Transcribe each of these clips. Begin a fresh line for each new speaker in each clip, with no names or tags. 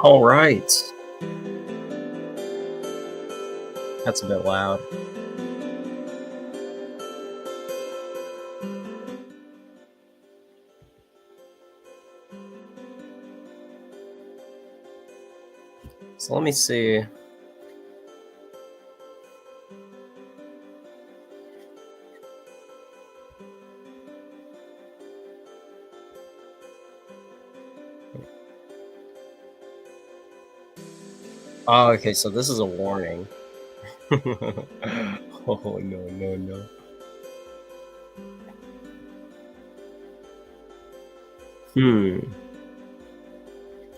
All right. That's a bit loud. So let me see. Oh, okay, so this is a warning. Oh, no.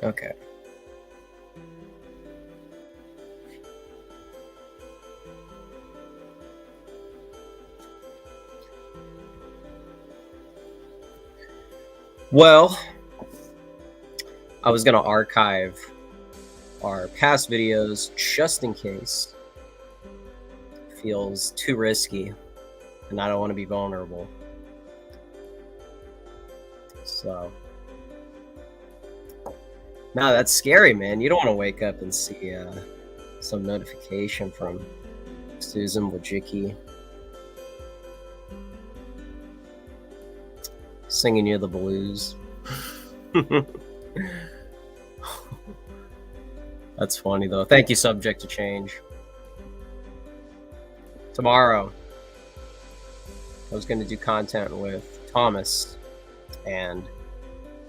Okay. Well, I was going to archive our past videos just in case it feels too risky and I don't want to be vulnerable. So, no, that's scary, man. You don't want to wake up and see some notification from Susan Wojcicki singing you the blues. That's funny, though. Thank you, Subject to Change. Tomorrow, I was going to do content with Thomas and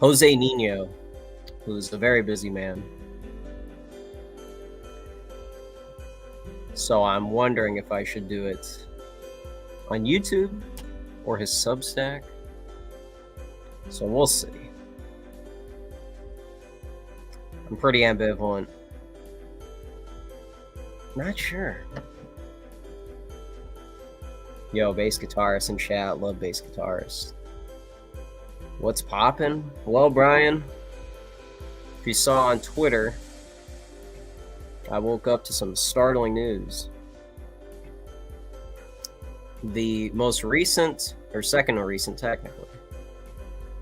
Jose Nino, who's a very busy man. So I'm wondering if I should do it on YouTube or his Substack. So we'll see. I'm pretty ambivalent. Not sure. Yo, bass guitarist in chat. Love bass guitarist. What's poppin'? Well, Brian, if you saw on Twitter, I woke up to some startling news. The most recent, or second to recent technically,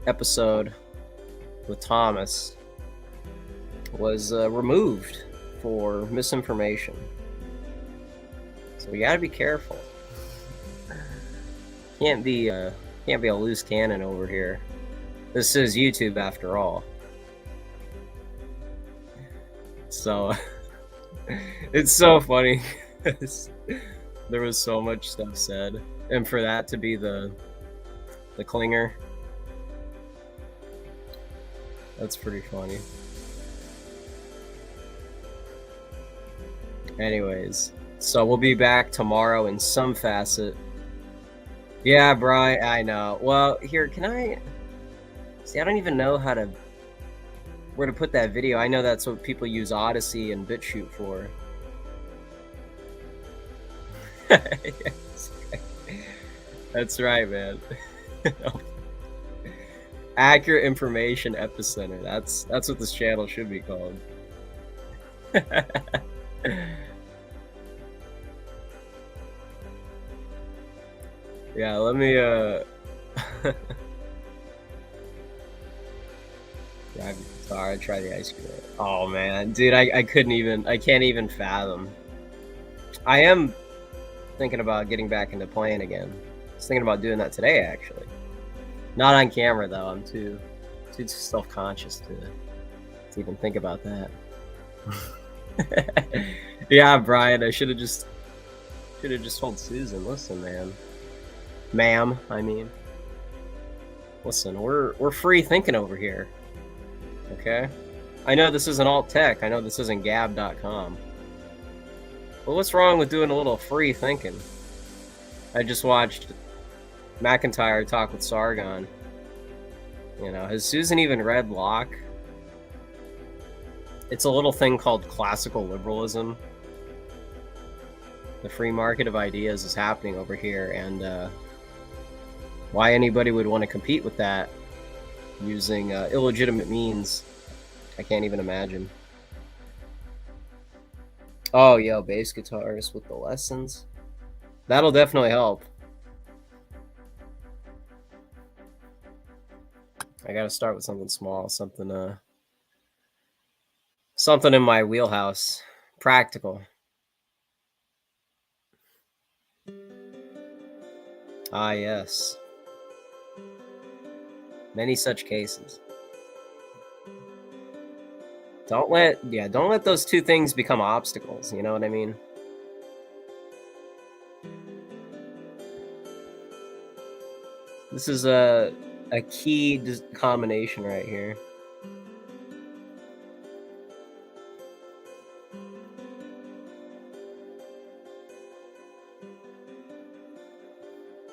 episode with Thomas was removed for misinformation. So we gotta be careful. Can't be a loose cannon over here. This is YouTube after all. So it's so funny. There was so much stuff said, and for that to be the clinger, that's pretty funny. Anyways, so we'll be back tomorrow in some facet. Yeah, Brian, I know. Well, here, can I... See, I don't even know where to put that video. I know that's what people use Odyssey and BitChute for. Yes. That's right, man. Accurate Information Epicenter. That's what this channel should be called. Yeah, let me grab the guitar, try the ice cream. Oh man, dude, I can't even fathom. I am thinking about getting back into playing again. I was thinking about doing that today, actually. Not on camera though. I'm too self-conscious to even think about that. Yeah, Brian, I should have just told Susan, listen, man. Ma'am, I mean. Listen, we're free thinking over here. Okay? I know this isn't alt tech. I know this isn't gab.com. But what's wrong with doing a little free thinking? I just watched McIntyre talk with Sargon. You know, has Susan even read Locke? It's a little thing called classical liberalism. The free market of ideas is happening over here, and why anybody would want to compete with that using illegitimate means. I can't even imagine. Oh, yo, bass guitars with the lessons. That'll definitely help. I gotta start with something small, something in my wheelhouse. Practical. Ah, yes. Many such cases. Don't let those two things become obstacles, you know what I mean? This is a key combination right here.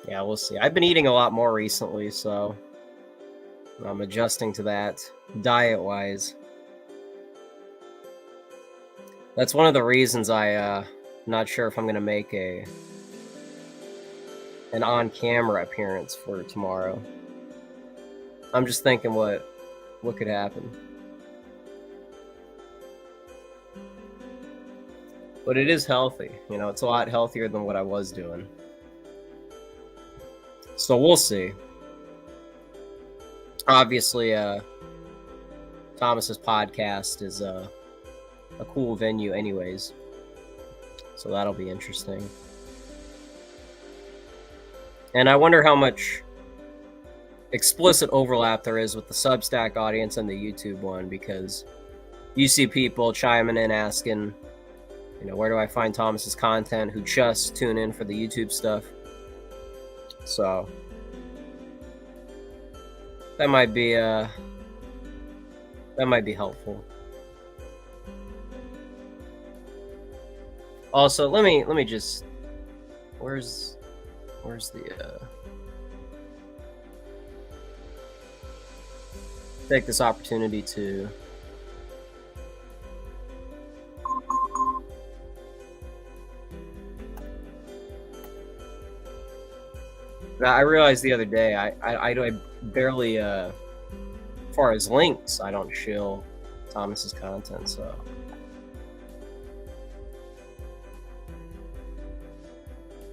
Yeah, we'll see. I've been eating a lot more recently, so I'm adjusting to that diet-wise. That's one of the reasons I'm not sure if I'm gonna make an on-camera appearance for tomorrow. I'm just thinking what could happen. But it is healthy, you know, it's a lot healthier than what I was doing. So we'll see. Obviously, Thomas's podcast is a cool venue anyways. So that'll be interesting. And I wonder how much explicit overlap there is with the Substack audience and the YouTube one, because you see people chiming in asking, you know, where do I find Thomas's content, who just tune in for the YouTube stuff. So that might be helpful. Also, let me just where's the take this opportunity to I realized the other day I barely as far as links, I don't shill Thomas's content, so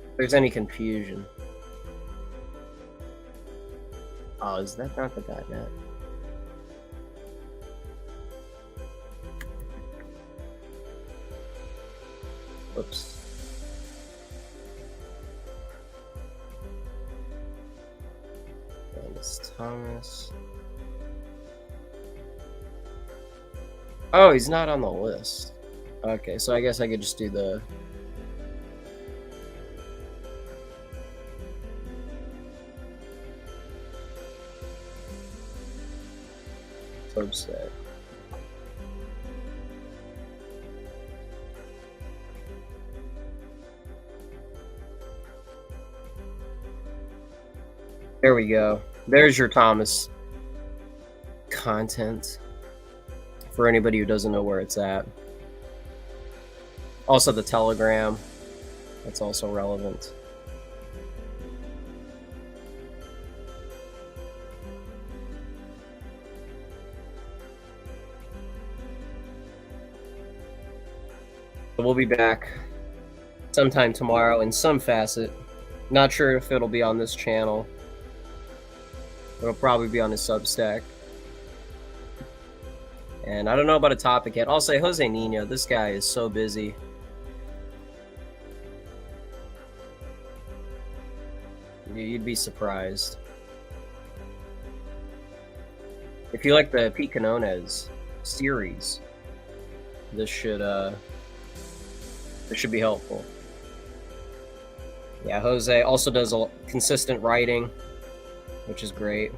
if there's any confusion. Oh, is that not the .net? Whoops. Thomas. Oh, he's not on the list. Okay, so I guess I could just do the subset. There we go. There's your Thomas content for anybody who doesn't know where it's at. Also the Telegram, that's also relevant. We'll be back sometime tomorrow in some facet. Not sure if it'll be on this channel. It'll probably be on his Substack. And I don't know about a topic yet. I'll say Jose Nino. This guy is so busy. You'd be surprised. If you like the Pete Quinones series, this should be helpful. Yeah, Jose also does a consistent writing, which is great.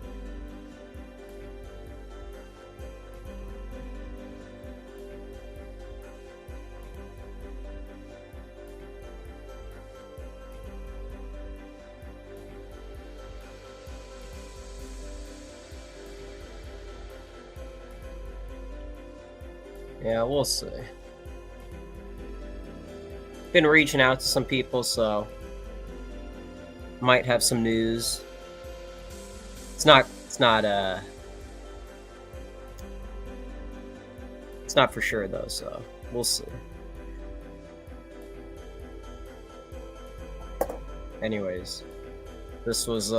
Yeah, we'll see. Been reaching out to some people, so might have some news. It's not It's not for sure though, so we'll see. Anyways, this was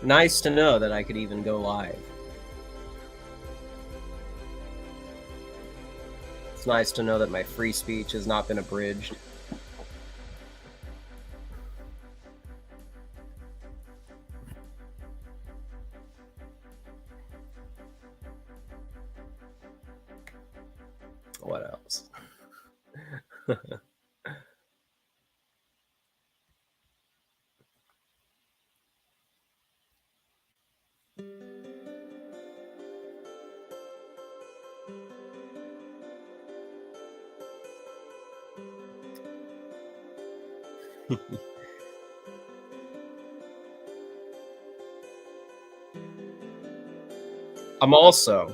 nice to know that I could even go live. It's nice to know that my free speech has not been abridged. What else? I'm also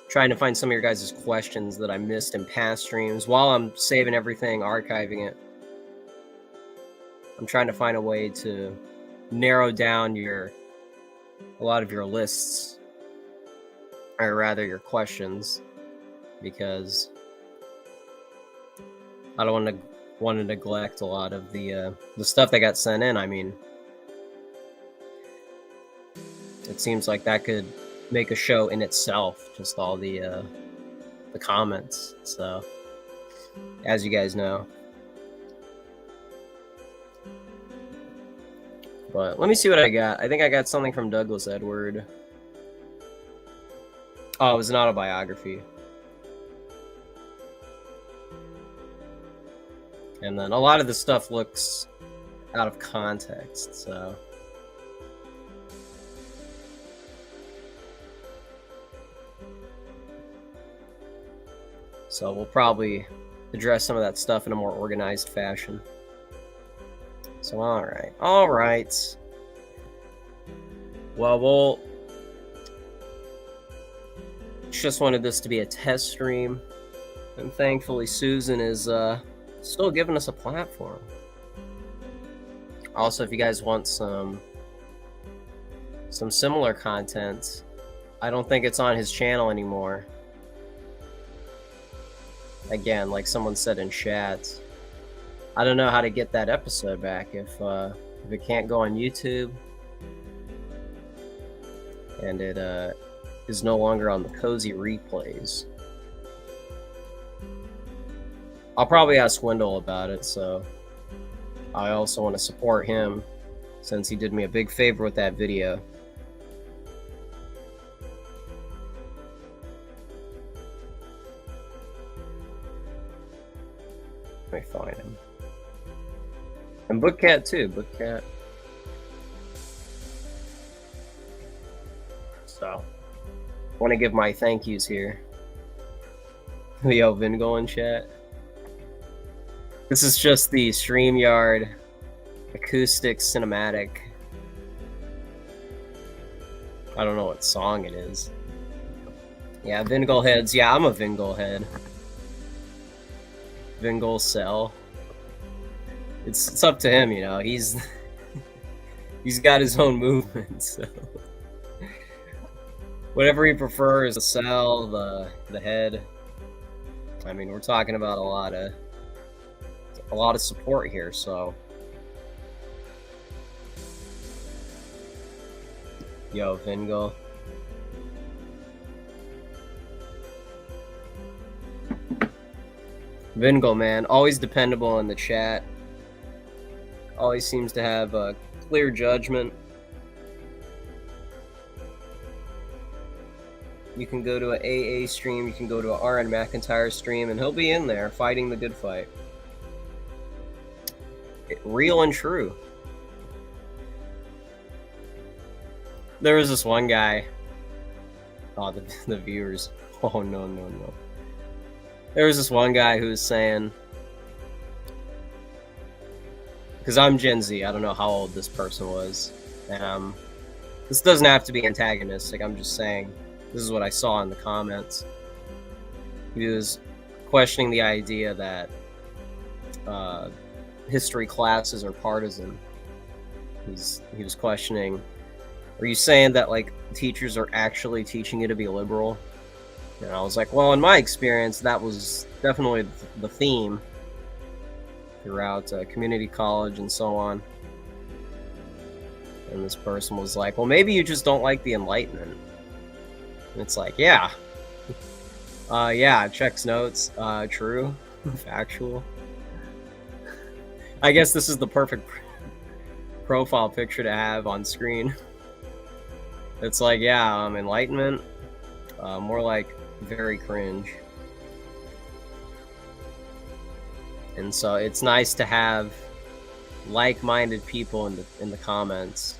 trying to find some of your guys' questions that I missed in past streams while I'm saving everything, archiving it. I'm trying to find a way to narrow down a lot of your lists, or rather your questions, because I don't want to neglect a lot of the stuff that got sent in. I mean, it seems like that could make a show in itself, just all the comments. So, as you guys know. But let me see what I got. I think I got something from Douglas Edward. Oh, it was an autobiography. And then a lot of the stuff looks out of context, so. So we'll probably address some of that stuff in a more organized fashion. So, all right. Well, we'll just wanted this to be a test stream, and thankfully Susan is still giving us a platform. Also, if you guys want some similar content, I don't think it's on his channel anymore. Again, like someone said in chat, I don't know how to get that episode back if it can't go on YouTube, and it is no longer on the Cozy Replays. I'll probably ask Wendell about it, so I also want to support him since he did me a big favor with that video. Let me find him. And Bookcat too, Bookcat. So, want to give my thank yous here. Yo, Vingol in chat. This is just the StreamYard acoustic cinematic. I don't know what song it is. Yeah, Vingol heads. Yeah, I'm a Vingol head. Vingol Cell. It's up to him, you know. He's got his own movement, so whatever he prefers, the cell, the head. I mean, we're talking about a lot of support here, so. Yo, Vingol. Vingol, man, always dependable in the chat. Always seems to have a clear judgment. You can go to an AA stream, you can go to an RN McIntyre stream, and he'll be in there fighting the good fight. Real and true. There was this one guy. Oh, the viewers. Oh, no. There was this one guy who was saying, because I'm Gen Z, I don't know how old this person was. This doesn't have to be antagonistic, I'm just saying, this is what I saw in the comments. He was questioning the idea that history classes are partisan. He was questioning, are you saying that like teachers are actually teaching you to be liberal? And I was like, well, in my experience, that was definitely the theme throughout community college and so on. And this person was like, well, maybe you just don't like the Enlightenment. And it's like, yeah. Yeah, checks notes. True. Factual. I guess this is the perfect profile picture to have on screen. It's like, yeah, Enlightenment. More like very cringe. And so it's nice to have like-minded people in the comments.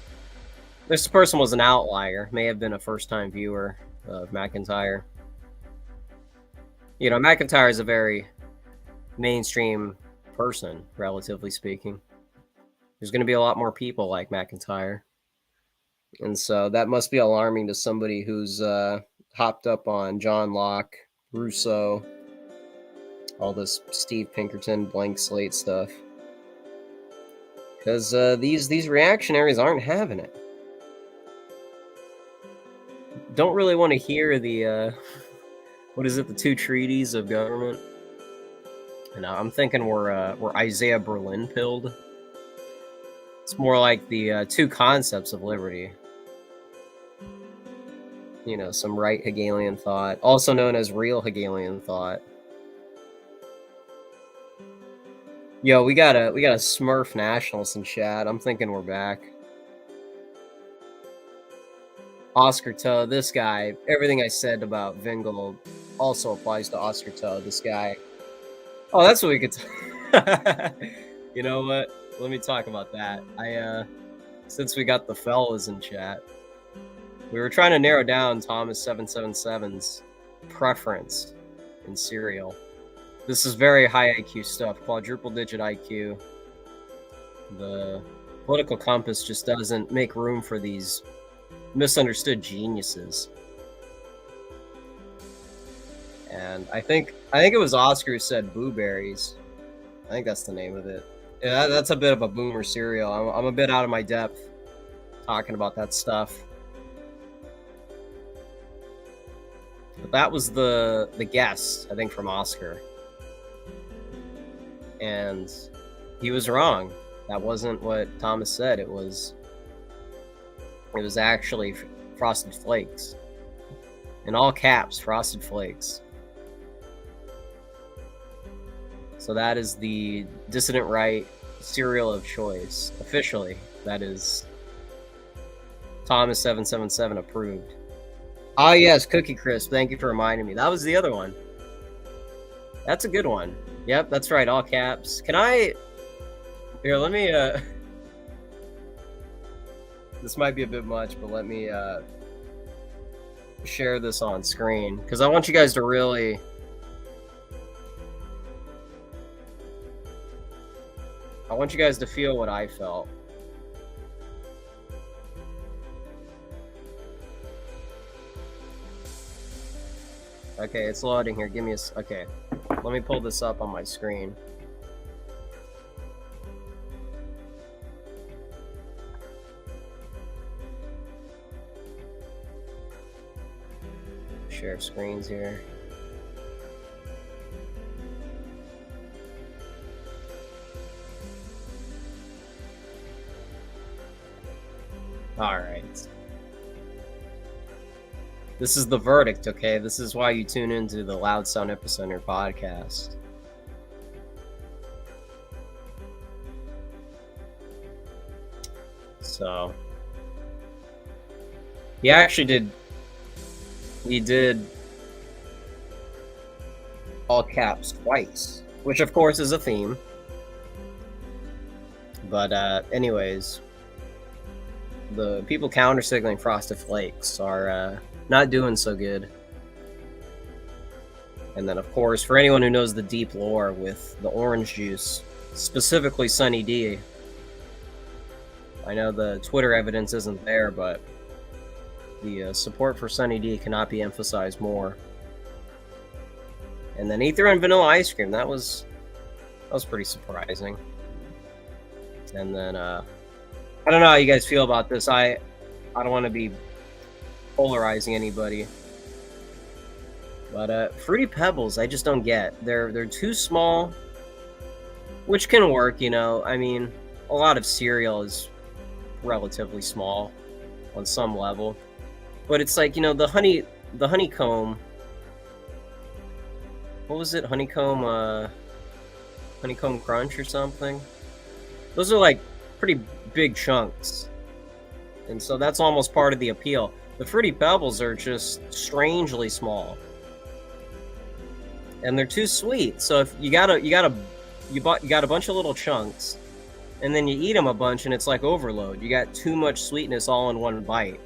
This person was an outlier, may have been a first-time viewer of McIntyre. You know, McIntyre is a very mainstream person, relatively speaking. There's going to be a lot more people like McIntyre. And so that must be alarming to somebody who's hopped up on John Locke, Rousseau, all this Steve Pinkerton blank slate stuff. Because these reactionaries aren't having it. Don't really want to hear the what is it, the two treaties of government. And I'm thinking we're Isaiah Berlin pilled. It's more like the two concepts of liberty. You know, some right Hegelian thought, also known as real Hegelian thought. Yo, we got a Smurf nationalist in chat. I'm thinking we're back. Oscar Tuh, this guy, everything I said about Vingel also applies to Oscar Tuh, this guy. Oh, that's what we could You know what? Let me talk about that. Since we got the fellas in chat, we were trying to narrow down Thomas 777's preference in cereal. This is very high IQ stuff, quadruple digit IQ. The political compass just doesn't make room for these misunderstood geniuses. And I think it was Oscar who said blueberries. I think that's the name of it. Yeah, that's a bit of a boomer cereal. I'm a bit out of my depth talking about that stuff. But that was the guess, I think, from Oscar. And he was wrong. That wasn't what Thomas said. It was actually Frosted Flakes. In all caps, Frosted Flakes. So that is the dissident right cereal of choice. Officially, that is Thomas 777 approved. Ah, yes, Cookie Crisp. Thank you for reminding me. That was the other one. That's a good one. Yep, that's right. All caps. Can I... Here, let me... This might be a bit much, but let me share this on screen. Because I want you guys to really... I want you guys to feel what I felt. Okay, it's loading here. Give me a... Okay. Let me pull this up on my screen. Share screens here. All right. This is the verdict, okay? This is why you tune into the Loud Sound Epicenter podcast. So, he did all caps twice, which of course is a theme. But anyways, the people counter-signaling Frosted Flakes are not doing so good. And then, of course, for anyone who knows the deep lore with the orange juice, specifically Sunny D, I know the Twitter evidence isn't there, but the support for Sunny D cannot be emphasized more. And then he threw in vanilla ice cream. That was pretty surprising. And then I don't know how you guys feel about this. I don't want to be polarizing anybody. But Fruity Pebbles, I just don't get. They're too small, which can work, you know. I mean, a lot of cereal is relatively small on some level, but it's like, you know, the honeycomb. What was it? Honeycomb Crunch or something. Those are like pretty big chunks, and so that's almost part of the appeal. The Fruity Pebbles are just strangely small, and they're too sweet. So if you got a bunch of little chunks, and then you eat them a bunch, and it's like overload. You got too much sweetness all in one bite.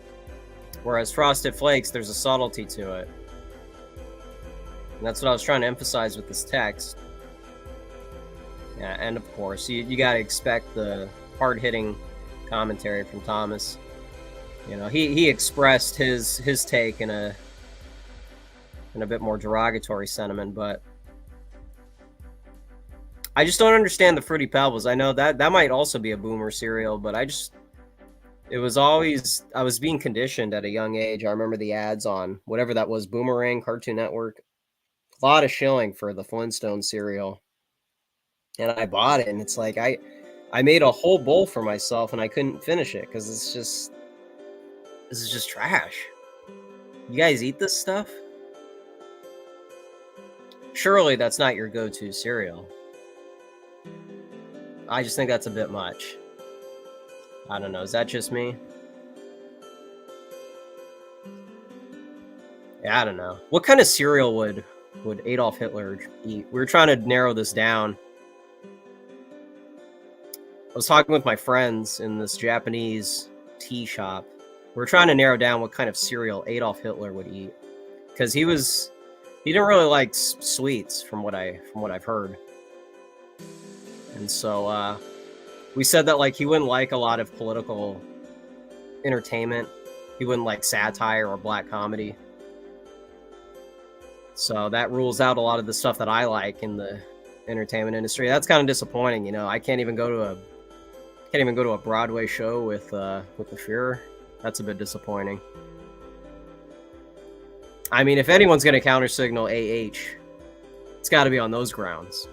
Whereas Frosted Flakes, there's a subtlety to it, and that's what I was trying to emphasize with this text. Yeah, and of course, you got to expect the hard-hitting commentary from Thomas. You know, he expressed his take in a bit more derogatory sentiment, but I just don't understand the Fruity Pebbles. I know that might also be a boomer cereal, but it was always, I was being conditioned at a young age. I remember the ads on whatever that was, Boomerang, Cartoon Network. A lot of shilling for the Flintstone cereal. And I bought it, and it's like I made a whole bowl for myself, and I couldn't finish it because this is just trash. You guys eat this stuff? Surely that's not your go-to cereal. I just think that's a bit much. I don't know. Is that just me? Yeah, I don't know. What kind of cereal would Adolf Hitler eat? We were trying to narrow this down. I was talking with my friends in this Japanese tea shop. We were trying to narrow down what kind of cereal Adolf Hitler would eat, because he didn't really like sweets from what I've heard. And so we said that, like, he wouldn't like a lot of political entertainment. He wouldn't like satire or black comedy. So that rules out a lot of the stuff that I like in the entertainment industry. That's kind of disappointing, you know. I can't even go to a Broadway show with the Fuhrer. That's a bit disappointing. I mean, if anyone's going to counter signal AH, it's got to be on those grounds.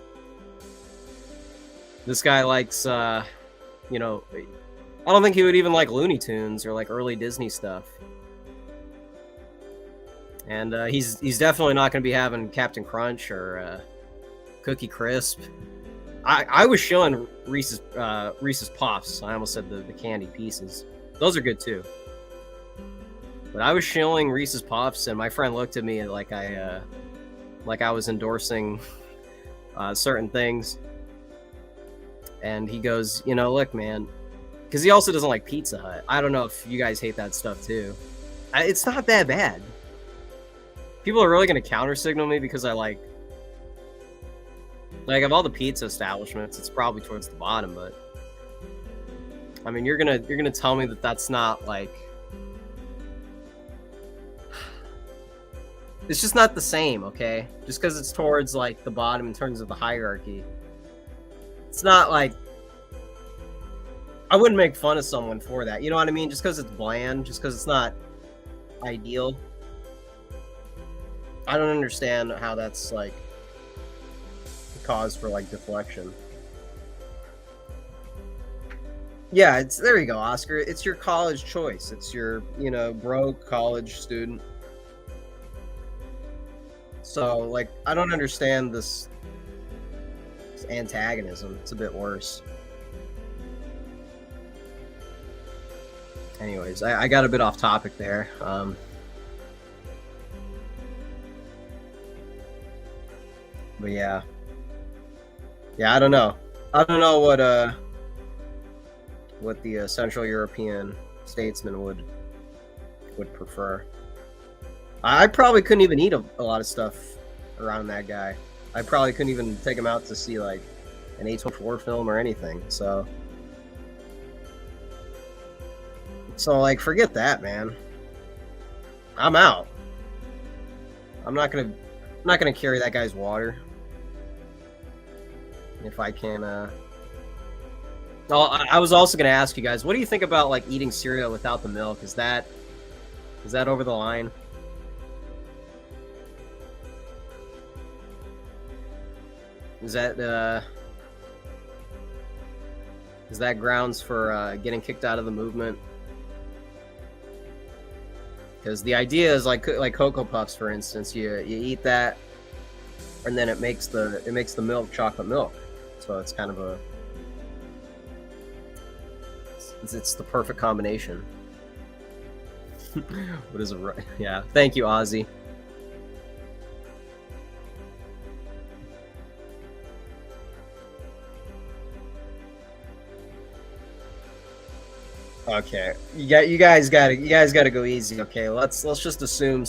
This guy likes, you know, I don't think he would even like Looney Tunes or like early Disney stuff. And he's definitely not going to be having Captain Crunch or Cookie Crisp. I was shilling Reese's Puffs. I almost said the candy pieces. Those are good too. But I was shilling Reese's Puffs, and my friend looked at me like I was endorsing certain things. And he goes, you know, look, man, because he also doesn't like Pizza Hut. I don't know if you guys hate that stuff too. It's not that bad. People are really going to counter signal me because I like of all the pizza establishments, it's probably towards the bottom. But I mean, you're gonna tell me that that's not like, it's just not the same, okay? Just because it's towards like the bottom in terms of the hierarchy, it's not like, I wouldn't make fun of someone for that. You know what I mean? Just because it's bland, just because it's not ideal. I don't understand how that's like a cause for like deflection. Yeah, there you go, Oscar. It's your college choice. It's your, you know, broke college student. So like, I don't understand this antagonism. It's a bit worse. Anyways, I got a bit off topic there. But yeah, I don't know. I don't know what the Central European statesman would prefer. I probably couldn't even eat a lot of stuff around that guy. I probably couldn't even take him out to see like an A24 film or anything. So like, forget that, man. I'm out. I'm not gonna carry that guy's water. If I can, I was also gonna ask you guys, what do you think about like eating cereal without the milk? Is that over the line? Is that grounds for getting kicked out of the movement? Because the idea is like Cocoa Puffs, for instance. You eat that, and then it makes the milk chocolate milk. So it's kind of it's the perfect combination. What is it? Yeah. Thank you, Ozzy. Okay, you guys gotta go easy. Okay, let's just assume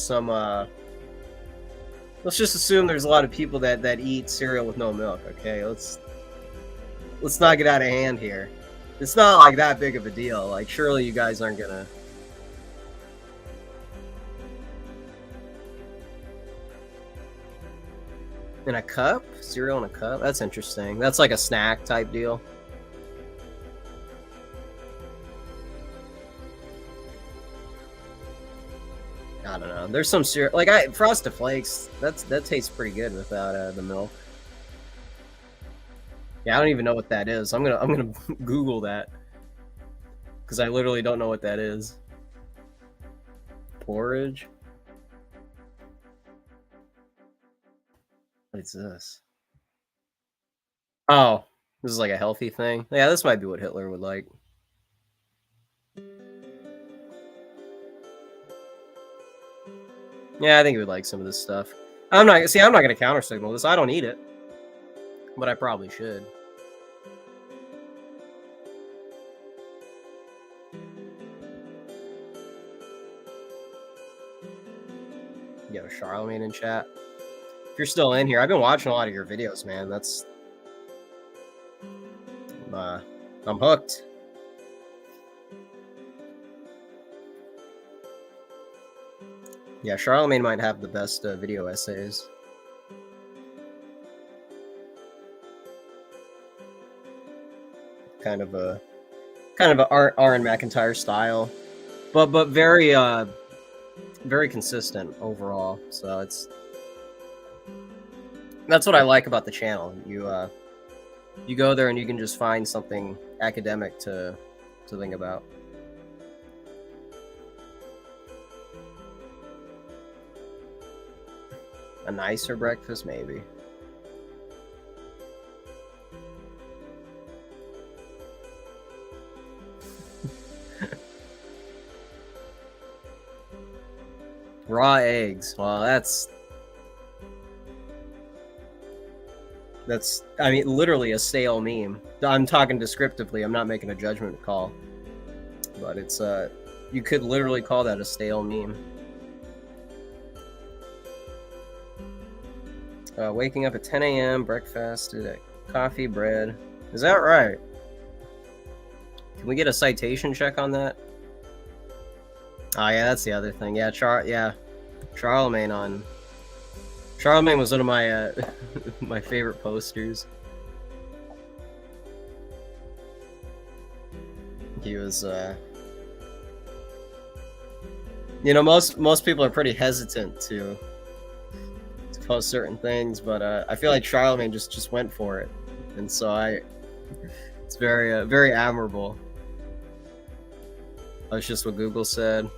let's just assume there's a lot of people that eat cereal with no milk. Okay, let's not get out of hand here. It's not like that big of a deal. Like, surely you guys aren't gonna. In a cup? Cereal in a cup? That's interesting. That's like a snack type deal. I don't know. There's some cereal, like Frosted Flakes. That tastes pretty good without the milk. Yeah, I don't even know what that is. I'm gonna Google that because I literally don't know what that is. Porridge. What is this? Oh, this is like a healthy thing. Yeah, this might be what Hitler would like. Yeah, I think he would like some of this stuff. I'm not gonna counter signal this. I don't eat it, but I probably should. Yo, Charlemagne in chat. If you're still in here, I've been watching a lot of your videos, man. I'm hooked. Yeah, Charlemagne might have the best video essays. Kind of a Aaron McIntyre style, but very very consistent overall. So that's what I like about the channel. You go there and you can just find something academic to think about. A nicer breakfast, maybe. Raw eggs. Well, that's I mean, literally a stale meme. I'm talking descriptively. I'm not making a judgment call. But it's you could literally call that a stale meme. Waking up at 10 a.m., breakfast, coffee, bread. Is that right? Can we get a citation check on that? Oh yeah, that's the other thing. Yeah, Charlemagne was one of my my favorite posters. He was you know, most people are pretty hesitant to post certain things, but I feel like Charlemagne just went for it, and so it's very very admirable. That's just what Google said.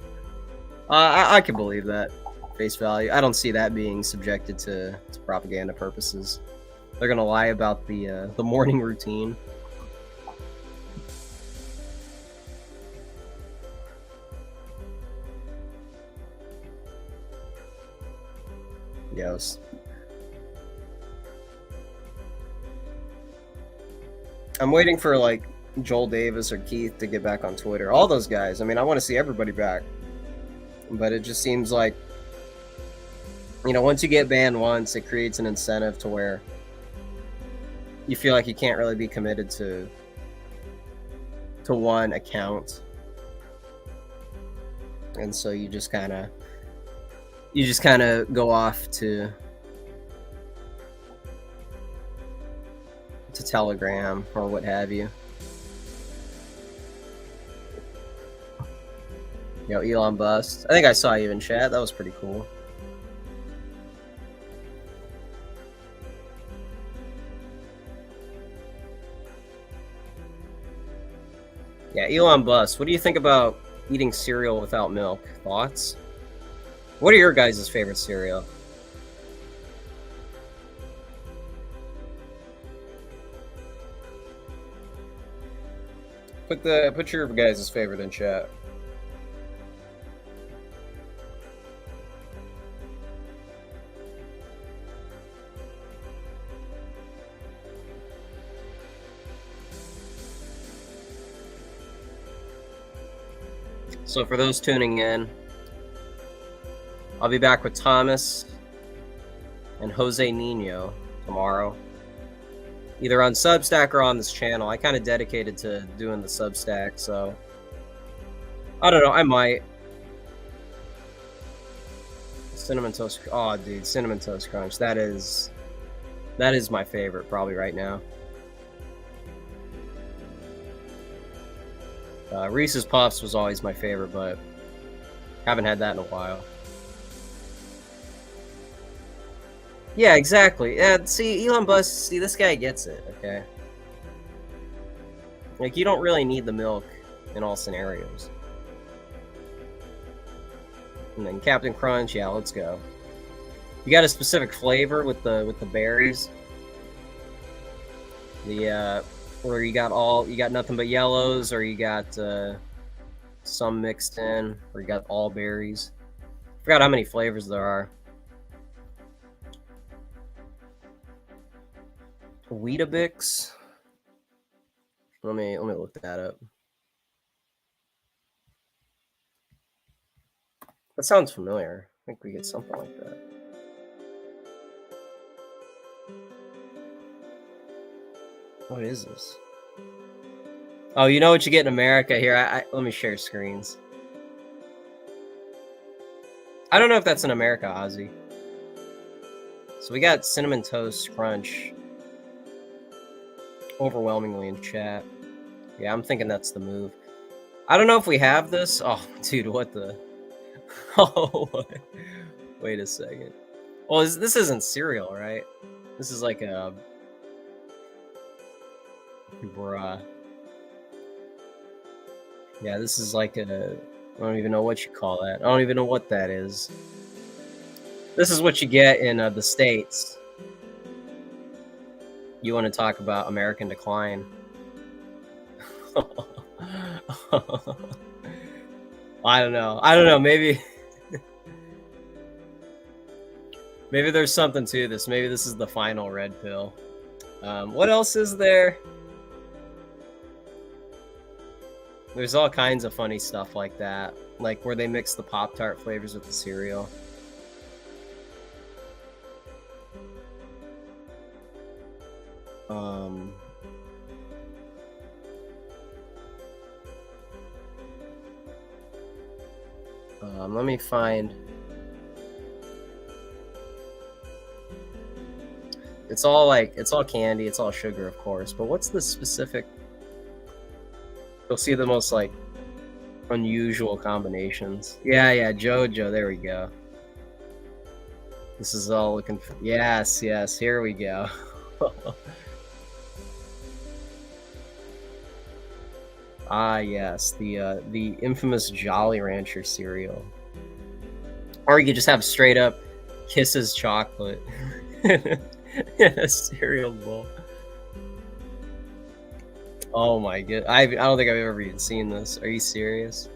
I can believe that face value. I don't see that being subjected to propaganda purposes. They're gonna lie about the morning routine. Yes. I'm waiting for like Joel Davis or Keith to get back on Twitter. All those guys. I mean, I want to see everybody back. But it just seems like, you know, once you get banned once, it creates an incentive to where you feel like you can't really be committed to one account. And so you just kind of go off to Telegram or what have you. You know, Elon bust. I think I saw you in chat. That was pretty cool. Yeah, Elon Bus. What do you think about eating cereal without milk? Thoughts? What are your guys' favorite cereal? Put your guys' favorite in chat. So for those tuning in, I'll be back with Thomas and Jose Nino tomorrow, either on Substack or on this channel. I kind of dedicated to doing the Substack, so I don't know. I might. Cinnamon Toast. Oh, dude, Cinnamon Toast Crunch. That is my favorite probably right now. Reese's Puffs was always my favorite, but haven't had that in a while. Yeah, exactly. See, Elon Musk, see, this guy gets it, okay? Like, you don't really need the milk in all scenarios. And then Captain Crunch, yeah, let's go. You got a specific flavor with the berries? Or you got nothing but yellows, or you got some mixed in, or you got all berries. I forgot how many flavors there are. Weetabix. Let me look that up. That sounds familiar. I think we get something like that. What is this? Oh, you know what you get in America here? Let me share screens. I don't know if that's in America, Ozzy. So we got Cinnamon Toast Crunch overwhelmingly in chat. Yeah, I'm thinking that's the move. I don't know if we have this. Oh, dude, what the... Oh, wait a second. Well, this isn't cereal, right? This is like a... Bruh. Yeah, this is like a... I don't even know what you call that. I don't even know what that is. This is what you get in the States. You want to talk about American decline. I don't know. Maybe... Maybe there's something to this. Maybe this is the final red pill. What else is there? There's all kinds of funny stuff like that. Like where they mix the Pop-Tart flavors with the cereal. Let me find... It's all candy, it's all sugar, of course. But what's the specific... You'll see the most, like, unusual combinations. Yeah, JoJo, there we go. This is all looking... Yes, here we go. Ah, yes, the infamous Jolly Rancher cereal. Or you could just have straight up Kisses chocolate in a cereal bowl. Oh my god, I don't think I've ever even seen this. Are you serious?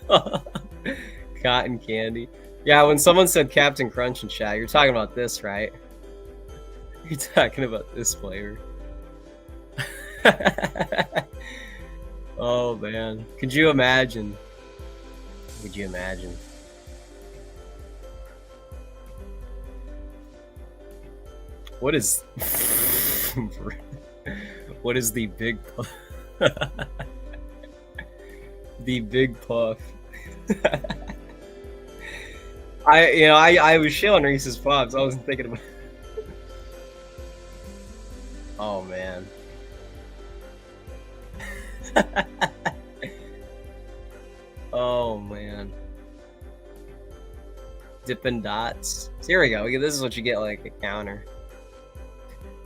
Cotton candy. Yeah, when someone said Captain Crunch in chat, you're talking about this, right? You're talking about this flavor. Oh man, could you imagine? Could you imagine? What is... What is the big puff? The big puff. I was shilling Reese's Puffs. I wasn't thinking about... Oh man. Oh man. Dippin' Dots. So here we go. This is what you get, like a counter.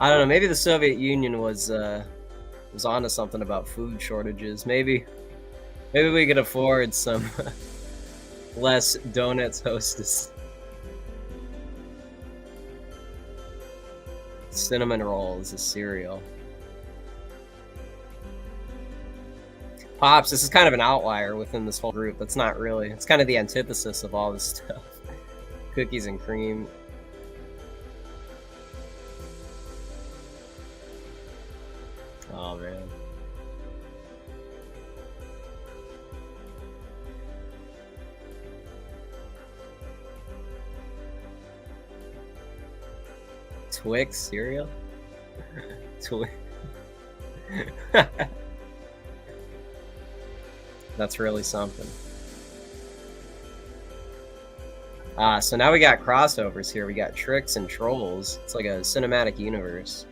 I don't know. Maybe the Soviet Union was was onto something about food shortages. Maybe we could afford some less donuts Hostess. Cinnamon rolls is cereal. Pops, this is kind of an outlier within this whole group. That's not really. It's kind of the antithesis of all this stuff. Cookies and cream. Oh, man. Twix cereal? Twix. That's really something. So now we got crossovers here. We got Tricks and Trolls. It's like a cinematic universe.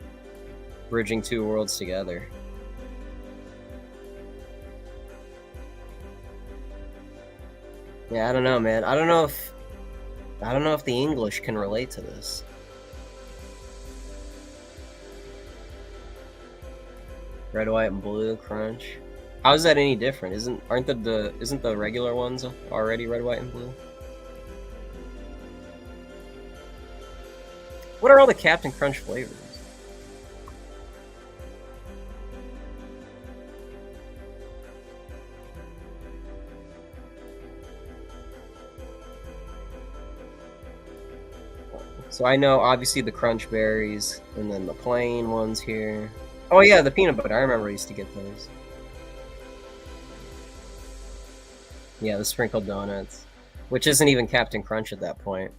Bridging two worlds together. Yeah, I don't know, man. I don't know if the English can relate to this. Red, white, and blue crunch. How is that any different? Isn't the regular ones already red, white, and blue? What are all the Captain Crunch flavors? So I know obviously the Crunch Berries and then the plain ones here. Oh yeah, the peanut butter. I remember I used to get those. Yeah, the sprinkled donuts, which isn't even Captain Crunch at that point.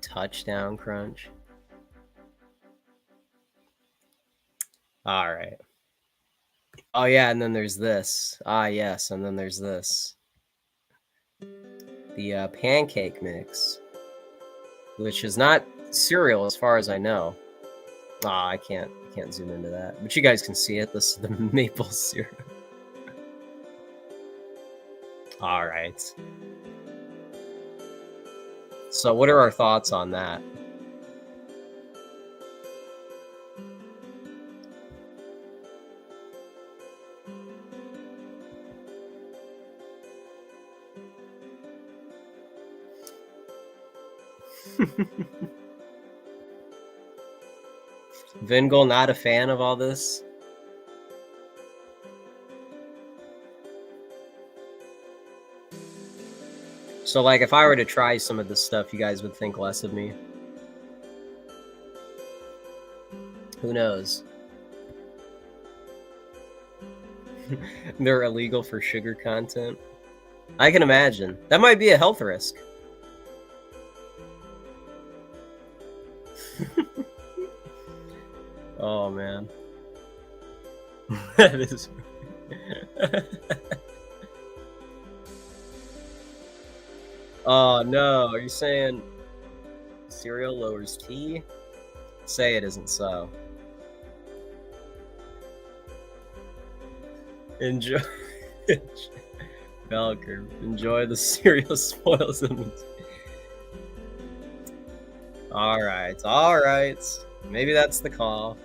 Touchdown Crunch. All right. Oh yeah, and then there's this. Ah yes, and then there's this. The pancake mix, which is not cereal as far as I know. Ah, I can't zoom into that, but you guys can see it. This is the maple syrup. All right. So what are our thoughts on that? Vingel not a fan of all this? So like if I were to try some of this stuff, you guys would think less of me. Who knows? They're illegal for sugar content. I can imagine. That might be a health risk. Oh man. That is Oh no, are you saying cereal lowers T? Say it isn't so. Enjoy bell curve. Enjoy the cereal spoils them. Alright. Maybe that's the call.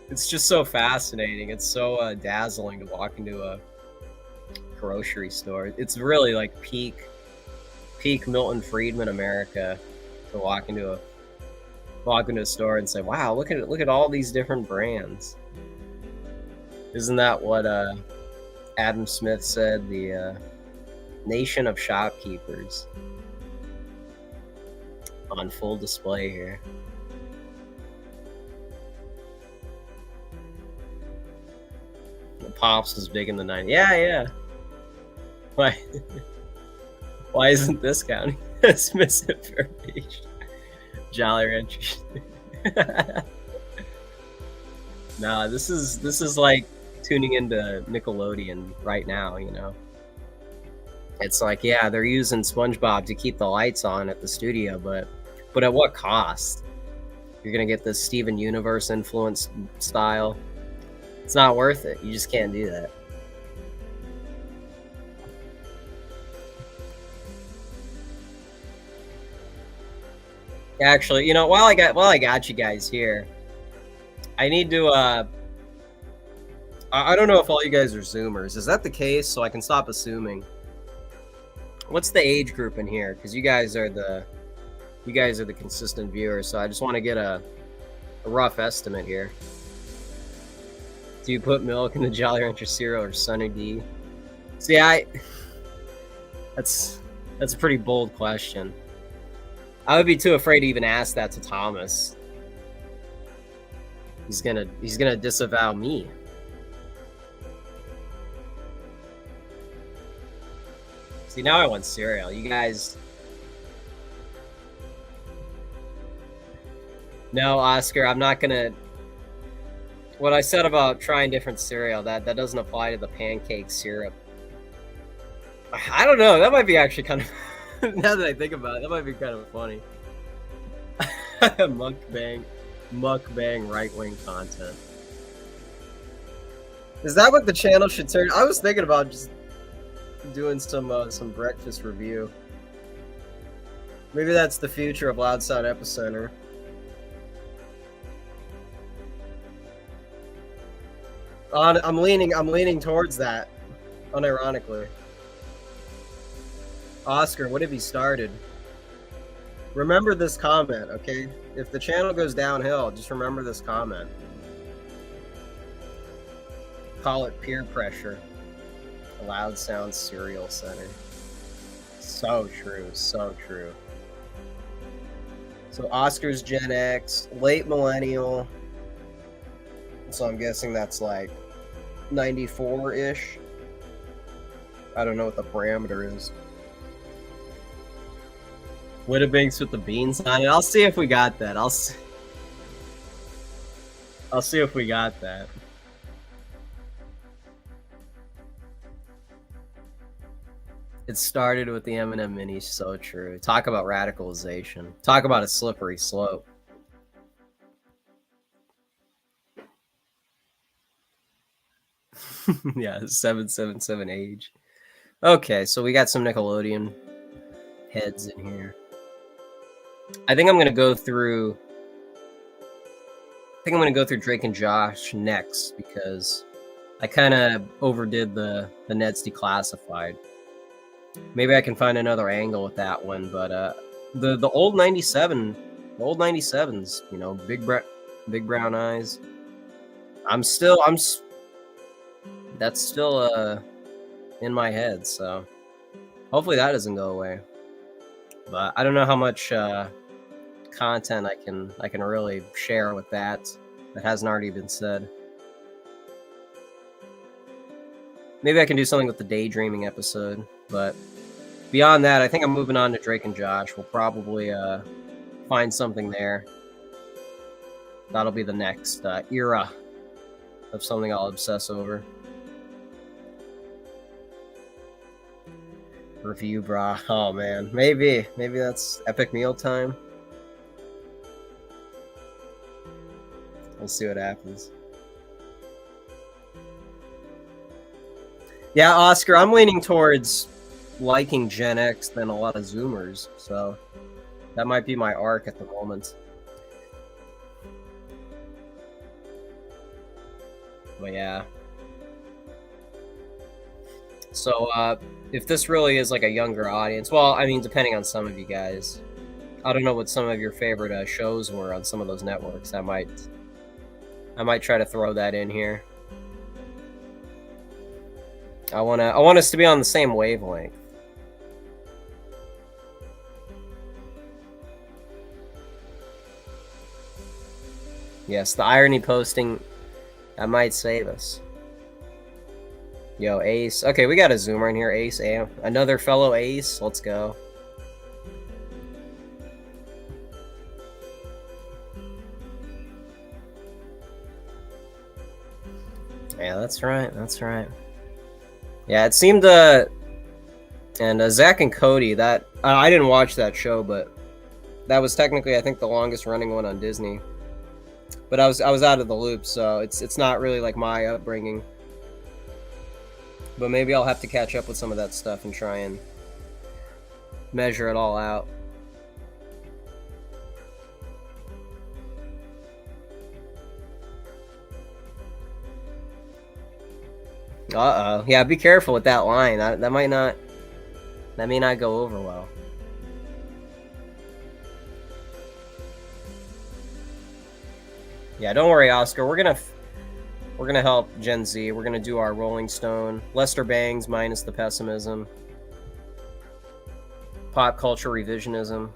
It's just so fascinating. It's so dazzling to walk into a grocery store. It's really like peak Milton Friedman America to walk into a store and say, "Wow, look at all these different brands." Isn't that what Adam Smith said? The nation of shopkeepers on full display here. The Pops was big in the 90s. Yeah. Why isn't this counting as misinformation? Jolly Ranchers. Nah, this is like tuning into Nickelodeon right now, you know. It's like, yeah, they're using SpongeBob to keep the lights on at the studio, but at what cost? You're gonna get this Steven Universe influenced style. It's not worth it. You just can't do that. Actually, you know, while I got you guys here, I need to I don't know if all you guys are Zoomers. Is that the case? So I can stop assuming. What's the age group in here? Because you guys are the consistent viewers. So I just want to get a rough estimate here. Do you put milk in the Jolly Rancher cereal or Sunny D? See, that's a pretty bold question. I would be too afraid to even ask that to Thomas. He's gonna disavow me. See, now I want cereal. You guys. No, Oscar, I'm not gonna. What I said about trying different cereal, that doesn't apply to the pancake syrup. I don't know. That might be actually kind of. Now that I think about it, that might be kind of funny. Mukbang right-wing content. Is that what the channel should turn? I was thinking about just doing some breakfast review. Maybe that's the future of Loud Sound Epicenter. I'm leaning towards that, unironically. Oscar, what have you started? Remember this comment, okay? If the channel goes downhill, just remember this comment. Call it peer pressure. A Loud Sound Cereal Center. So true, so true. So Oscar's Gen X, late millennial. So I'm guessing that's like 94-ish. I don't know what the parameter is. Weetabix with the beans on it. I'll see if we got that. I'll see if we got that. It started with the M&M Mini. So true. Talk about radicalization. Talk about a slippery slope. Yeah, 777 age. Okay, so we got some Nickelodeon heads in here. I think I'm gonna go through Drake and Josh next because I kind of overdid the Ned's Declassified. Maybe I can find another angle with that one, but the old 97s, you know, big brown eyes. That's still in my head, so hopefully that doesn't go away. But I don't know how much content I can really share with that hasn't already been said. Maybe I can do something with the daydreaming episode, but beyond that, I think I'm moving on to Drake and Josh. We'll probably find something there. That'll be the next era of something I'll obsess over. Review bra. Oh man, maybe that's epic meal time. We'll see what happens. Yeah, Oscar, I'm leaning towards liking Gen X than a lot of Zoomers, so that might be my arc at the moment. But yeah. So, if this really is like a younger audience, well, I mean, depending on some of you guys, I don't know what some of your favorite shows were on some of those networks. I might try to throw that in here. I want us to be on the same wavelength. Yes, the irony posting, that might save us. Yo, Ace. Okay, we got a Zoomer in here. Ace, another fellow Ace. Let's go. Yeah, that's right. That's right. Yeah, it seemed and Zach and Cody, that I didn't watch that show, but that was technically, I think, the longest running one on Disney. But I was out of the loop, so it's not really like my upbringing. But maybe I'll have to catch up with some of that stuff and try and measure it all out. Uh-oh. Yeah, be careful with that line. That may not go over well. Yeah, don't worry, Oscar. We're gonna help Gen Z. We're gonna do our Rolling Stone, Lester Bangs minus the pessimism, pop culture revisionism,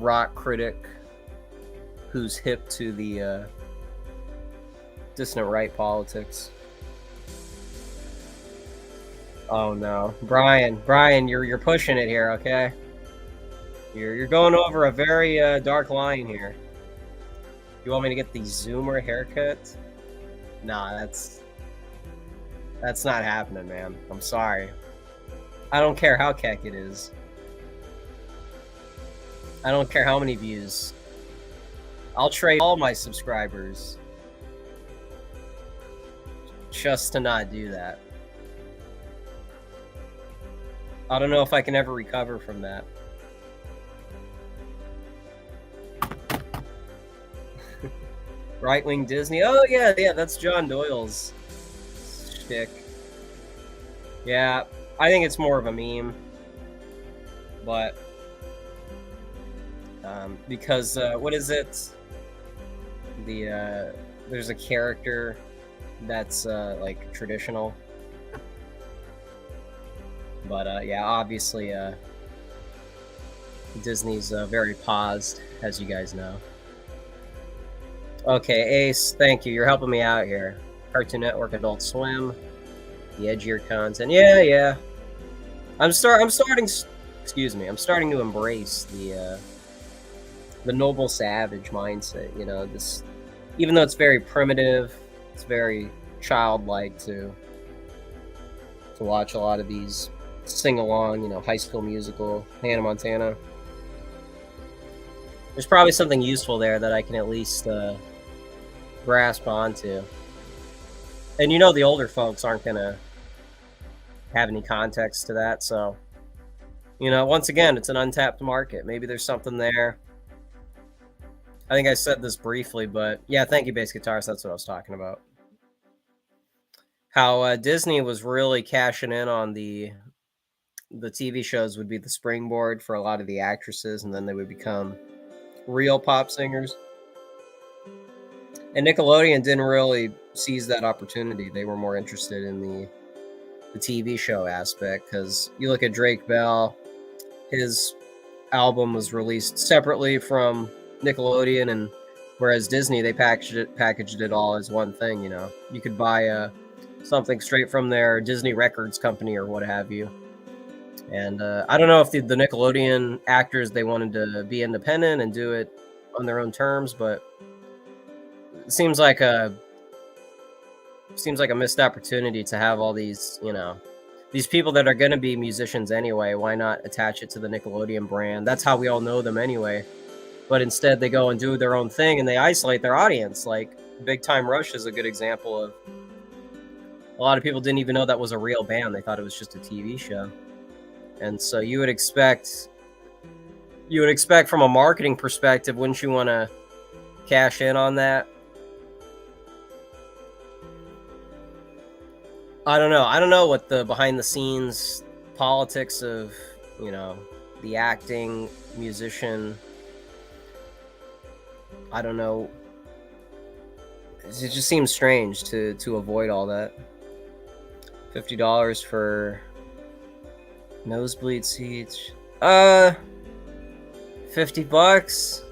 rock critic who's hip to the dissident right politics. Oh no, Brian, you're pushing it here, okay? You're going over a very dark line here. You want me to get the Zoomer haircut? Nah, that's not happening, man. I'm sorry. I don't care how keck it is. I don't care how many views. I'll trade all my subscribers just to not do that. I don't know if I can ever recover from that. Right-wing Disney. Oh, yeah, that's John Doyle's shtick. Yeah, I think it's more of a meme. But, because, what is it? There's a character that's, like, traditional. But, yeah, obviously, Disney's, very paused, as you guys know. Okay, Ace, thank you. You're helping me out here. Cartoon Network, Adult Swim, the edgier content. Yeah. I'm starting to embrace the noble savage mindset. You know, this, even though it's very primitive, it's very childlike to watch a lot of these sing along. You know, High School Musical, Hannah Montana. There's probably something useful there that I can at least grasp onto. And you know the older folks aren't going to have any context to that, so, you know, once again, it's an untapped market. Maybe there's something there. I think I said this briefly, but yeah, thank you, Bass Guitarist. That's what I was talking about. How Disney was really cashing in on the TV shows would be the springboard for a lot of the actresses, and then they would become real pop singers. And Nickelodeon didn't really seize that opportunity. They were more interested in the TV show aspect, because you look at Drake Bell, his album was released separately from Nickelodeon, and whereas Disney, they packaged it all as one thing. You know, you could buy something straight from their Disney Records company or what have you. And I don't know if the Nickelodeon actors, they wanted to be independent and do it on their own terms, but it seems like a missed opportunity to have all these, you know, these people that are going to be musicians anyway. Why not attach it to the Nickelodeon brand? That's how we all know them anyway. But instead, they go and do their own thing, and they isolate their audience. Like Big Time Rush is a good example of, a lot of people didn't even know that was a real band. They thought it was just a TV show. And so you would expect from a marketing perspective, wouldn't you want to cash in on that? I don't know what the behind the scenes politics of, you know, the acting, musician, I don't know. It just seems strange to avoid all that. $50 for nosebleed seats. $50?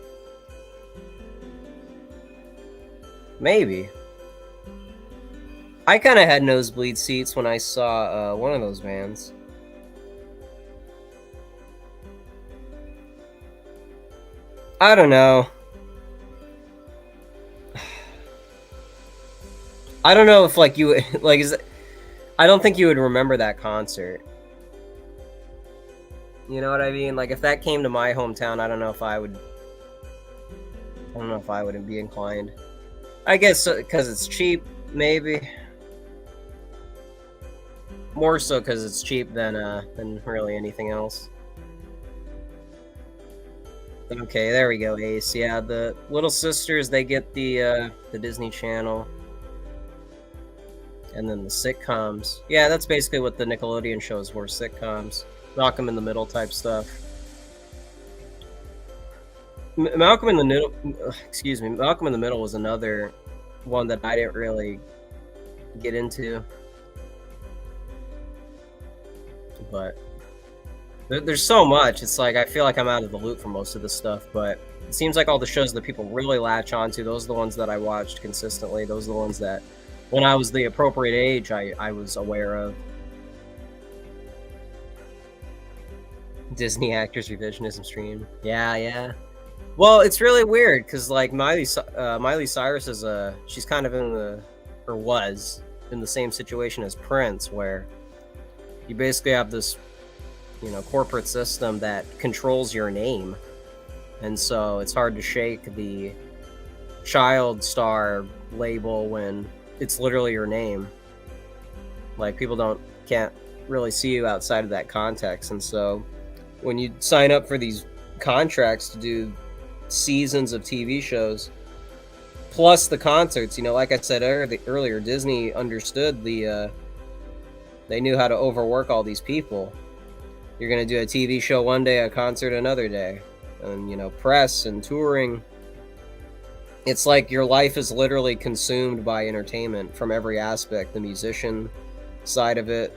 Maybe. I kind of had nosebleed seats when I saw one of those bands. I don't know. I don't know if, like, you like, I don't think you would remember that concert. You know what I mean? Like, if that came to my hometown, I don't know if I would be inclined. I guess because it's cheap, maybe. More so because it's cheap than really anything else. Okay, there we go, Ace. Yeah, the Little Sisters, they get the Disney Channel. And then the sitcoms. Yeah, that's basically what the Nickelodeon shows were, sitcoms. Malcolm in the Middle type stuff. Malcolm in the Middle, excuse me, Malcolm in the Middle was another one that I didn't really get into. But there's so much. It's like I feel like I'm out of the loop for most of this stuff, but it seems like all the shows that people really latch onto, those are the ones that I watched consistently. Those are the ones that, when I was the appropriate age, I was aware of. Disney Actors Revisionism Stream. Yeah. Well, it's really weird because like Miley Cyrus is she's kind of was in the same situation as Prince, where you basically have this, corporate system that controls your name, and so it's hard to shake the child star label when it's literally your name. Like people can't really see you outside of that context, and so when you sign up for these contracts to do seasons of TV shows plus the concerts, like I said earlier, Disney understood they knew how to overwork all these people. You're going to do a TV show one day, a concert another day, and press and touring. It's like your life is literally consumed by entertainment from every aspect, the musician side of it,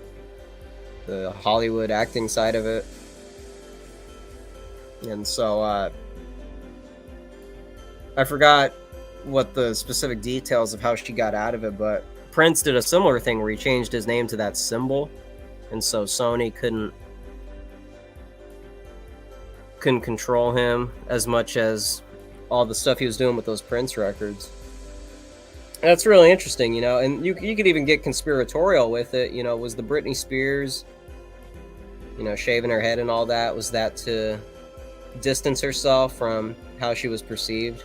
the Hollywood acting side of it. And so I forgot what the specific details of how she got out of it, but Prince did a similar thing where he changed his name to that symbol, and so Sony couldn't control him as much as all the stuff he was doing with those Prince records. And that's really interesting, and you could even get conspiratorial with it. Was the Britney Spears, shaving her head and all that, was that to distance herself from how she was perceived?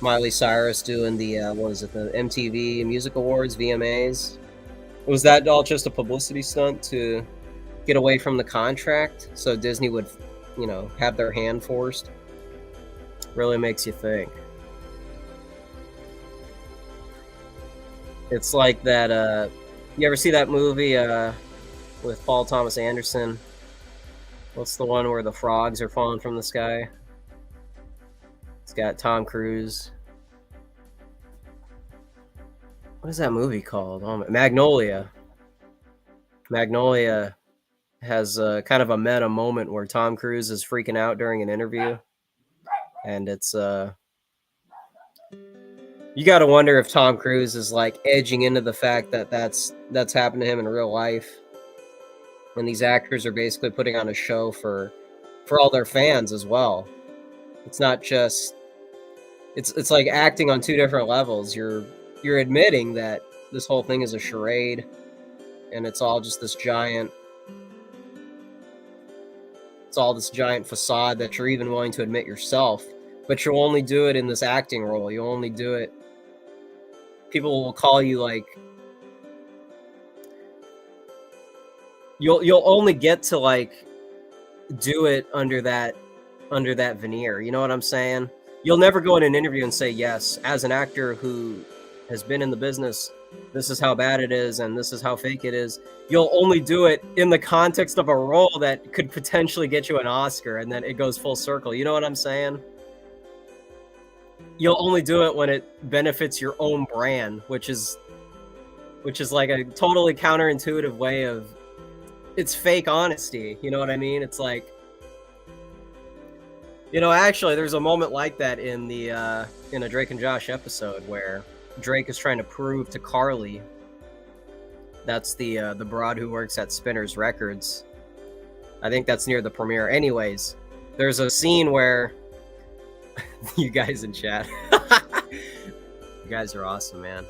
Miley Cyrus doing the the MTV Music Awards, VMAs, was that all just a publicity stunt to get away from the contract so Disney would have their hand forced? Really makes you think. It's like that you ever see that movie with Paul Thomas Anderson? What's the one where the frogs are falling from the sky? It's got Tom Cruise. What is that movie called? Magnolia. Magnolia has kind of a meta moment where Tom Cruise is freaking out during an interview. And it's you got to wonder if Tom Cruise is like edging into the fact that that's happened to him in real life. And these actors are basically putting on a show for all their fans as well. It's not just it's like acting on two different levels. You're admitting that this whole thing is a charade, and it's all this giant facade that you're even willing to admit yourself, but you'll only do it in this acting role. You'll only do it. People will call you like you'll only get to like do it under that veneer. You know what I'm saying? You'll never go in an interview and say, yes, as an actor who has been in the business, this is how bad it is and this is how fake it is. You'll only do it in the context of a role that could potentially get you an Oscar, and then it goes full circle. You know what I'm saying? You'll only do it when it benefits your own brand, which is like a totally counterintuitive way of, it's fake honesty. You know what I mean? It's like, actually there's a moment like that in a Drake and Josh episode where Drake is trying to prove to Carly, that's the broad who works at Spinner's Records. I think that's near the premiere. Anyways, there's a scene where you guys in chat, you guys are awesome, man.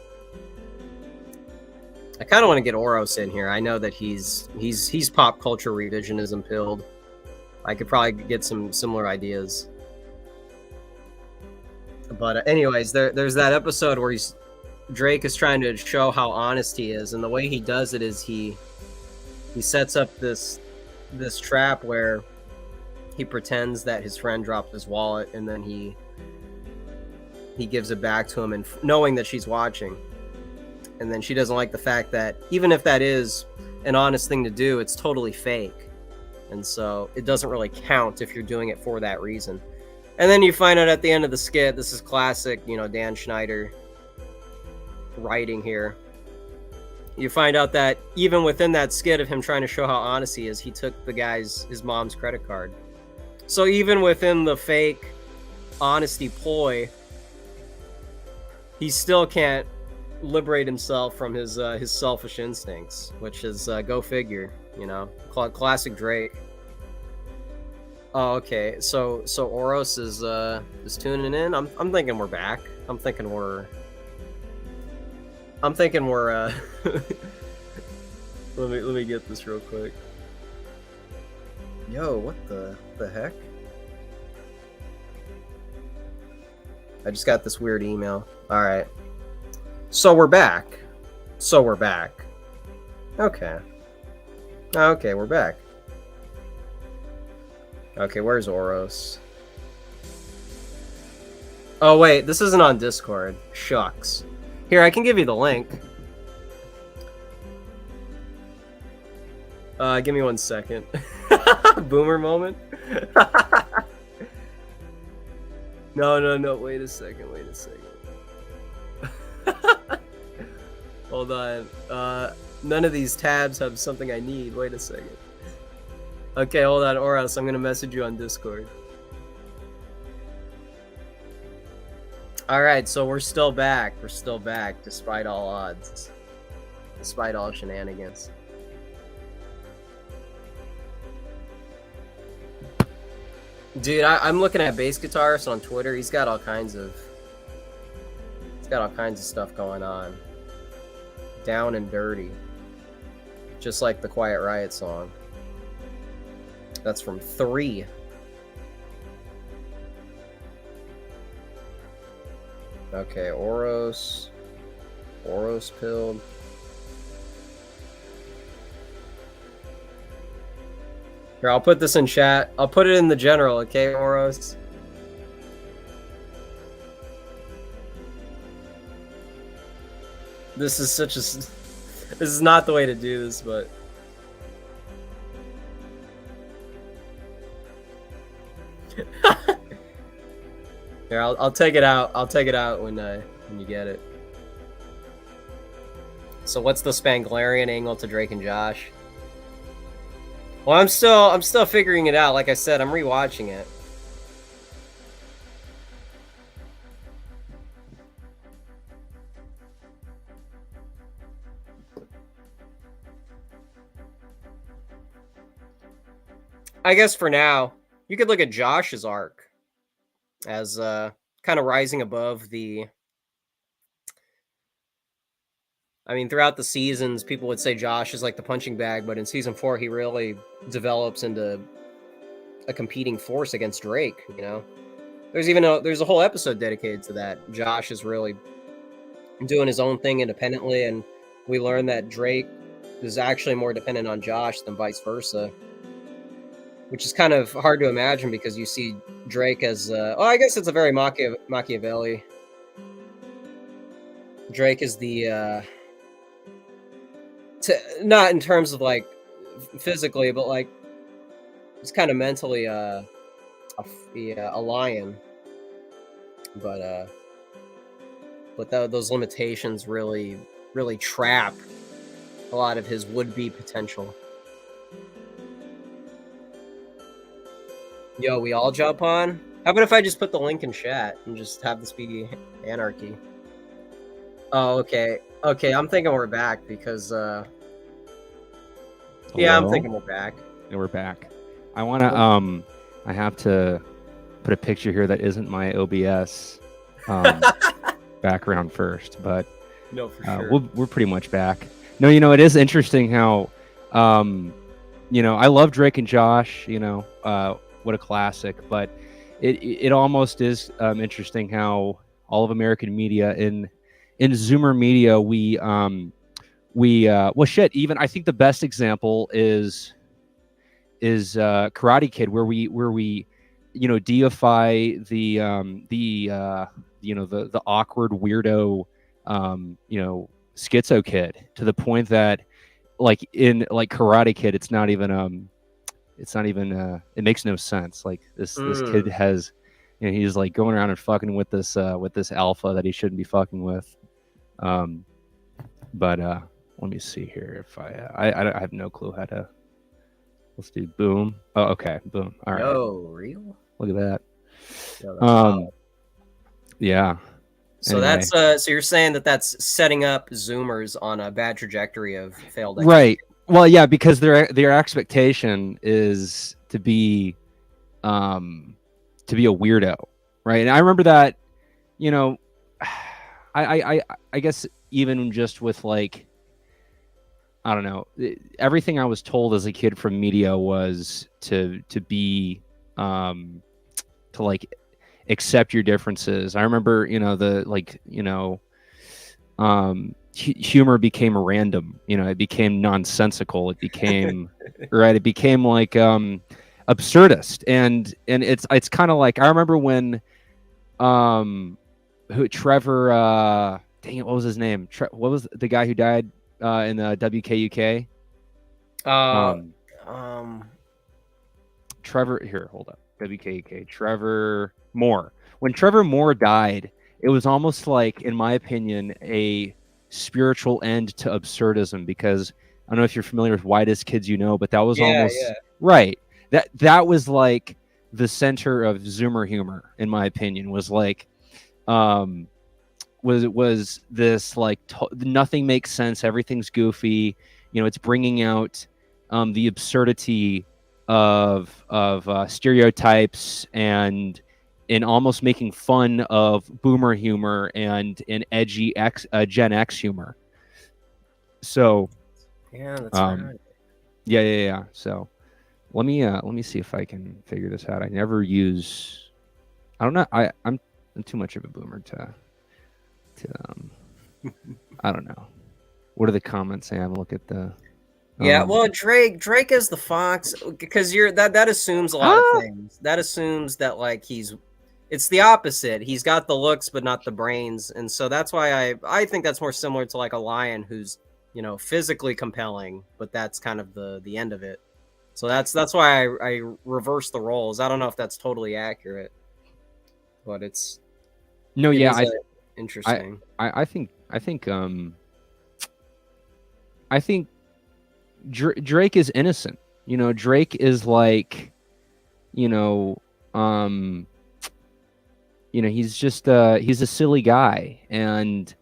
I kind of want to get Oros in here. I know that he's pop culture revisionism pilled. I could probably get some similar ideas. But anyways, there's that episode where Drake is trying to show how honest he is, and the way he does it is he sets up this trap where he pretends that his friend dropped his wallet, and then he gives it back to him, and knowing that she's watching. And then she doesn't like the fact that even if that is an honest thing to do, it's totally fake. And so it doesn't really count if you're doing it for that reason. And then you find out at the end of the skit, this is classic, Dan Schneider writing here. You find out that even within that skit of him trying to show how honest he is, he took his mom's credit card. So even within the fake honesty ploy, he still can't liberate himself from his selfish instincts, which is go figure, classic Drake. Oh, okay. So Oros is tuning in. I'm thinking we're back. I'm thinking we're let me get this real quick. Yo, what the heck? I just got this weird email. All right. So we're back. Okay. Okay, we're back. Okay, where's Oros? Oh, wait, this isn't on Discord. Shucks. Here, I can give you the link. Give me 1 second. Boomer moment? No, wait a second. Hold on. None of these tabs have something I need. Wait a second. Okay, hold on, Oros. I'm gonna message you on Discord. Alright, so we're still back. Despite all odds. Despite all shenanigans. Dude, I'm looking at Bass Guitarist on Twitter. He's got all kinds of stuff going on. Down and dirty. Just like the Quiet Riot song. That's from 3. Okay, Oros pilled. Here, I'll put this in chat. I'll put it in the general, okay, Oros? This is not the way to do this, but here, I'll take it out. I'll take it out when you get it. So what's the Spanglerian angle to Drake and Josh? Well, I'm still figuring it out. Like I said, I'm rewatching it. I guess for now, you could look at Josh's arc as kind of rising above the... I mean, throughout the seasons, people would say Josh is like the punching bag, but in season 4, he really develops into a competing force against Drake, There's a whole episode dedicated to that. Josh is really doing his own thing independently, and we learn that Drake is actually more dependent on Josh than vice versa. Which is kind of hard to imagine because you see Drake as... I guess it's a very Machiavelli. Drake is the... not in terms of, like, physically, but, like, he's kind of mentally a lion. But those limitations really trap a lot of his would-be potential. Yo, we all jump on? How about if I just put the link in chat and just have this be anarchy? Oh, okay. Okay, I'm thinking we're back because, yeah, I'm thinking we're back.
And we're back. I want to, I have to put a picture here that isn't my OBS background first, but
no, for sure.
We're pretty much back. No, it is interesting how, I love Drake and Josh, what a classic, but it almost is interesting how all of American media in Zoomer media well shit, even I think the best example is Karate Kid, where we deify the awkward weirdo Schizo Kid, to the point that like in like Karate Kid, it's not even it makes no sense. Like this kid has, you know, he's like going around and fucking with this alpha that he shouldn't be fucking with. But let me see here if I have no clue how to. Let's do boom. Oh, okay, boom. All right.
Yo, real?
Look at that.
Yo,
yeah.
So
anyway.
that's so you're saying that that's setting up Zoomers on a bad trajectory of failed education.
Right. Well, yeah, because their expectation is to be a weirdo, right? And I remember that, you know, I guess even just with like, I don't know, everything I was told as a kid from media was to be to like accept your differences. I remember, you know, the like, you know, humor became random, you know, it became nonsensical, it became right, it became like absurdist, and it's kind of like I remember when Trevor dang it, what was his name? What was the guy who died in the WKUK? Trevor, here, hold up. WKUK, Trevor Moore. When Trevor Moore died, it was almost like, in my opinion, a spiritual end to absurdism, because I don't know if you're familiar with Whitest Kids You Know, but that was right. That was like the center of Zoomer humor, in my opinion, was like was this like nothing makes sense, everything's goofy, you know, it's bringing out the absurdity of stereotypes and almost making fun of boomer humor and edgy Gen X humor. So
yeah, that's right.
Yeah. So let me see if I can figure this out. I never use. I don't know. I'm too much of a boomer to I don't know. What are the comments saying? Look at the.
Yeah, well, Drake is the fox, because that assumes a lot of things. That assumes that like it's the opposite. He's got the looks but not the brains, and so that's why I think that's more similar to like a lion who's, you know, physically compelling, but that's kind of the end of it. So that's why I reverse the roles. I don't know if that's totally accurate, but it's
no,
it
yeah,
is interesting.
I think Drake is innocent. You know, Drake is like, you know, he's just he's a silly guy. And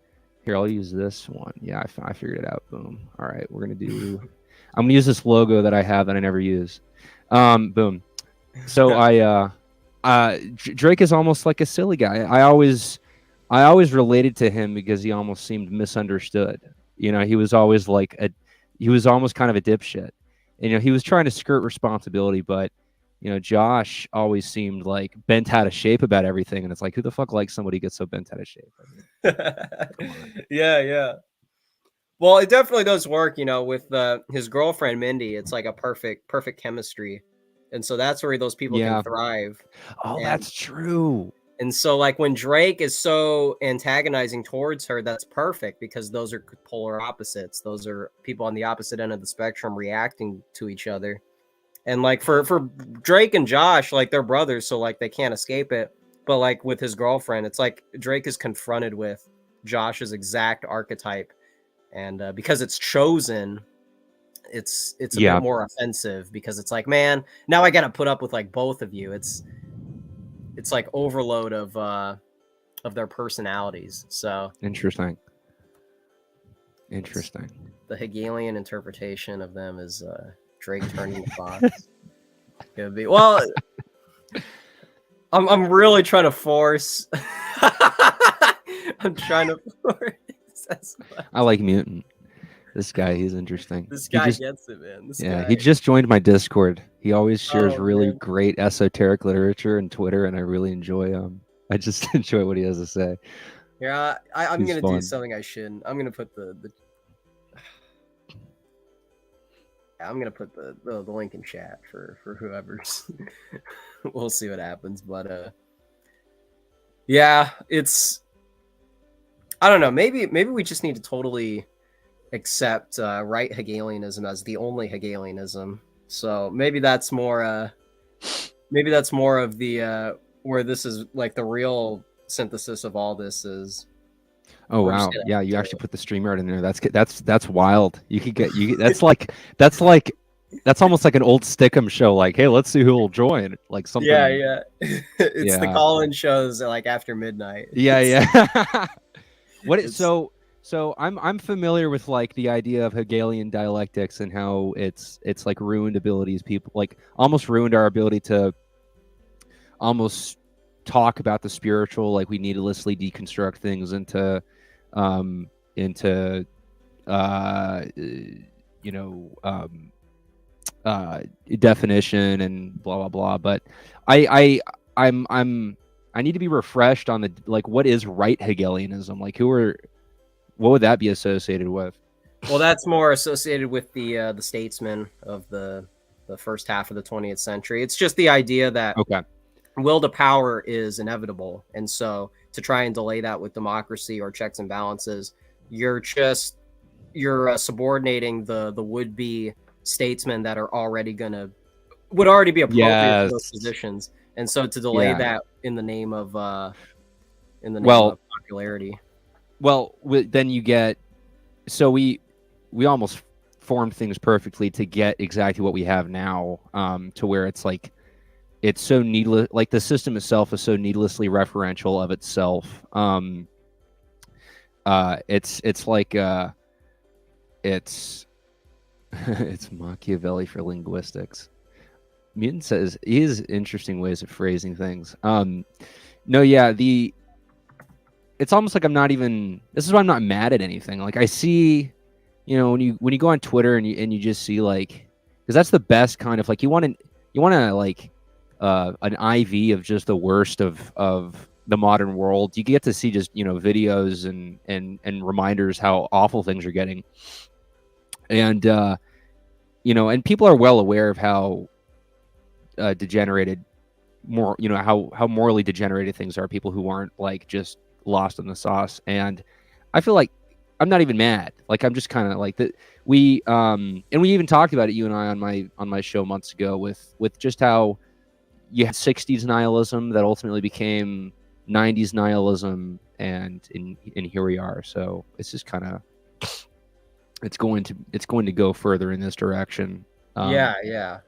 here, I'll use this one. Yeah, I figured it out. Boom. All right, we're gonna do. I'm gonna use this logo that I have that I never use. Boom. So Drake is almost like a silly guy. I always related to him because he almost seemed misunderstood. You know, he was always like he was almost kind of a dipshit. And, you know, he was trying to skirt responsibility, but, you know, Josh always seemed like bent out of shape about everything. And it's like, who the fuck likes somebody who gets so bent out of shape? I mean,
Yeah. Well, it definitely does work, you know, with his girlfriend Mindy. It's like a perfect chemistry, and so that's where those people can thrive.
Oh, that's true.
And so, like, when Drake is so antagonizing towards her, that's perfect, because those are polar opposites. Those are people on the opposite end of the spectrum reacting to each other. And like for Drake and Josh, like, they're brothers, so like they can't escape it. But like with his girlfriend, it's like Drake is confronted with Josh's exact archetype, and because it's chosen, it's a bit more offensive, because it's like, man, now I gotta put up with like both of you. It's like overload of their personalities. So
interesting.
The Hegelian interpretation of them is Drake turning the fox. Could be. Well, I'm really trying to force. I'm trying to force.
I like Mutant. This guy, he's interesting.
This guy gets it, man.
He just joined my Discord. He always shares really great esoteric literature on Twitter, and I really enjoy I just enjoy what he has to say.
Yeah, I'm gonna do something I shouldn't. I'm gonna put I'm gonna put the link in chat for whoever's. We'll see what happens, but yeah, it's. I don't know. Maybe we just need to totally accept right Hegelianism as the only Hegelianism. So maybe that's more of the where this is like the real synthesis of all this is.
Oh
We're just
wow,
gonna
yeah,
have
you
to,
actually put the StreamYard in there. That's wild. You could get you. That's that's almost like an old Stickum show. Like, hey, let's see who will join. Like
yeah,
something.
yeah. It's the
Yeah,
call-in shows like after midnight.
yeah, yeah.
It's
So I'm familiar with like the idea of Hegelian dialectics and how it's like ruined abilities. People like almost ruined our ability to almost talk about the spiritual. Like we needlessly deconstruct things um into you know definition and blah blah blah. But I need to be refreshed on the like what is right Hegelianism? Like what would that be associated with?
well, that's more associated with the statesmen of the first half of the 20th century. It's just the idea that
Okay.
will to power is inevitable, and so to try and delay that with democracy or checks and balances, you're subordinating the would-be statesmen that are would already be appropriate for those
Yes.
positions, and so to delay
Yeah.
that in the name of
Well,
popularity.
then you get so we almost formed things perfectly to get exactly what we have now, to where it's like it's so needless, like the system itself is so needlessly referential of itself. It's like it's it's Machiavelli for linguistics. Mutant says he has interesting ways of phrasing things. No, yeah, it's almost like I'm not even. This is why I'm not mad at anything. Like I see, when you go on Twitter and you just see like, because that's the best kind of like you want to like an IV of just the worst of the modern world. You get to see just videos and reminders how awful things are getting, and and people are well aware of how degenerated how morally degenerated things are. People who aren't like just lost in the sauce, and I feel like I'm not even mad. Like I'm just kind of like that. And we even talked about it, you and I, on my show months ago with just how you had 60s nihilism that ultimately became 90s nihilism, and here we are. So it's just kind of it's going to go further in this direction.
Yeah.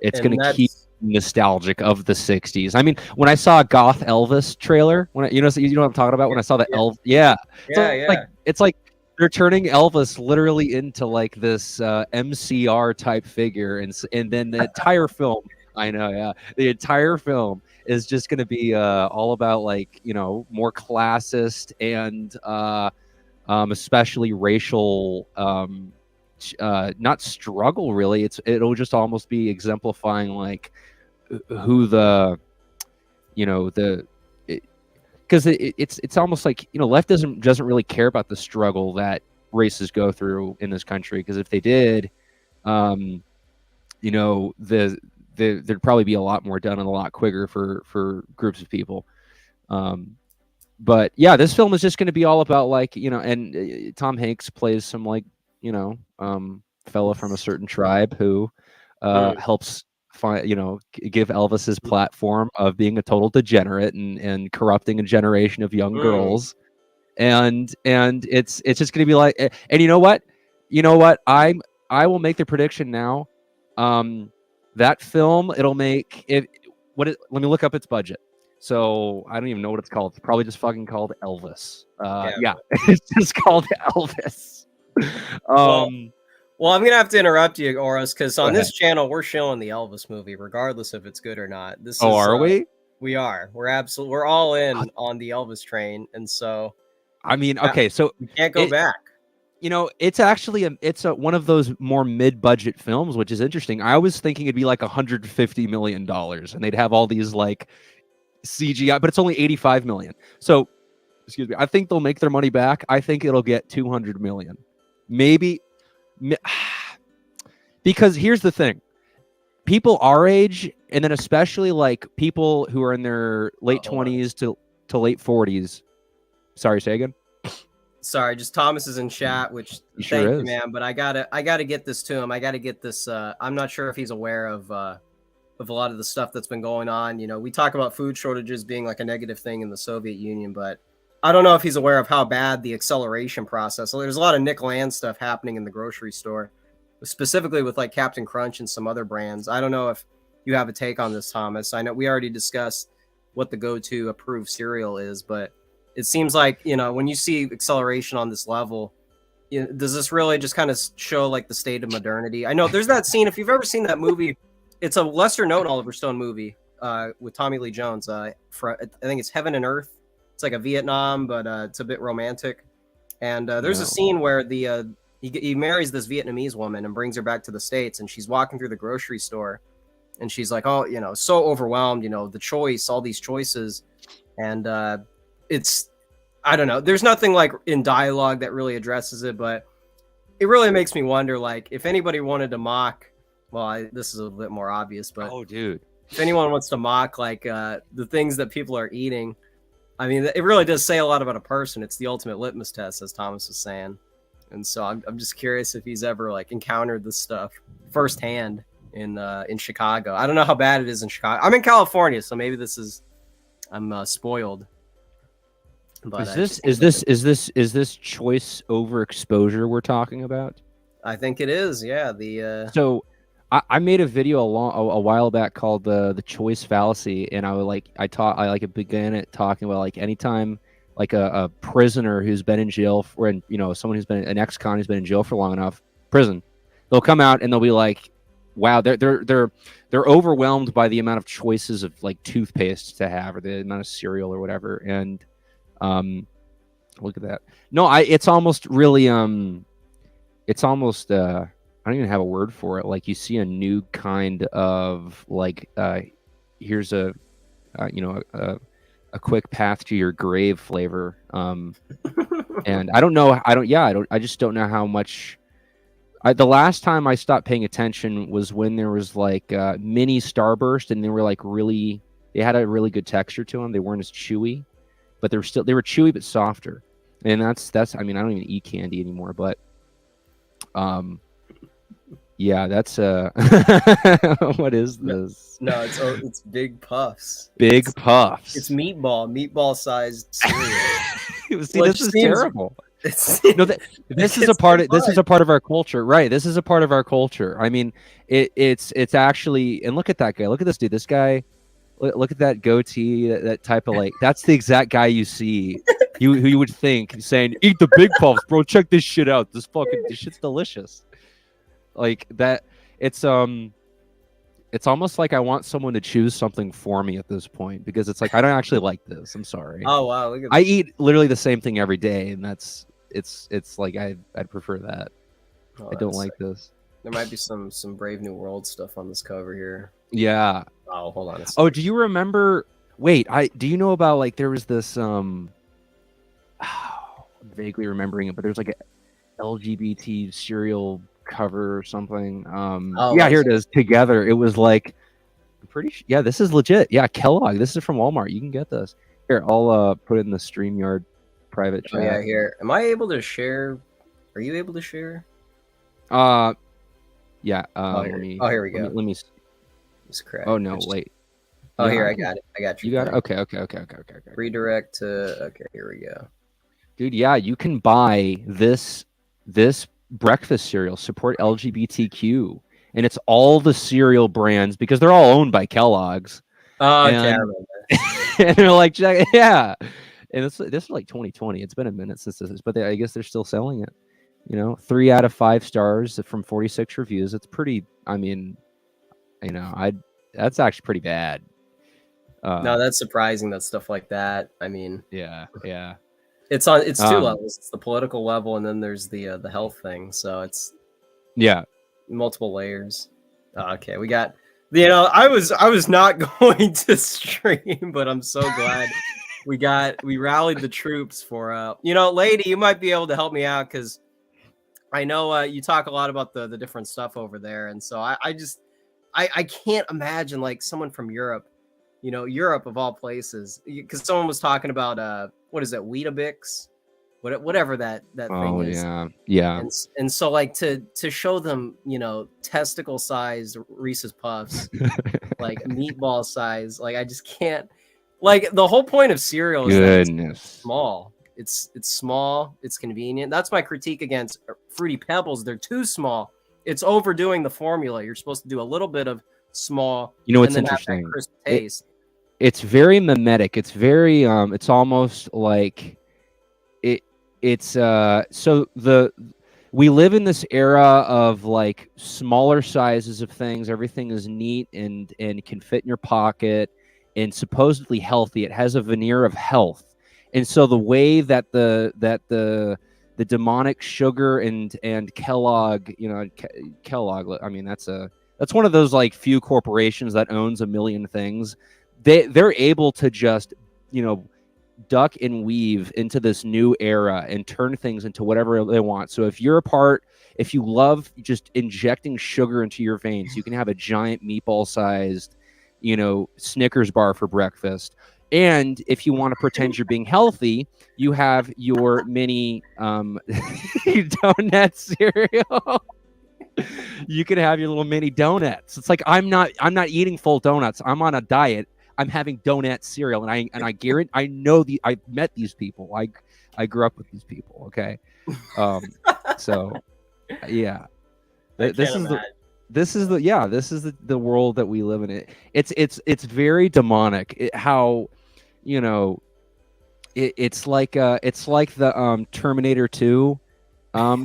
It's
And
going to keep nostalgic of the 60s. I mean, when I saw a Goth Elvis trailer, when you know what I'm talking about, when I saw the it's like they're turning Elvis literally into like this MCR type figure, and then the entire film, I know, yeah, the entire film is just going to be all about like more classist and especially racial not struggle really. It'll just almost be exemplifying like who because it's almost like left doesn't really care about the struggle that races go through in this country, because if they did, there'd probably be a lot more done and a lot quicker for groups of people. But yeah, this film is just going to be all about like and Tom Hanks plays some like fella from a certain tribe who helps give Elvis his platform of being a total degenerate and corrupting a generation of young girls, and it's just going to be like, and you know what I will make the prediction now, that film, it'll make it let me look up its budget. So I don't even know what it's called. It's probably just fucking called Elvis. Yeah. It's just called Elvis.
Well, I'm gonna have to interrupt you, Oros, because on this channel we're showing the Elvis movie, regardless if it's good or not.
Are we?
We are. We're all in on the Elvis train, and so
I mean, okay, so
you can't go back.
It's actually one of those more mid-budget films, which is interesting. I was thinking it'd be like $150 million, and they'd have all these like CGI, but it's only 85 million. So, excuse me, I think they'll make their money back. I think it'll get 200 million, maybe. Because here's the thing, people our age, and then especially like people who are in their late 20s to late 40s. Sorry, say again.
Sorry, just Thomas is in chat, which
He sure
thank you,
is.
man. But I gotta get this to him. I gotta get this. I'm not sure if he's aware of a lot of the stuff that's been going on. You know, we talk about food shortages being like a negative thing in the Soviet Union, but I don't know if he's aware of how bad the acceleration process. So there's a lot of Nick Land stuff happening in the grocery store, specifically with like Captain Crunch and some other brands. I don't know if you have a take on this, Thomas. I know we already discussed what the go-to approved cereal is, but it seems like, you know, when you see acceleration on this level, you know, does this really just kind of show like the state of modernity? I know there's that scene, if you've ever seen that movie, it's a lesser known Oliver Stone movie with Tommy Lee Jones. I think it's Heaven and Earth. It's like a Vietnam, but it's a bit romantic. And there's a scene where he marries this Vietnamese woman and brings her back to the States, and she's walking through the grocery store, and she's like, oh, you know, so overwhelmed, you know, the choice, all these choices, and it's, I don't know. There's nothing like in dialogue that really addresses it, but it really makes me wonder, like, if anybody wanted to mock, well, this is a bit more obvious, but
Oh, dude,
if anyone wants to mock like the things that people are eating, I mean, it really does say a lot about a person. It's the ultimate litmus test, as Thomas was saying. And so I'm just curious if he's ever like encountered this stuff firsthand in Chicago. I don't know how bad it is in Chicago. I'm in California, so maybe I'm spoiled. But
is this choice overexposure we're talking about?
I think it is. Yeah.
So I made a video a while back called the choice fallacy, and I began it talking about like anytime like a prisoner who's been in jail for, and you know, someone who's been an ex-con who's been in jail for long enough, prison, they'll come out and they'll be like, wow, they're overwhelmed by the amount of choices of like toothpaste to have, or the amount of cereal or whatever. And look at that. No, it's almost really it's almost I don't even have a word for it. Like you see a new kind of like here's a quick path to your grave flavor. And I just don't know how much. The last time I stopped paying attention was when there was like mini Starburst, and they had a really good texture to them. They weren't as chewy, but they were chewy but softer. And that's I mean, I don't even eat candy anymore, but yeah, that's what is this?
No, it's Big Puffs.
Big Puffs.
It's meatball sized cereal.
See, this is terrible. No, this is a part of our culture, right? This is a part of our culture. I mean, it's actually, and look at that guy. Look at this dude. This guy, look at that goatee. That type of like. That's the exact guy you see. Who you would think saying, "Eat the Big Puffs, bro. Check this shit out. This shit's delicious." Like that. It's almost like I want someone to choose something for me at this point, because it's like I don't actually like this. I'm sorry.
Oh wow, look at
I eat literally the same thing every day, and it's like I'd prefer that. I don't like this.
There might be some Brave New World stuff on this cover here.
Yeah.
Oh, hold on.
Oh, do you remember? Wait, do you know about like there was this I'm vaguely remembering it, but there's like a LGBT cereal cover or something. Here it is. Together, it was like yeah, this is legit. Yeah, Kellogg. This is from Walmart. You can get this. Here, I'll put it in the StreamYard private chat.
Oh yeah, here. Am I able to share? Are you able to share?
Yeah.
Here we go.
Let me.
It's correct.
Oh no, wait.
Oh, yeah, here, I got it. I got you.
You got it. Okay.
Redirect to. Okay, here we go.
Dude, yeah, you can buy this breakfast cereal. Support LGBTQ, and it's all the cereal brands because they're all owned by Kellogg's.
Oh, okay.
And they're like, yeah. And this is like 2020. It's been a minute since this is, but I guess they're still selling it. You know, 3 out of 5 stars from 46 reviews. It's pretty. I mean, you know, that's actually pretty bad.
No, that's surprising that stuff like that. I mean,
yeah.
It's two levels. It's the political level, and then there's the health thing. So it's multiple layers. Okay, we got. You know, I was not going to stream, but I'm so glad we rallied the troops for. You know, lady, you might be able to help me out because I know you talk a lot about the different stuff over there, and so I can't imagine like someone from Europe. You know, Europe of all places, because someone was talking about what is it, Weetabix? whatever that thing is.
Yeah.
And so like to show them, testicle sized Reese's Puffs, like meatball size, like I just can't. Like the whole point of cereal is that it's small. It's small. It's convenient. That's my critique against Fruity Pebbles. They're too small. It's overdoing the formula. You're supposed to do a little bit of small.
It's interesting.
Have that crisp taste.
It's very mimetic. It's very it's almost like we live in this era of like smaller sizes of things. Everything is neat and can fit in your pocket and supposedly healthy. It has a veneer of health. And so the way that the demonic sugar and Kellogg, Kellogg, I mean, that's one of those like few corporations that owns a million things. They're able to just, duck and weave into this new era and turn things into whatever they want. So if you love just injecting sugar into your veins, you can have a giant meatball sized, Snickers bar for breakfast. And if you want to pretend you're being healthy, you have your mini donut cereal. You can have your little mini donuts. It's like I'm not eating full donuts. I'm on a diet. I'm having donut cereal, and I guarantee I've met these people. I grew up with these people. Okay, so yeah, this is the world that we live in. It's very demonic. It's like the Terminator 2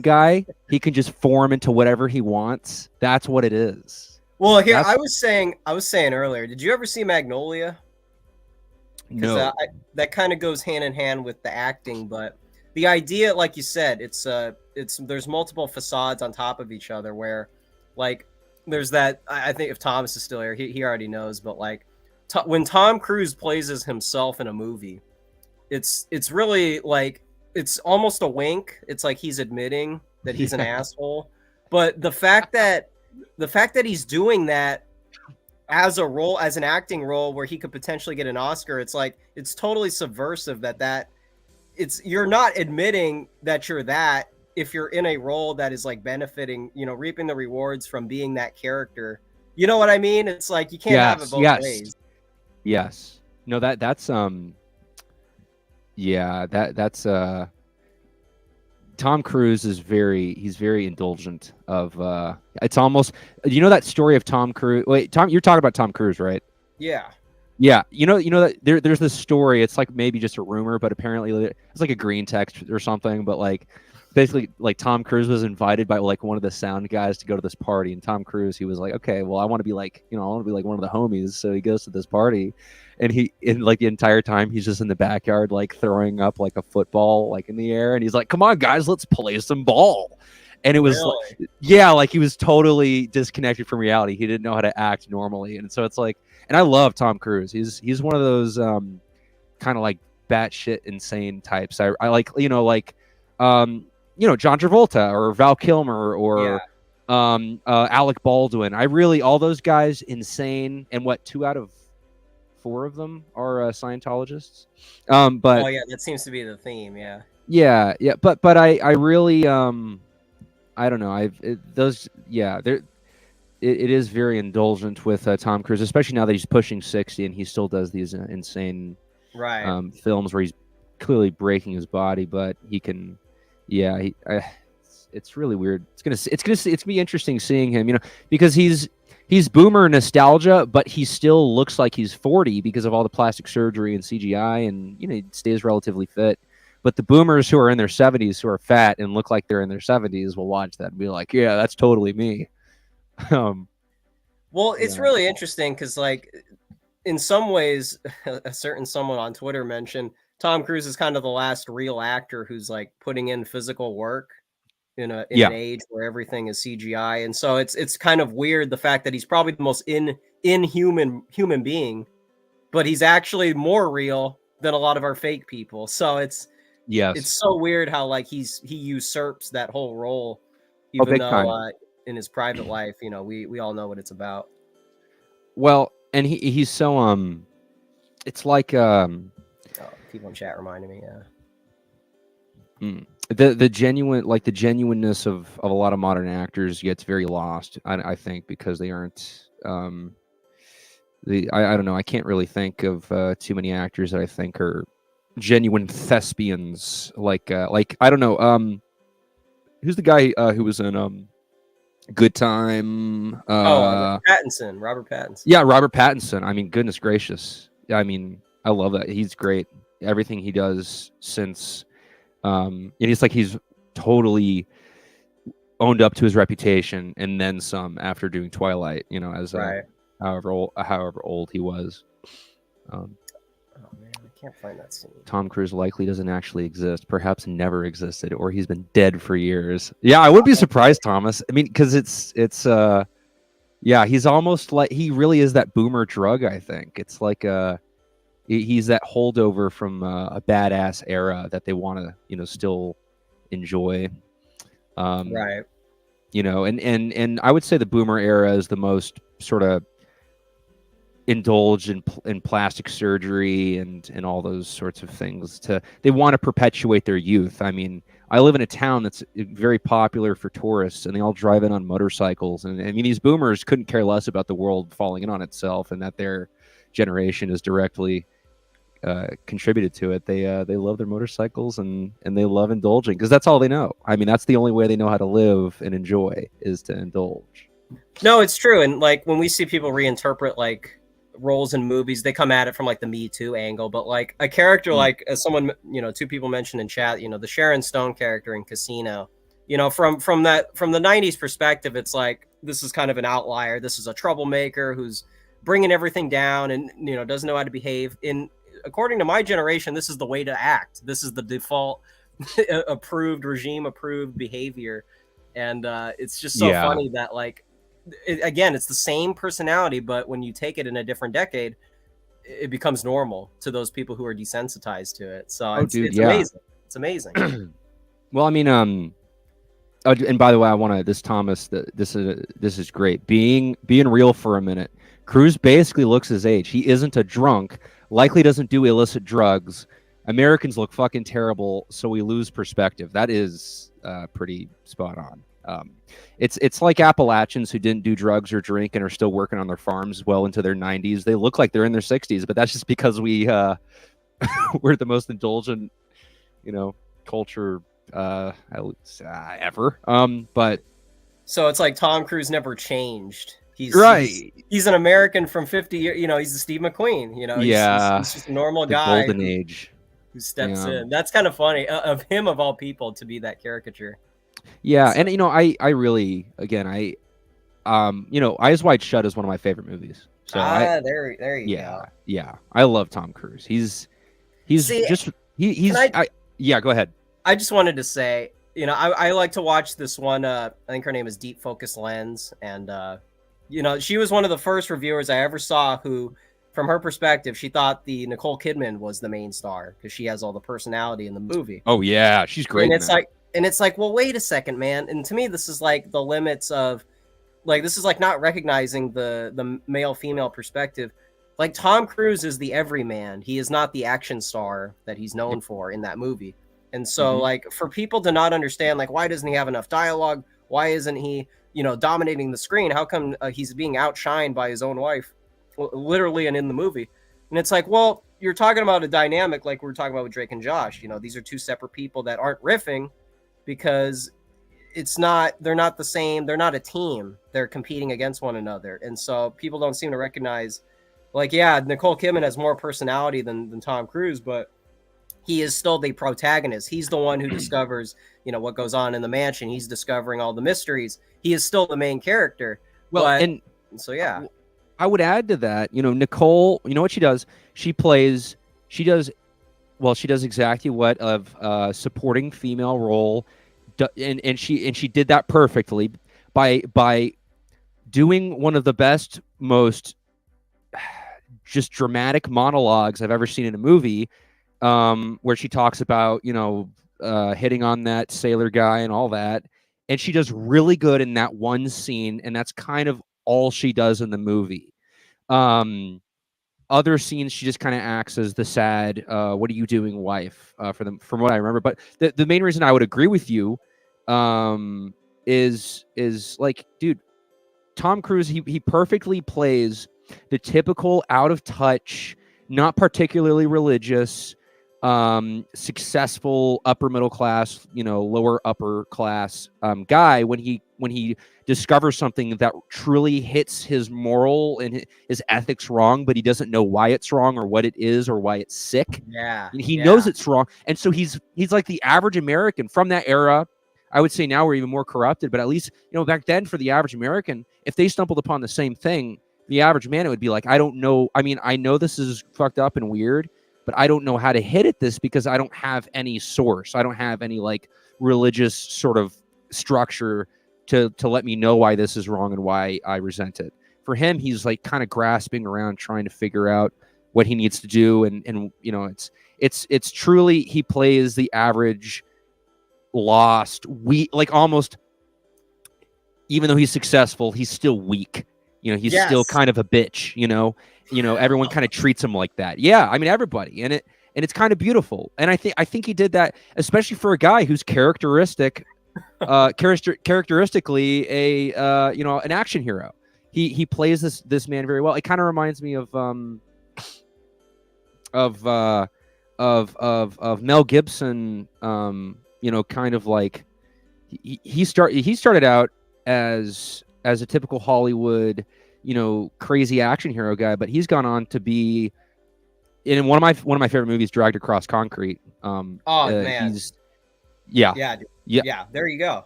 guy. He can just form into whatever he wants. That's what it is.
Well, here I was saying earlier. Did you ever see Magnolia?
No.
That kind of goes hand in hand with the acting, but the idea, like you said, it's there's multiple facades on top of each other. Where, like, there's that. I think if Thomas is still here, he already knows. But like, when Tom Cruise plays as himself in a movie, it's really like it's almost a wink. It's like he's admitting that he's an asshole. But the fact that he's doing that as a role, as an acting role where he could potentially get an Oscar, it's like it's totally subversive that you're not admitting that you're that if you're in a role that is like benefiting, reaping the rewards from being that character. You know what I mean? It's like you can't have it both ways.
Yes. No, that's Tom Cruise is very indulgent of it's almost, that story of Tom Cruise. Wait, Tom, you're talking about Tom Cruise, right?
Yeah.
Yeah. That there's this story. It's like maybe just a rumor, but apparently it's like a green text or something. But like basically like Tom Cruise was invited by like one of the sound guys to go to this party, and Tom Cruise, he was like, okay, well, I want to be like, I want to be like one of the homies. So he goes to this party, and like the entire time he's just in the backyard, like throwing up like a football, like in the air. And he's like, come on guys, let's play some ball. And it was
really?
like he was totally disconnected from reality. He didn't know how to act normally. And so it's like, and I love Tom Cruise. He's one of those kind of like batshit insane types. I like, John Travolta or Val Kilmer or Alec Baldwin. All those guys insane. And 2 out of 4 of them are Scientologists. But
that seems to be the theme.
Yeah. But I really I don't know. It is very indulgent with Tom Cruise, especially now that he's pushing 60 and he still does these insane films where he's clearly breaking his body, but he can. Yeah, it's really weird. It's gonna be interesting seeing him, because he's boomer nostalgia, but he still looks like he's 40 because of all the plastic surgery and CGI, and he stays relatively fit. But the boomers who are in their 70s, who are fat and look like they're in their 70s, will watch that and be like, yeah, that's totally me.
Well, it's really interesting because, like, in some ways, a certain someone on Twitter mentioned Tom Cruise is kind of the last real actor who's like putting in physical work in an age where everything is CGI, and so it's kind of weird the fact that he's probably the most inhuman human being, but he's actually more real than a lot of our fake people. So it's so weird how like he usurps that whole role, even though in his private life, we all know what it's about.
Well, and he's so it's like
people in chat reminded me,
The genuineness of a lot of modern actors gets very lost, I think, because they aren't I don't know, I can't really think of too many actors that I think are genuine thespians, like I don't know, who's the guy who was in Good Time?
Pattinson, Robert Pattinson.
Yeah, Robert Pattinson. I mean, goodness gracious. I mean, I love that. He's great. Everything he does since, and it's like he's totally owned up to his reputation and then some after doing Twilight. You know, as
Right.
however old he was.
Oh man, I can't find that scene.
Tom Cruise likely doesn't actually exist, perhaps never existed, or he's been dead for years. Yeah, I wouldn't be surprised, Thomas. I mean, because it's yeah, he's almost like, he really is that boomer drug, I think. It's like he's that holdover from a badass era that they want to, you know, still enjoy.
Right.
You know, and I would say the boomer era is the most sort of indulge in plastic surgery and all those sorts of things. They want to perpetuate their youth. I mean, I live in a town that's very popular for tourists, and they all drive in on motorcycles. And I mean, these boomers couldn't care less about the world falling in on itself, and that their generation is directly contributed to it. They love their motorcycles, and they love indulging because that's all they know. I mean, that's the only way they know how to live and enjoy, is to indulge.
No, it's true. And like when we see people reinterpret like roles in movies, they come at it from like the Me Too angle. But like a character like, as someone, you know, two people mentioned in chat, you know, the Sharon Stone character in Casino, you know, from the 90s perspective, it's like, this is kind of an outlier. This is a troublemaker who's bringing everything down and, you know, doesn't know how to behave. According to my generation, this is the way to act. This is the default approved, regime approved behavior. And it's just so funny that like, again, it's the same personality, but when you take it in a different decade, it becomes normal to those people who are desensitized to it. So it's amazing. It's amazing.
Well, I mean, and by the way, I want to, Thomas, this is great. Being real for a minute, Cruise basically looks his age. He isn't a drunk, likely doesn't do illicit drugs. Americans look fucking terrible, so we lose perspective. That is pretty spot on. It's like Appalachians who didn't do drugs or drink and are still working on their farms well into their 90s. They look like they're in their 60s, but that's just because we're the most indulgent, you know, culture ever. But
so it's like Tom Cruise never changed. He's he's an American from 50 years. You know, he's the Steve McQueen. You know, he's just a normal guy.
Golden age.
Who steps in. That's kind of funny of him, of all people, to be that caricature.
Yeah, so. And you know, I really, again, you know, Eyes Wide Shut is one of my favorite movies. So
there you go.
Yeah, I love Tom Cruise. He's yeah, go ahead.
I just wanted to say, you know, I like to watch this one. I think her name is Deep Focus Lens, and you know, she was one of the first reviewers I ever saw who, from her perspective, she thought the Nicole Kidman was the main star because she has all the personality in the movie.
Oh yeah, she's great.
And it's like, well, wait a second, man. And to me, this is like the limits of, like, this is like not recognizing the male female perspective. Like, Tom Cruise is the everyman. He is not the action star that he's known for in that movie. And so, like, for people to not understand, like, why doesn't he have enough dialogue? Why isn't he, you know, dominating the screen? How come he's being outshined by his own wife, literally, and in the movie? And it's like, well, you're talking about a dynamic like we were talking about with Drake and Josh. You know, these are two separate people that aren't riffing because they're not the same. They're not a team. They're competing against one another. And so people don't seem to recognize, like, yeah, Nicole Kidman has more personality than Tom Cruise, but he is still the protagonist. He's the one who discovers, you know, what goes on in the mansion. He's discovering all the mysteries. He is still the main character.
Well, and
so, yeah.
I would add to that, you know, Nicole, you know what she does? She does exactly what of supporting female role, and she did that perfectly by doing one of the best, most just dramatic monologues I've ever seen in a movie, where she talks about, you know, hitting on that sailor guy and all that, and she does really good in that one scene, and that's kind of all she does in the movie. other scenes, she just kind of acts as the sad, "What are you doing, wife?" For them, from what I remember. But the main reason I would agree with you, is like, dude, Tom Cruise, he perfectly plays the typical out of touch, not particularly religious, successful upper middle class, lower upper class guy when he discovers something that truly hits his moral and his ethics wrong, but he doesn't know why it's wrong or what it is or why it's sick.
Yeah.
And he knows it's wrong, and so he's like the average American from that era. I would say now we're even more corrupted, but at least, back then for the average American, if they stumbled upon the same thing, the average man, it would be like, I don't know. I mean, I know this is fucked up and weird, but I don't know how to hit at this because I don't have any source. I don't have any like religious sort of structure to let me know why this is wrong and why I resent it. For him, he's like kind of grasping around, trying to figure out what he needs to do. And it's truly, he plays the average lost, weak, like almost, even though he's successful, he's still weak. He's still kind of a bitch, everyone kind of treats him like that. Yeah. I mean, everybody, and it's kind of beautiful. And I think he did that, especially for a guy who's characteristically an action hero. He plays this man very well. It kind of reminds me of Mel Gibson, kind of like he started out as a typical Hollywood, crazy action hero guy, but he's gone on to be in one of my favorite movies, Dragged Across Concrete.
Man,
he's
yeah. There you go.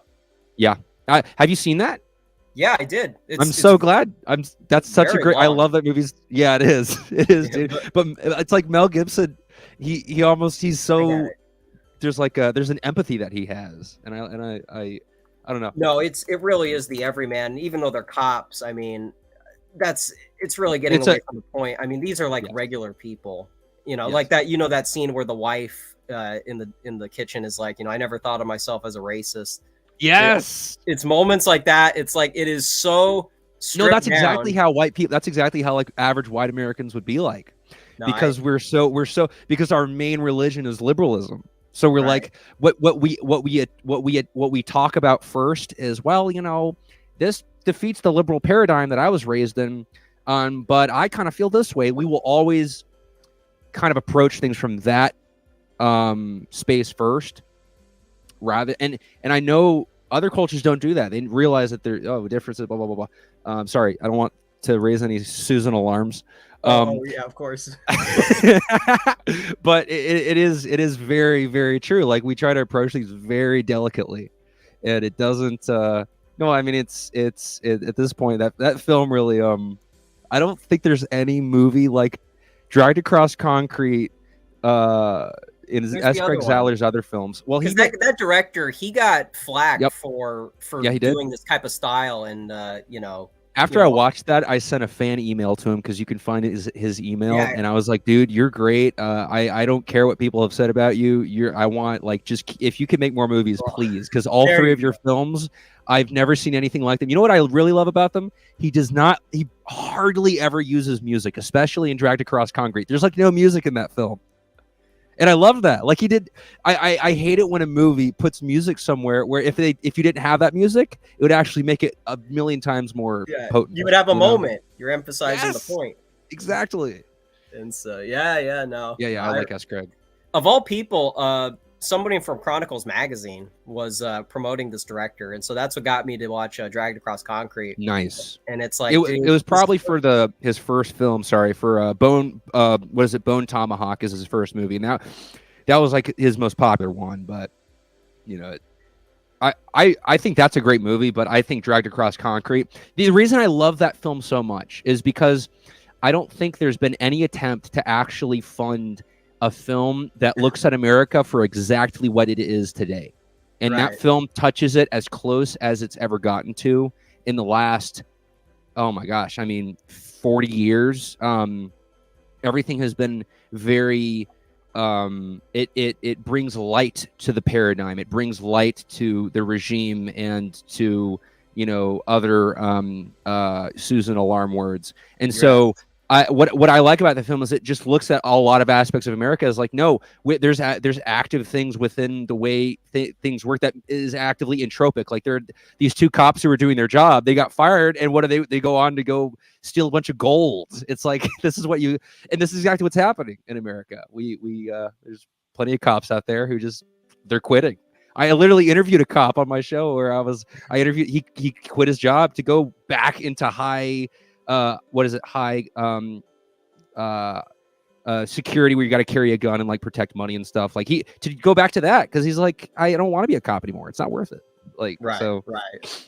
Yeah, have you seen that?
Yeah, I did.
I'm so glad. That's such a great.
Long.
I love that movie. Yeah, it is. It is, dude. But it's like Mel Gibson. He's so. There's an empathy that he has, and I don't know.
No, it really is the everyman. Even though they're cops, I mean, it's really getting away from the point. I mean, these are like regular people, like that. That scene where the wife in the kitchen is like, I never thought of myself as a racist.
Yes,
it's moments like that. It's like it is so.
No, that's exactly how white people. That's exactly how like average white Americans would be like, because we're so because our main religion is liberalism. So we're like, what we talk about first is, well, this defeats the liberal paradigm that I was raised in, but I kind of feel this way. We will always kind of approach things from that space first, rather. And I know other cultures don't do that. They realize that there differences, blah blah blah blah. Sorry, I don't want to raise any Susan alarms.
Yeah, of course.
But it is very, very true. Like, we try to approach things very delicately, and it doesn't. No, I mean, it's at this point that film really. I don't think there's any movie like Dragged Across Concrete. In S. Craig Zahler's other films. Well,
that director, he got flack for doing this type of style, and
After I watched that, I sent a fan email to him, because you can find his email, and I was like, "Dude, you're great. I don't care what people have said about you. I want, like, just if you can make more movies, please, because all three of your films, I've never seen anything like them. You know what I really love about them? He hardly ever uses music, especially in Dragged Across Concrete. There's like no music in that film. And I love that. Like, he did. I hate it when a movie puts music somewhere where if you didn't have that music, it would actually make it a million times more potent.
You would have a moment. You're emphasizing the point.
Exactly.
And so, no.
Yeah, I like S. Craig.
Of all people, somebody from Chronicles magazine was promoting this director, and so that's what got me to watch Dragged Across Concrete.
Nice.
And it's like,
it was probably for his first film. Sorry, for Bone. What is it? Bone Tomahawk is his first movie. Now, that was like his most popular one. But I think that's a great movie. But I think Dragged Across Concrete. The reason I love that film so much is because I don't think there's been any attempt to actually fund a film that looks at America for exactly what it is today. And that film touches it as close as it's ever gotten to in the last, 40 years. Everything has been very, it brings light to the paradigm. It brings light to the regime and to, other Susan alarm words. And so what I like about the film is it just looks at a lot of aspects of America as like, no, there's active things within the way things work that is actively entropic. Like, there are these two cops who were doing their job, they got fired, and what do they go on to go steal a bunch of gold. It's like, this is exactly what's happening in America. There's plenty of cops out there who they're quitting. I literally interviewed a cop on my show where he quit his job to go back into high security, where you got to carry a gun and like protect money and stuff. Like, to go back to that because he's like, I don't want to be a cop anymore. It's not worth it. Like,
right.
So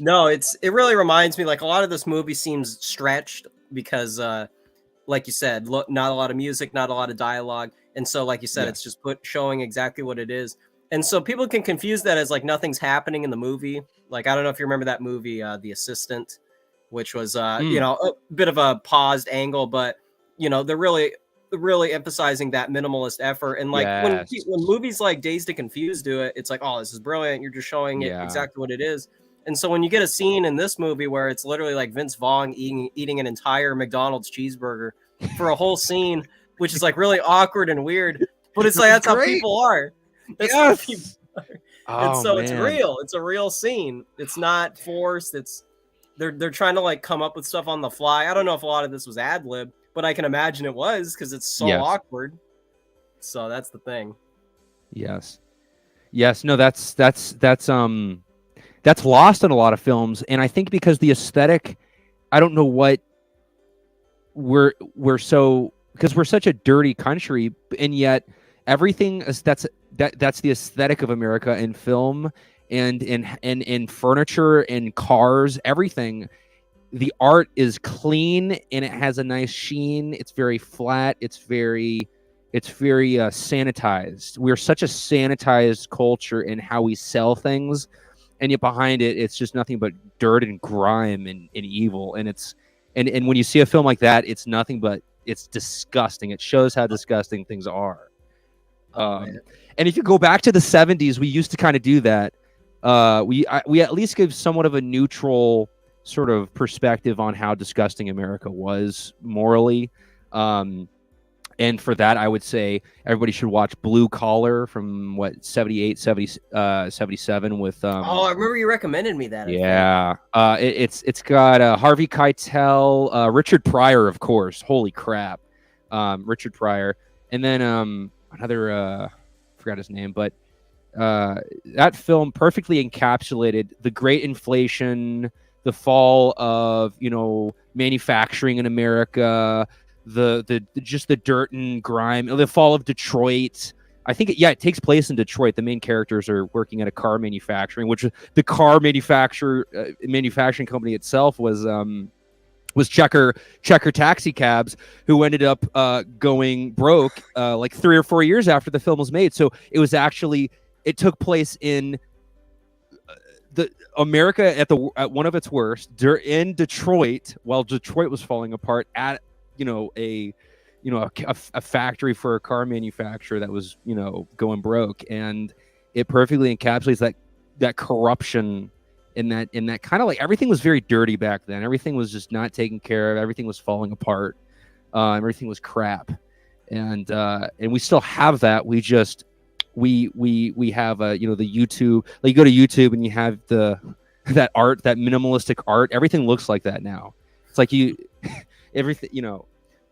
no, it really reminds me, like, a lot of this movie seems stretched because like you said, not a lot of music, not a lot of dialogue, and so, like you said, it's just showing exactly what it is. And so people can confuse that as like nothing's happening in the movie. Like, I don't know if you remember that movie, The Assistant, which was you know, a bit of a paused angle, but you know, they're really emphasizing that minimalist effort. And like, when movies like Dazed and Confused do it, it's like, oh, this is brilliant, you're just showing it exactly what it is. And so when you get a scene in this movie where it's literally like Vince Vaughn eating an entire McDonald's cheeseburger for a whole scene, which is like really awkward and weird, but it's like, that's how people are. That's how people are. And so it's real. It's a real scene. It's not forced. They're trying to like come up with stuff on the fly. I don't know if a lot of this was ad lib, but I can imagine it was, because it's so awkward. So that's the thing. Yes.
No, that's lost in a lot of films, and I think because the aesthetic, I don't know what we're such a dirty country, and yet everything is that's the aesthetic of America in film and in furniture and cars, everything. The art is clean and it has a nice sheen. It's very flat. It's very sanitized. We're such a sanitized culture in how we sell things, and yet behind it, it's just nothing but dirt and grime and evil. And and when you see a film like that, it's nothing but, it's disgusting. It shows how disgusting things are. And if you go back to the 70s, we used to kind of do that. We at least give somewhat of a neutral sort of perspective on how disgusting America was morally. And for that, I would say everybody should watch Blue Collar from 77 with
I remember you recommended me that.
It's got Harvey Keitel, Richard Pryor, of course. Holy crap. Richard Pryor. And then another forgot his name, but that film perfectly encapsulated the great inflation, the fall of, manufacturing in America, the just the dirt and grime, the fall of Detroit. I think it takes place in Detroit. The main characters are working at a car manufacturing, which the car manufacturing company itself was Checker Taxi Cabs, who ended up going broke like 3 or 4 years after the film was made. So it took place in the America at one of its worst, in Detroit, while Detroit was falling apart, at a factory for a car manufacturer that was going broke. And it perfectly encapsulates that corruption in that kind of, like, everything was very dirty back then. Everything was just not taken care of. Everything was falling apart. Everything was crap. And we still have that. We just we have the YouTube, like, you go to YouTube and you have that art, that minimalistic art. Everything looks like that now. It's like everything,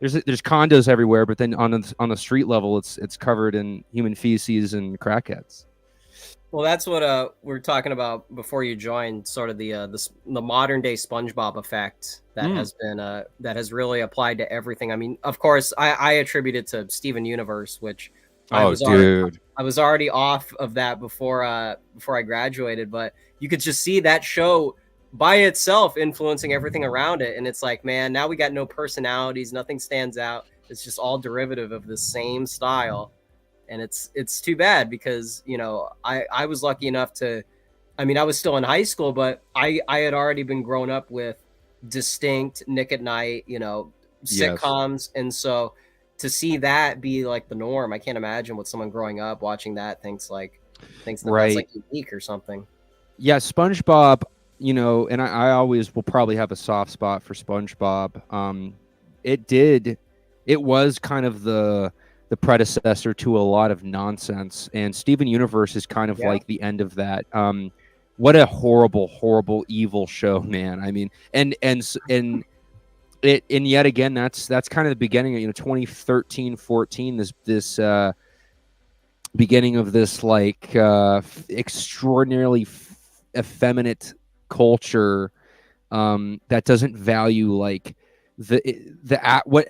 there's condos everywhere, but then on the street level, it's covered in human feces and crackheads.
Well, that's what we're talking about before you joined, sort of the modern day SpongeBob effect that has really applied to everything. I mean, of course, I attribute it to Steven Universe, which I was already off of that before I graduated, but you could just see that show by itself influencing everything around it. And it's like, man, now we got no personalities, nothing stands out. It's just all derivative of the same style. And it's too bad, because, I was lucky enough to, I was still in high school, but I had already been grown up with Distinct, Nick at Night, sitcoms. And so to see that be like the norm, I can't imagine what someone growing up watching that thinks that that's like unique or something.
Yeah, SpongeBob, and I always will probably have a soft spot for SpongeBob. it was kind of the predecessor to a lot of nonsense, and Steven Universe is kind of
Yeah.
like the end of that. What a horrible evil show, man. I mean, and yet again, that's kind of the beginning of 2013, 14, this beginning of this like extraordinarily effeminate culture that doesn't value like what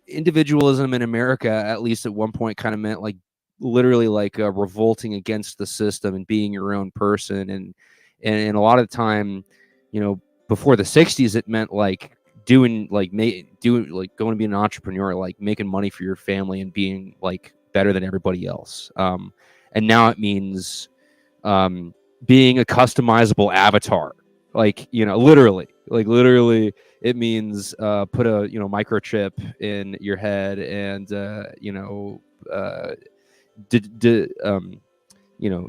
individualism in America, at least at one point, kind of meant like literally like revolting against the system and being your own person, and a lot of the time, before the 60s, it meant like doing like going to be an entrepreneur, like making money for your family and being like better than everybody else. And now it means being a customizable avatar, like literally it means put a microchip in your head and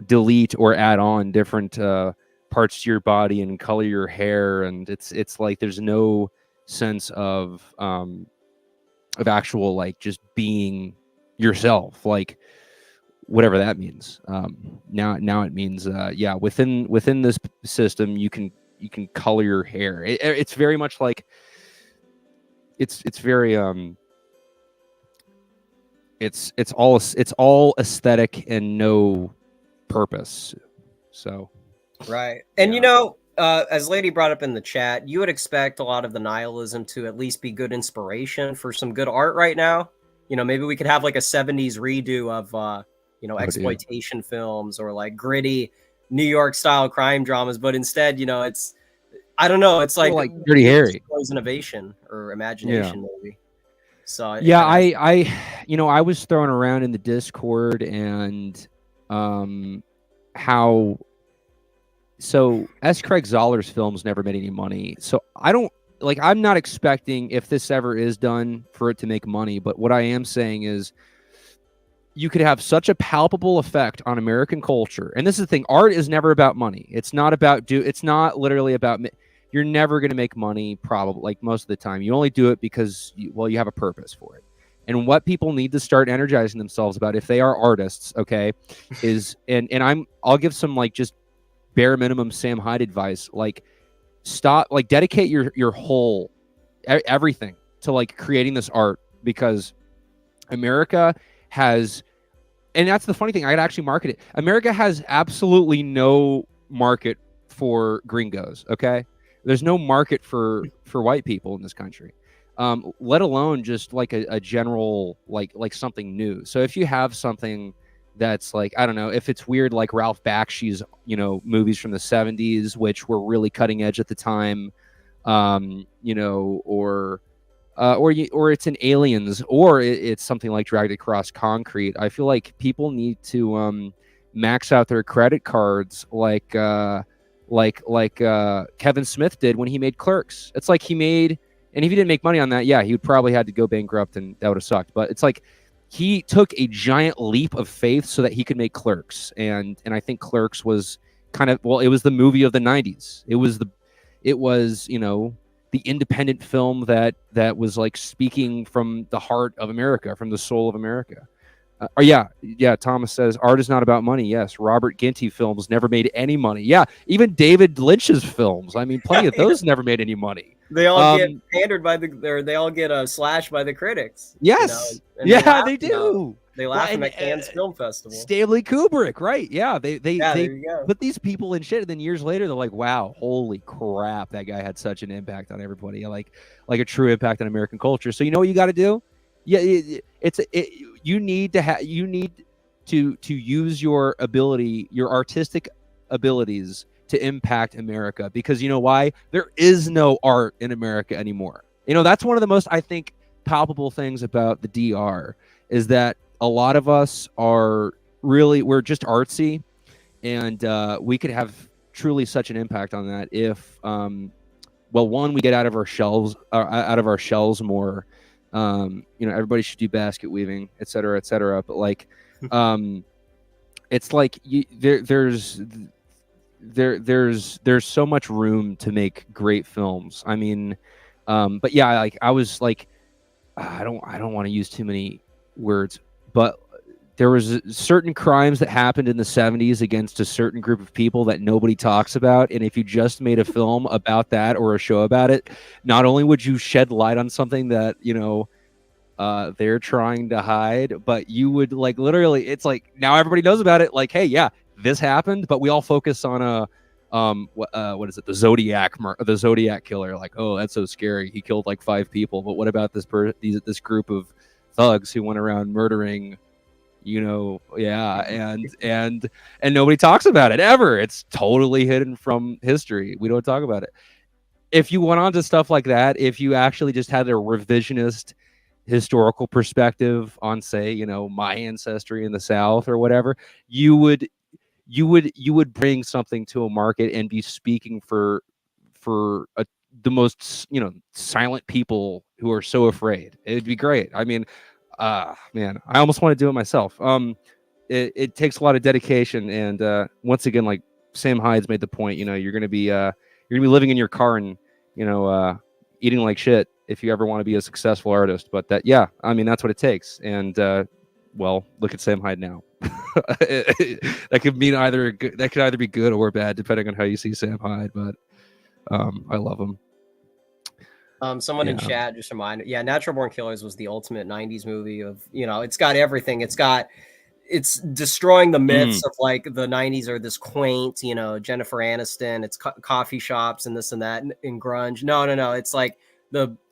delete or add on different parts to your body and color your hair, and it's like there's no sense of actual like just being yourself, like whatever that means. Now it means within this system you can color your hair. It's very much like it's very it's all aesthetic and no purpose. So
right. And as Lady brought up in the chat, you would expect a lot of the nihilism to at least be good inspiration for some good art right now. Maybe we could have like a 70s redo of exploitation films or like gritty New York style crime dramas, but instead, it's I don't know, it's like
Dirty Harry
innovation or imagination, maybe. So
I was throwing around in the Discord and how S. Craig Zoller's films never made any money. So I'm not expecting, if this ever is done, for it to make money. But what I am saying is you could have such a palpable effect on American culture. And this is the thing. Art is never about money. It's not literally about, you're never going to make money, probably, like most of the time. You only do it because you have a purpose for it. And what people need to start energizing themselves about, if they are artists, okay, is, I'll give some like just bare minimum Sam Hyde advice, like stop, like dedicate your whole everything to like creating this art, because America has, and that's the funny thing, I could actually market it. America has absolutely no market for gringos, okay? There's no market for white people in this country, let alone just like a general like something new. So if you have something that's like, I don't know, if it's weird, like Ralph Bakshi's movies from the 70s, which were really cutting edge at the time, or it's in Aliens, or it's something like Dragged Across Concrete. I feel like people need to max out their credit cards, like Kevin Smith did when he made Clerks. It's like he made, and if he didn't make money on that, he would probably had to go bankrupt, and that would have sucked. But it's like he took a giant leap of faith so that he could make Clerks, and I think Clerks was kind of, well, it was the movie of the 90s. It was the independent film that was like speaking from the heart of America, from the soul of America. Thomas says art is not about money. Yes, Robert Ginty films never made any money. Yeah, even David Lynch's films. I mean, plenty of those never made any money.
They all get pandered they all get slashed by the critics.
Yes, they do.
They laugh at Cannes Film Festival.
Stanley Kubrick, right? Yeah, they put these people in shit, and then years later they're like, "Wow, holy crap, that guy had such an impact on everybody, like a true impact on American culture." So you know what you got to do? Yeah, you need to use your ability, your artistic abilities, to impact America, because you know why? There is no art in America anymore. That's one of the most, I think, palpable things about the DR, is that a lot of us we're just artsy, and we could have truly such an impact on that if, one, we get out of our shells more. Everybody should do basket weaving, et cetera, et cetera. But like, it's like there's so much room to make great films. I mean, But yeah, like I was like, I don't want to use too many words, but there was certain crimes that happened in the 70s against a certain group of people that nobody talks about. And if you just made a film about that or a show about it, not only would you shed light on something that, they're trying to hide, but you would like literally, it's like now everybody knows about it. Like, hey, yeah, this happened, but we all focus on what is it? The Zodiac killer. Like, oh, that's so scary. He killed like 5 people. But what about this group of thugs who went around murdering, and nobody talks about it ever. It's totally hidden from history. We don't talk about it. If you went on to stuff like that, if you actually just had a revisionist historical perspective on, say, my ancestry in the South or whatever, you would bring something to a market and be speaking for the most silent people who are so afraid. It'd be great. I mean, man, I almost want to do it myself. It takes a lot of dedication, and once again, like Sam Hyde's made the point, you're gonna be living in your car and eating like shit if you ever want to be a successful artist. But I mean, that's what it takes. And well, look at Sam Hyde now. That could either be good or bad depending on how you see Sam Hyde. But I love him.
Someone in chat just reminded, Natural Born Killers was the ultimate 90s movie of, it's got everything. It's destroying the myths of like the 90s are this quaint, Jennifer Aniston, it's coffee shops and this and that and grunge. No. It's like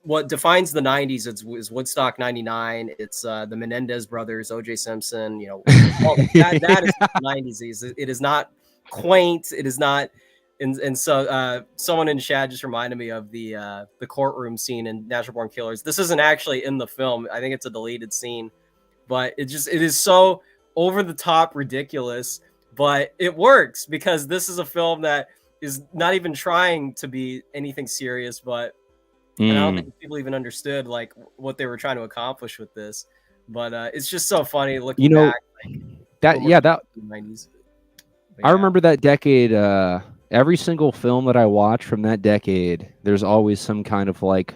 what defines the 90s is Woodstock 99. It's the Menendez brothers, OJ Simpson, that is the 90s. It is not quaint. It is not. And so someone in chat just reminded me of the courtroom scene in Natural Born Killers. This isn't actually in the film. I think it's a deleted scene, but it is so over the top ridiculous, but it works because this is a film that is not even trying to be anything serious, but and I don't think people even understood like what they were trying to accomplish with this. But it's just so funny looking back. Like,
that 90s. I remember that decade. Every single film that I watch from that decade, there's always some kind of like,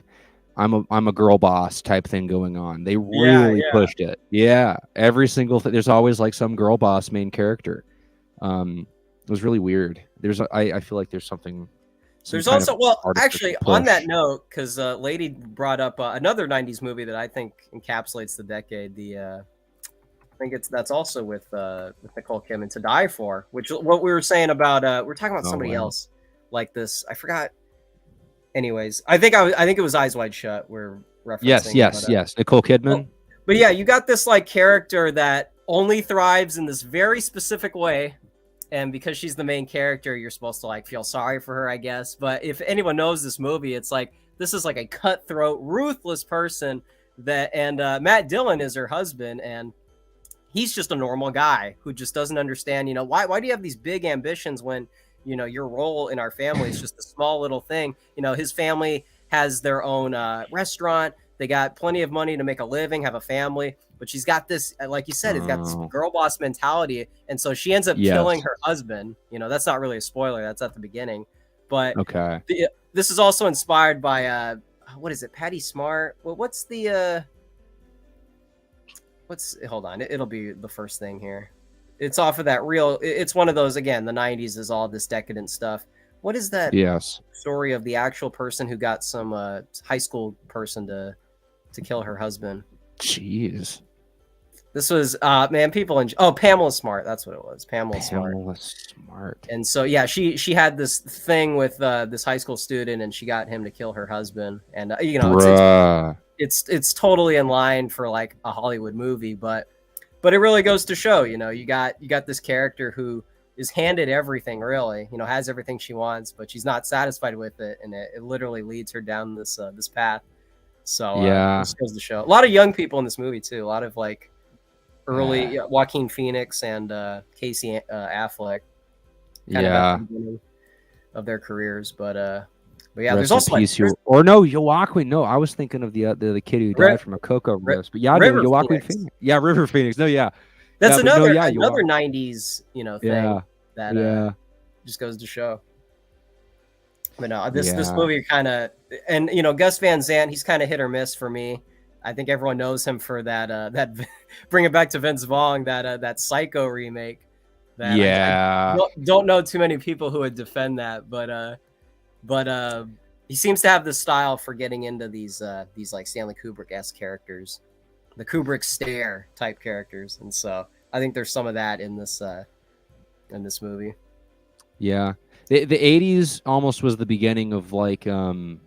I'm a girl boss type thing going on. They really pushed it. Yeah, every single thing. There's always like some girl boss main character. It was really weird. I feel like there's something.
There's also, actually, on that note, because Lady brought up another 90s movie that I think encapsulates the decade. I think that's also with Nicole Kidman, To Die For, which what we were saying about we're talking about somebody else like this. I forgot. Anyways, I think it was Eyes Wide Shut. We're referencing.
Yes. Nicole Kidman.
But yeah, you got this like character that only thrives in this very specific way, and because she's the main character, you're supposed to like feel sorry for her, I guess. But if anyone knows this movie, it's like this is like a cutthroat, ruthless person and Matt Dillon is her husband, and he's just a normal guy who just doesn't understand, why do you have these big ambitions when, your role in our family is just a small little thing. His family has their own restaurant. They got plenty of money to make a living, have a family, but she's got this, like you said, it's got this girl boss mentality. And so she ends up killing her husband. That's not really a spoiler. That's at the beginning. But
okay.
This is also inspired by, what is it? Patty Smart. Well, hold on. It'll be the first thing here. It's off of that it's one of those, again, the 90s is all this decadent stuff. What is that story of the actual person who got some high school person to kill her husband?
Jeez.
This was, Pamela Smart. That's what it was. Pamela Smart. And so, she had this thing with this high school student, and she got him to kill her husband. And, it's totally in line for like a Hollywood movie, but it really goes to show, you got this character who is handed everything, really, has everything she wants, but she's not satisfied with it, and it literally leads her down this path. So this goes to show. A lot of young people in this movie too. A lot of like early Joaquin Phoenix and Casey Affleck, kind of at the beginning of their careers, but yeah,
Rest
there's also
Joaquin. No, I was thinking of the kid who died from a coke overdose. But Joaquin Phoenix. Yeah, River Phoenix. No,
that's another 90s thing that just goes to show. But no, this
Yeah.
movie kind of, and Gus Van Sant, he's kind of hit or miss for me. I think everyone knows him for that bring it back to Vince Vaughn, that Psycho remake. That I
Yeah.
don't know too many people who would defend that, but he seems to have the style for getting into these like Stanley Kubrick-esque characters, the Kubrick stare type characters, and so I think there's some of that in this movie.
Yeah. The 80s almost was the beginning of like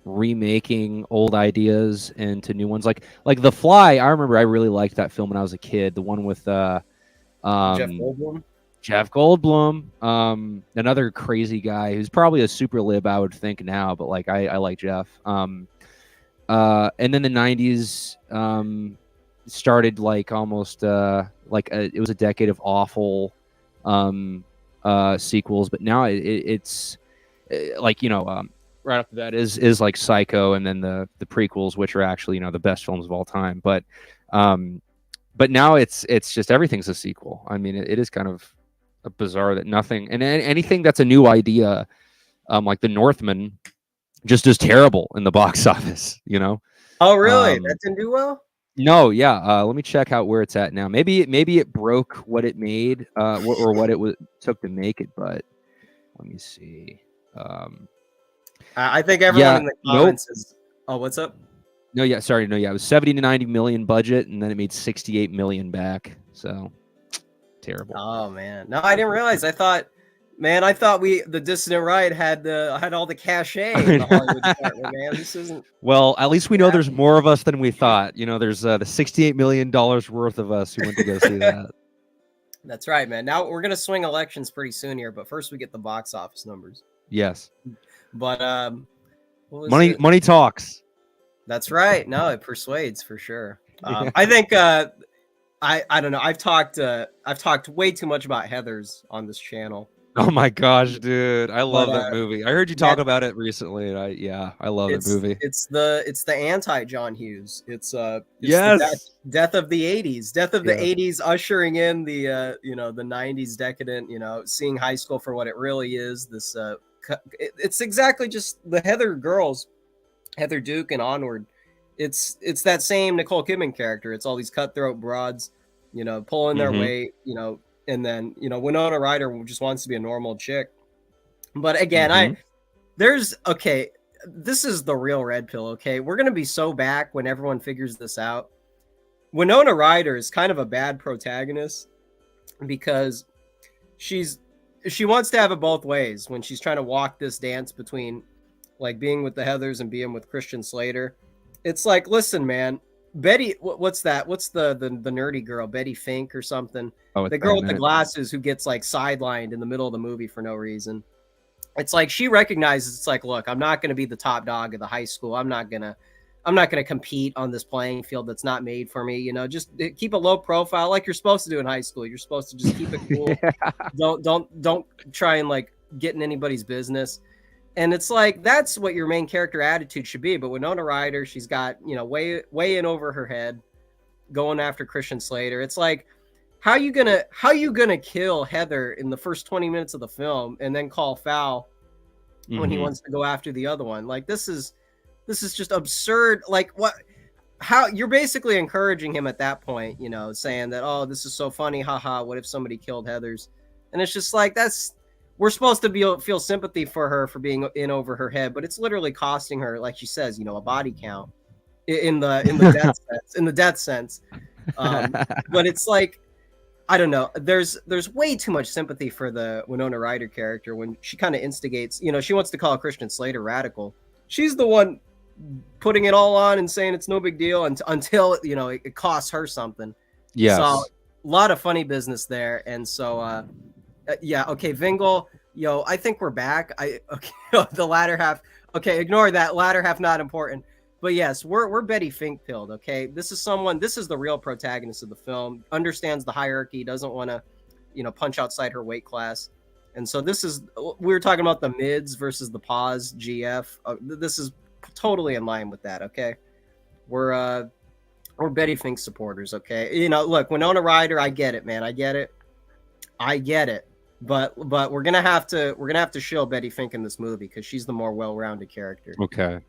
remaking old ideas into new ones. Like The Fly, I remember I really liked that film when I was a kid. The one with
Jeff
um
Goldblum.
Jeff Goldblum, another crazy guy who's probably a super lib, I would think now, but like I like Jeff. And then the 90s started like almost it was a decade of awful sequels, but now it's like right off the bat is like Psycho, and then the prequels, which are actually the best films of all time. But now it's just everything's a sequel. I mean, it is kind of bizarre that nothing and anything that's a new idea, like The Northman, just does terrible in the box office.
Oh, really? That didn't do well?
No, yeah. Let me check out where it's at now. Maybe it broke what it made, or what it took to make it. But let me see.
I think everyone in the comments is. Oh, what's up?
No, yeah, sorry, no, yeah. It was 70 to 90 million budget, and then it made 68 million back. So terrible.
Oh man, no, I didn't realize. I thought the Dissident Right had all the cachet in the Hollywood department, man. This isn't.
Well, at least we know there's more of us than we thought. There's the $68 million worth of us who went to go see that.
That's right, man. Now we're gonna swing elections pretty soon here, but first we get the box office numbers.
Yes.
But
money talks.
That's right. No, it persuades for sure. I think I don't know. I've talked way too much about Heathers on this channel.
Oh my gosh, dude! I love that movie. I heard you talk about it recently, and I love that movie.
It's the anti John Hughes. It's
yes,
the death of the '80s, the '80s, ushering in the the '90s decadent. Seeing high school for what it really is. This it's exactly just the Heather girls, Heather Duke and Onward. It's that same Nicole Kidman character. It's all these cutthroat broads, pulling their weight, and then Winona Ryder just wants to be a normal chick. But again, this is the real red pill. Okay, we're gonna be so back when everyone figures this out. Winona Ryder is kind of a bad protagonist because she wants to have it both ways when she's trying to walk this dance between like being with the Heathers and being with Christian Slater. It's like, listen, man, Betty, what's that? What's the nerdy girl, Betty Fink or something?
Oh,
the girl with the glasses who gets like sidelined in the middle of the movie for no reason. It's like she recognizes, it's like, look, I'm not going to be the top dog of the high school. I'm not gonna compete on this playing field that's not made for me. Just keep a low profile like you're supposed to do in high school. You're supposed to just keep it cool. Yeah. Don't try and like get in anybody's business. And it's like, that's what your main character attitude should be. But Winona Ryder, she's got, way in over her head, going after Christian Slater. It's like, how you gonna kill Heather in the first 20 minutes of the film and then call foul when he wants to go after the other one? Like, this is just absurd. Like, what? How you're basically encouraging him at that point, saying that, oh, this is so funny, haha. What if somebody killed Heather's? And it's just like, we're supposed to feel sympathy for her for being in over her head, but it's literally costing her, like she says, a body count in the death sense. But it's like, I don't know. There's way too much sympathy for the Winona Ryder character when she kind of instigates. She wants to call Christian Slater radical. She's the one putting it all on and saying it's no big deal until it costs her something.
Yes.
So a lot of funny business there, and so. Yeah, okay, Vingle, I think we're back. The latter half. Okay, ignore that latter half, not important. But yes, we're Betty Fink pilled. Okay, this is the real protagonist of the film. Understands the hierarchy, doesn't want to, punch outside her weight class, and so we were talking about the mids versus the pause GF. This is totally in line with that. Okay, we're Betty Fink supporters. Okay, look, Winona Ryder, I get it, man, I get it. but we're gonna have to show Betty Fink in this movie because she's the more well-rounded character.
Okay.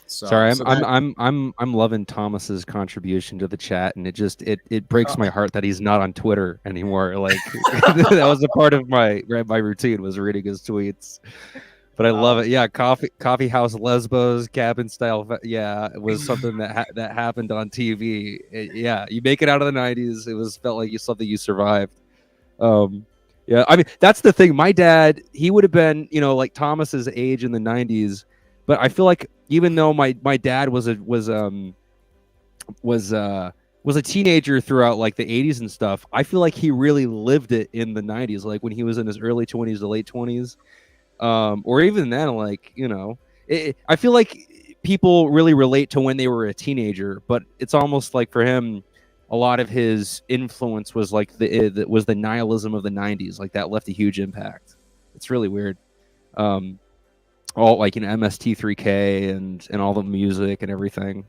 So
Sorry,
so that,
I'm loving Thomas's contribution to the chat, and it breaks my heart that he's not on Twitter anymore. Like that was a part of my routine, was reading his tweets. But I love it. Yeah, coffee house lesbos, cabin style. Yeah, it was something that happened on TV. Yeah, you make it out of the '90s. It felt like something you survived. Yeah, I mean that's the thing. My dad, he would have been, like Thomas's age in the '90s, but I feel like even though my dad was a teenager throughout like the '80s and stuff, I feel like he really lived it in the '90s, like when he was in his early 20s to late 20s. Or even then, like, I feel like people really relate to when they were a teenager, but it's almost like for him, a lot of his influence was like the nihilism of the '90s, like that left a huge impact. It's really weird. All like MST3K and all the music and everything.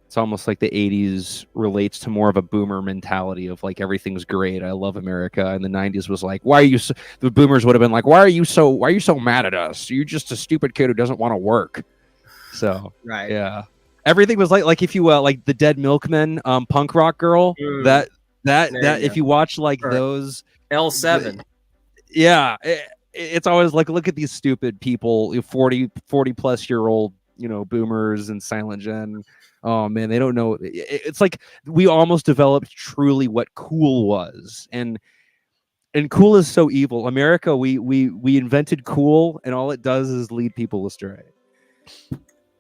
It's almost like the '80s relates to more of a boomer mentality of like everything's great. I love America, and the '90s was like, why are you? The boomers would have been like, why are you so mad at us? You're just a stupid kid who doesn't want to work. So
right,
yeah, everything was like if you like the Dead Milkmen, punk rock girl. That if you watch like those
L7,
yeah, it's always like, look at these stupid people, 40 plus year old boomers and silent gen. Oh man, they don't know. It's like we almost developed truly what cool was, and cool is so evil. America, we invented cool, and all it does is lead people astray.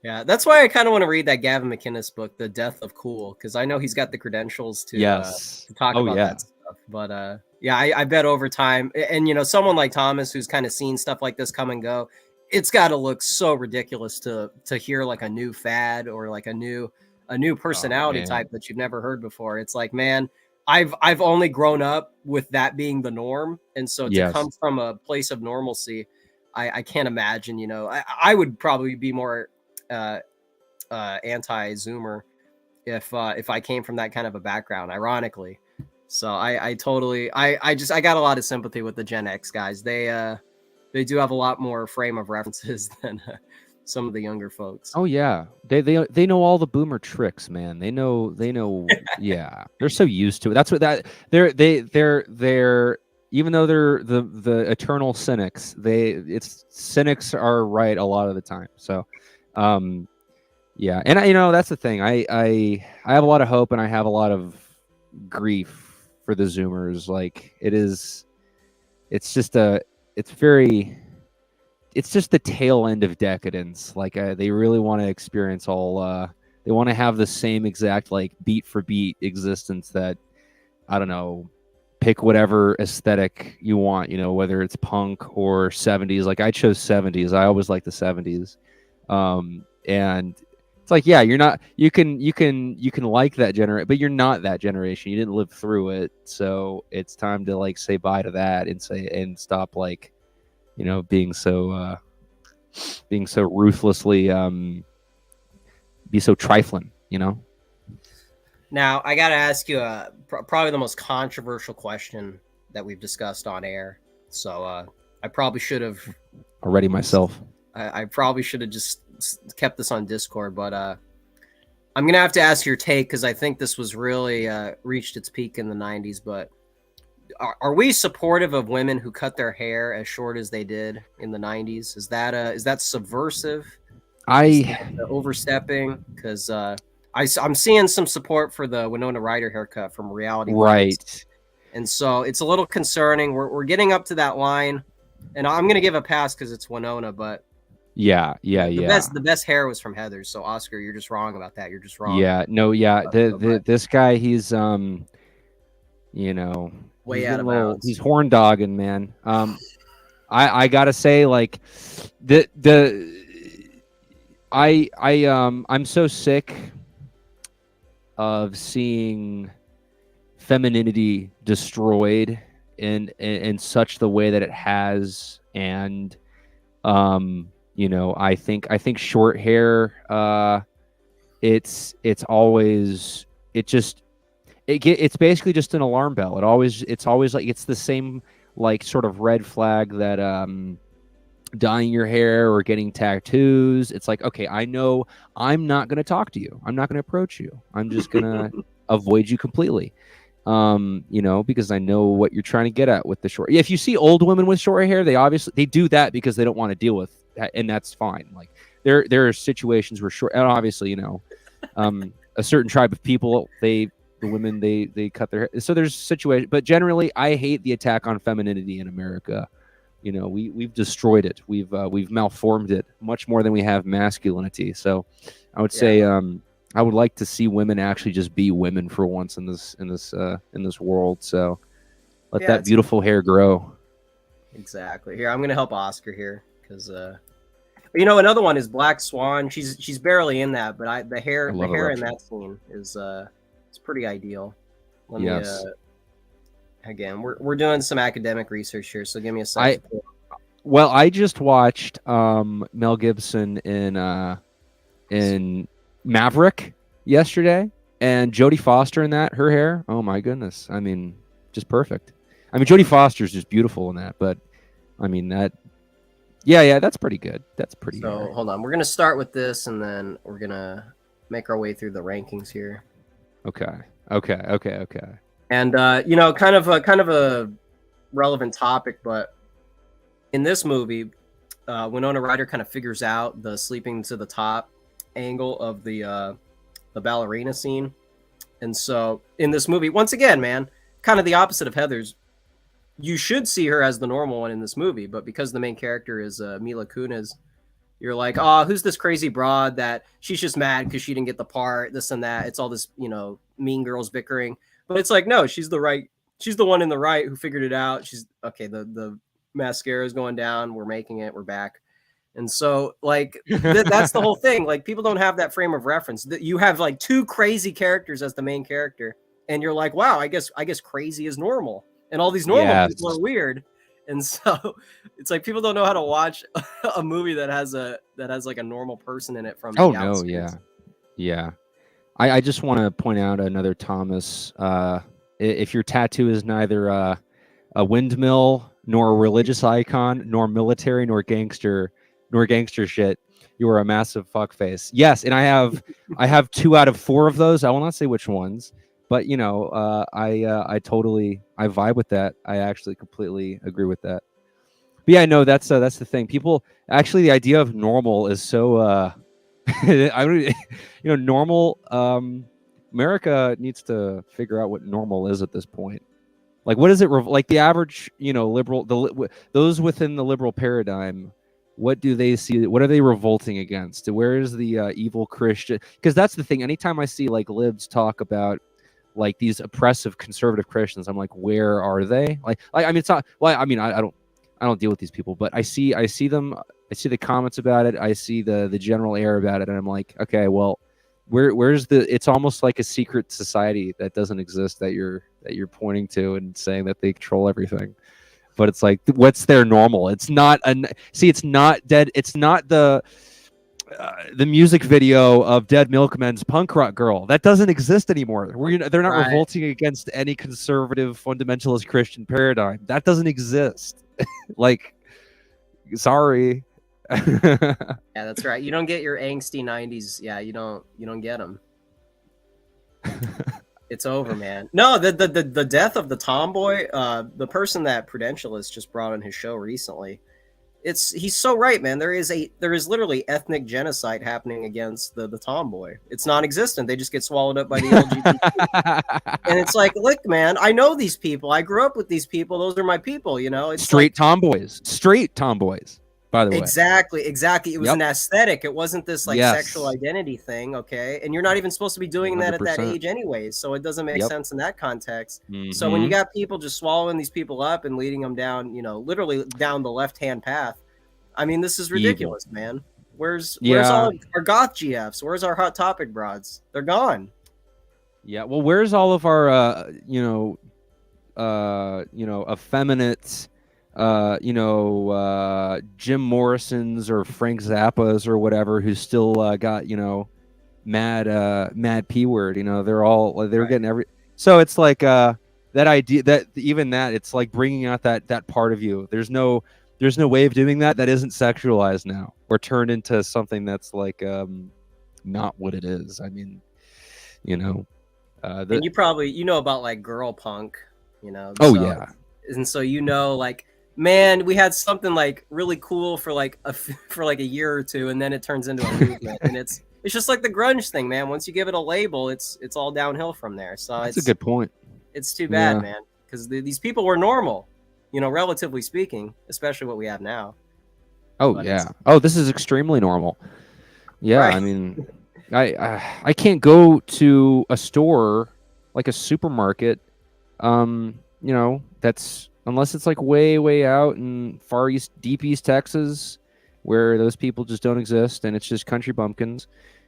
Yeah, that's why I kind of want to read that Gavin McInnes book, The Death of Cool, because I know he's got the credentials to talk about that stuff. But yeah, I bet over time, and someone like Thomas, who's kind of seen stuff like this come and go, it's got to look so ridiculous to hear like a new fad or like a new personality type that you've never heard before. It's like, man, I've only grown up with that being the norm, and so to come from a place of normalcy, I can't imagine. I would probably be more anti-Zoomer if I came from that kind of a background, ironically. So I totally I got a lot of sympathy with the Gen X guys. They do have a lot more frame of references than some of the younger folks.
Oh yeah, they know all the boomer tricks, man. They know. Yeah, they're so used to it. That's what they're even though they're the eternal cynics. Cynics are right a lot of the time. So, yeah, and that's the thing. I have a lot of hope, and I have a lot of grief for the Zoomers. Like it's just the tail end of decadence. Like they really want to experience all. They want to have the same exact like beat for beat existence that, I don't know, pick whatever aesthetic you want. Whether it's punk or '70s. Like I chose '70s. I always like the '70s. And it's like, yeah, you're not. You can like that generation, but you're not that generation. You didn't live through it, so it's time to like say bye to that and stop like. Being so ruthlessly, be so trifling,
Now, I got to ask you probably the most controversial question that we've discussed on air. So I probably should have
already myself.
I probably should have just kept this on Discord, but I'm going to have to ask your take because I think this was really reached its peak in the 90s, but are we supportive of women who cut their hair as short as they did in the 90s? Is that subversive? Is that overstepping? Because I'm seeing some support for the Winona Ryder haircut from Reality Bites. And so it's a little concerning. We're getting up to that line, and I'm going to give a pass because it's Winona, but the best hair was from Heather's. So Oscar, you're just wrong about that. You're just wrong.
Yeah, no, yeah. This guy, he's
way out of bounds.
He's horn dogging, man. I gotta say, like, I'm so sick of seeing femininity destroyed in such the way that it has, and I think short hair, it's basically just an alarm bell. It's always like it's the same like sort of red flag that dyeing your hair or getting tattoos. It's like, okay, I know I'm not going to talk to you. I'm not going to approach you. I'm just going to avoid you completely. Because I know what you're trying to get at with the short. If you see old women with short hair, they do that because they don't want to deal with that, and that's fine. Like there are situations where and obviously, a certain tribe of people, the women, they cut their hair. So there's situations, but generally I hate the attack on femininity in America. We've destroyed it. We've malformed it much more than we have masculinity. So I would say I would like to see women actually just be women for once in this world. So let that beautiful hair grow.
Exactly. Here, I'm gonna help Oscar here because another one is Black Swan. She's barely in that, but the hair in that scene is it's pretty ideal. Let me again, we're doing some academic research here, so give me a second.
I just watched Mel Gibson in Maverick yesterday, and Jodie Foster in that, her hair, oh my goodness, I mean, just perfect. I mean, Jodie Foster's just beautiful in that, but I mean that, that's pretty good. That's pretty.
So hold on, we're gonna start with this, and then we're gonna make our way through the rankings here.
Okay.
And kind of a relevant topic, but in this movie, Winona Ryder kind of figures out the sleeping to the top angle of the ballerina scene. And so in this movie, once again, man, kind of the opposite of Heather's. You should see her as the normal one in this movie, but because the main character is Mila Kunis, you're like, oh, who's this crazy broad that she's just mad because she didn't get the part, this and that. It's all this, mean girls bickering. But it's like, no, she's the one in the right who figured it out. She's okay. The mascara is going down. We're making it. We're back. And so like, that's the whole thing. Like people don't have that frame of reference. You have like two crazy characters as the main character. And you're like, wow, I guess crazy is normal. And all these normal people are weird. And so it's like people don't know how to watch a movie that has like a normal person in it from the outskirts.
Yeah. I just want to point out another Thomas. If your tattoo is neither a windmill nor a religious icon nor military nor gangster shit, you are a massive fuckface. Yes, and I have 2 out of 4 of those. I will not say which ones, but I totally vibe with that. I actually completely agree with that. But yeah, no, that's the thing. People actually, the idea of normal is so normal. America needs to figure out what normal is at this point. Like, what is it? Like the average, liberal, those within the liberal paradigm, what do they see? What are they revolting against? Where is the evil Christian? Because that's the thing. Anytime I see like libs talk about like these oppressive conservative Christians, I'm like, where are they? Like I mean, it's not. Well, I mean, I don't deal with these people, but I see them. I see the comments about it. I see the general air about it, and I'm like, okay, well, where's the? It's almost like a secret society that doesn't exist that you're pointing to and saying that they control everything. But it's like, what's their normal? It's not it's not dead. It's not the music video of Dead Milkmen's Punk Rock Girl. That doesn't exist anymore. They're not revolting against any conservative fundamentalist Christian paradigm. That doesn't exist. Like, sorry.
Yeah, that's right. You don't get your angsty 90s. Yeah, you don't get them. It's over, man. No, the death of the tomboy, the person that Prudentialist just brought on his show recently. He's so right, man. There is literally ethnic genocide happening against the tomboy. It's non-existent. They just get swallowed up by the LGBT. And it's like, look, man, I know these people. I grew up with these people. Those are my people, It's
straight tomboys. By the way.
Exactly. It was an aesthetic. It wasn't this like sexual identity thing, okay? And you're not even supposed to be doing 100%. That at that age anyways, so it doesn't make sense in that context. Mm-hmm. So when you got people just swallowing these people up and leading them down, literally down the left-hand path, I mean, this is ridiculous, man. Where's all our goth GFs? Where's our Hot Topic broads? They're gone.
Yeah, well, where's all of our effeminate Jim Morrison's or Frank Zappa's or whatever, who's still got mad P word. They're getting every. So it's like that idea, that even that, it's like bringing out that part of you. There's no way of doing that isn't sexualized now or turned into something that's like not what it is. I mean, you know,
And you know about like girl punk, you know.
Oh,
so,
yeah.
And so like, man, we had something like really cool for like a year or two, and then it turns into a movement, and it's just like the grunge thing, man. Once you give it a label, it's all downhill from there. So
That's a good point.
It's too bad,
Yeah.
man, because these people were normal, you know, relatively speaking, especially what we have now.
Oh,
But
yeah. Oh, this is extremely normal. Yeah,
Right.
I mean, I can't go to a store like a supermarket, you know, that's unless it's like way out in far east, deep East Texas, where those people just don't exist and it's just country bumpkins.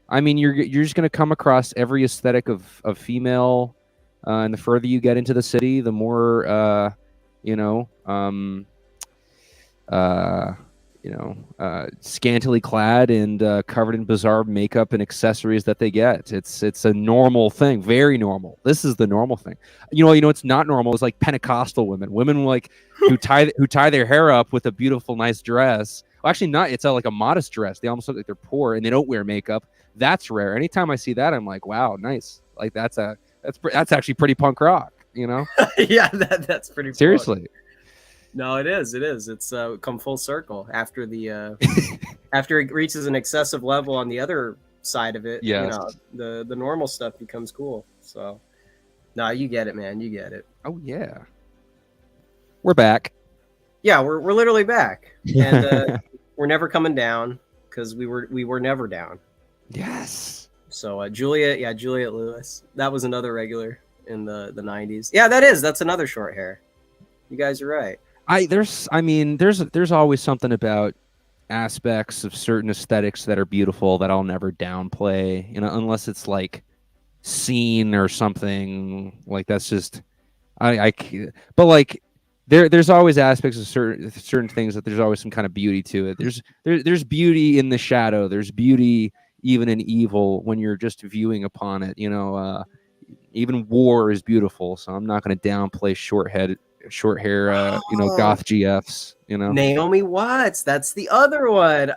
I mean, you're just gonna come across every aesthetic of female, and the further you get into the city, the more you know, scantily clad and covered in bizarre makeup and accessories that they get. It's a normal thing, very normal. This is the normal thing. You know, it's not normal. It's like Pentecostal women like who tie their hair up with a beautiful, nice dress. Well, actually, not. It's like a modest dress. They almost look like they're poor and they don't wear makeup. That's rare. Anytime I see that, I'm like, wow, nice. Like that's actually pretty punk rock. You know?
Yeah, that's pretty.
Seriously.
Fun. No, it is. It's come full circle after the after it reaches an excessive level on the other side of it.
Yes.
You know, the normal stuff becomes cool. So, no, you get it, man. You get it.
Oh yeah, we're back.
Yeah, we're literally back, and we're never coming down because we were never down.
Yes.
So Juliet Lewis, that was another regular in the 90s. Yeah, that's another short hair. You guys are right.
There's always something about aspects of certain aesthetics that are beautiful that I'll never downplay, you know, unless it's like scene or something like that's just but like there's always aspects of certain things that there's always some kind of beauty to it. There's beauty in the shadow. There's beauty even in evil when you're just viewing upon it, you know. Even war is beautiful, so I'm not going to downplay short hair, you know, goth GFs, you know.
Naomi Watts, that's the other one.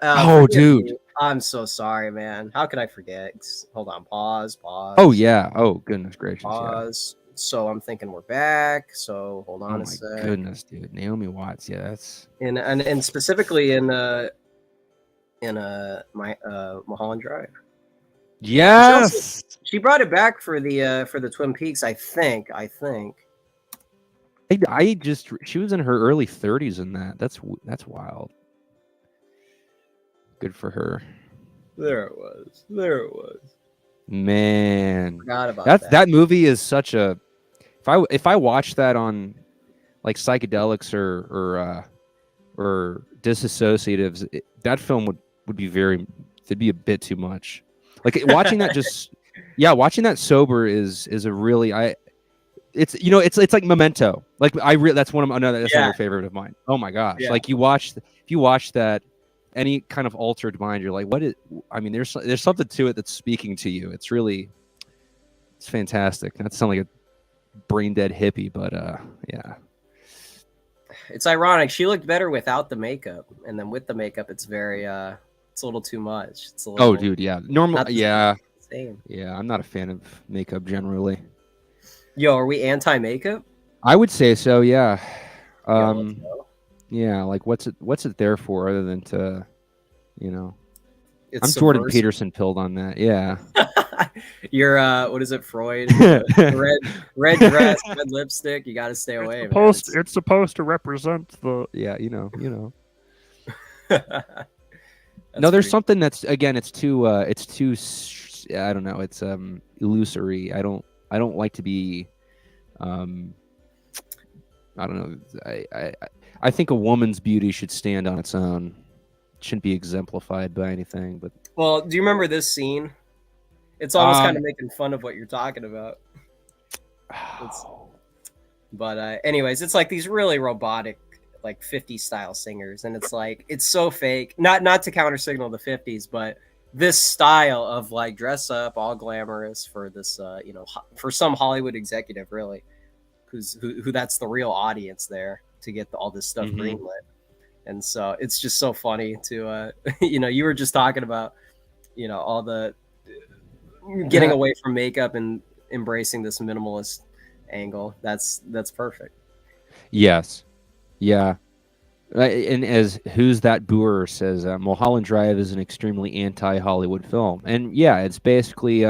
Dude,
me. I'm so sorry, man. How could I forget? Hold on, pause.
Oh yeah. Oh goodness gracious.
Pause. Yeah. So I'm thinking we're back. So hold on a sec.
Oh my goodness, dude. Naomi Watts, yeah, that's
and specifically in Mulholland Drive.
Yes.
She brought it back for the Twin Peaks, I think.
She was in her early 30s in that. That's wild. Good for her.
There it was.
Man,
forgot about
that movie is such a. If I watch that on like psychedelics or disassociatives, that film would be it'd be a bit too much. Like watching that watching that sober is a really it's like Memento. Like that's another favorite of mine. Oh my gosh. Yeah. Like if you watch that, any kind of altered mind, you're like, there's something to it that's speaking to you. It's fantastic. Not sound like a brain dead hippie, but yeah.
It's ironic. She looked better without the makeup, and then with the makeup, it's very it's a little too much. It's a little.
Oh, dude, yeah. Normal, yeah.
Same.
Yeah, I'm not a fan of makeup generally.
Yo, are we anti-makeup?
I would say so. Yeah. Yeah. Like, what's it there for other than to, you know? I'm Jordan Peterson pilled on that. Yeah.
You're what is it, Freud? red dress, red lipstick. You got to stay away.
It's supposed to represent the. Yeah, you know. No, there's something that's it's too I don't know, it's illusory. I don't like to be I don't know. I think a woman's beauty should stand on its own. It shouldn't be exemplified by anything. But
well, do you remember this scene? It's almost kind of making fun of what you're talking about. But anyways, it's like these really robotic, like 50s style singers, and it's like it's so fake. Not to counter signal the 50s, but this style of like dress up all glamorous for this for some Hollywood executive, really. who that's the real audience there to get all this stuff greenlit. And so it's just so funny to you were just talking about all the getting away from makeup and embracing this minimalist angle. That's perfect.
Yes. Yeah. And as Who's That Boer says, Mulholland Drive is an extremely anti-Hollywood film. And yeah, it's basically,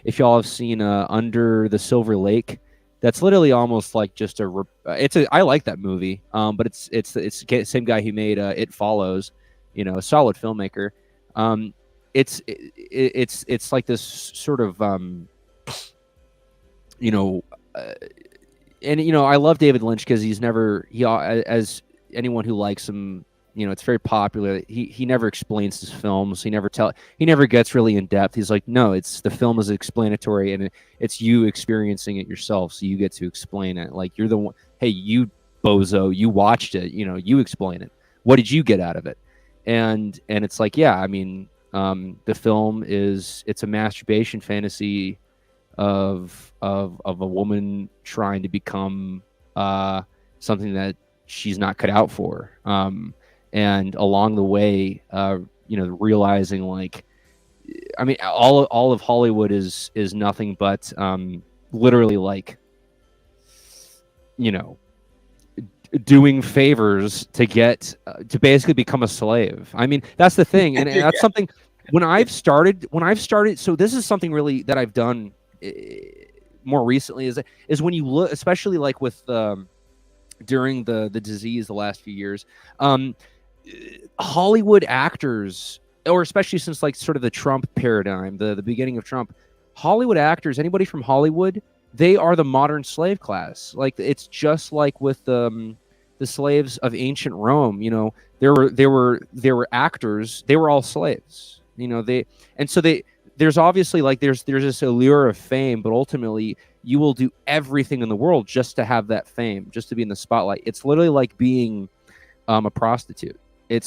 if y'all have seen Under the Silver Lake, that's literally almost like just I like that movie, but it's the same guy who made It Follows, a solid filmmaker. It's like this sort of, and I love David Lynch because as anyone who likes him, it's very popular. He never explains his films. He never gets really in depth. He's like, no, the film is explanatory, and it's you experiencing it yourself. So you get to explain it. Like, you're the one. Hey, you bozo, you watched it. You explain it. What did you get out of it? And it's like, yeah, I mean, the film it's a masturbation fantasy of a woman trying to become something that she's not cut out for, and along the way, realizing, like, I mean, all of Hollywood is nothing but literally, like, doing favors to get to basically become a slave. I mean, that's the thing, and that's something. When I've started, so this is something really that I've done more recently is when you look, especially like with during the disease the last few years, Hollywood actors, or especially since like sort of the Trump paradigm, the beginning of Trump, Hollywood actors, anybody from Hollywood, they are the modern slave class. Like, it's just like with the slaves of ancient Rome. There were actors, they were all slaves. There's obviously, like, there's this allure of fame, but ultimately you will do everything in the world just to have that fame, just to be in the spotlight. It's literally like being a prostitute. They're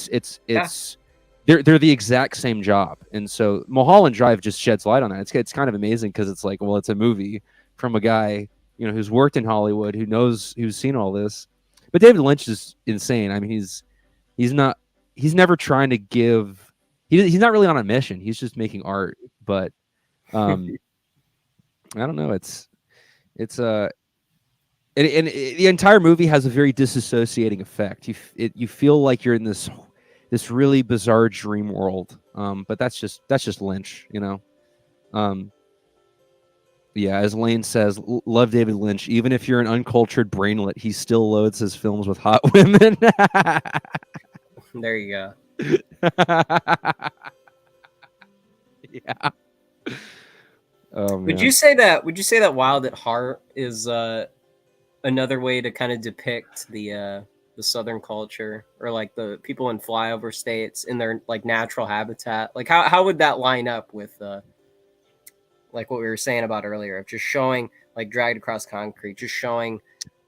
the exact same job. And so Mulholland Drive just sheds light on that. It's kind of amazing because it's like, well, it's a movie from a guy, who's worked in Hollywood, who's seen all this. But David Lynch is insane. I mean, he's never trying to give. He's not really on a mission. He's just making art. But I don't know. It's and the entire movie has a very disassociating effect. You feel like you're in this really bizarre dream world. But that's just Lynch, Yeah, as Lane says, love David Lynch. Even if you're an uncultured brainlet, he still loads his films with hot women.
There you go.
Yeah. Oh, man.
Would you say that Wild at Heart is another way to kind of depict the Southern culture, or like the people in flyover states in their like natural habitat? Like, how would that line up with like what we were saying about earlier, of just showing, like, dragged across concrete, just showing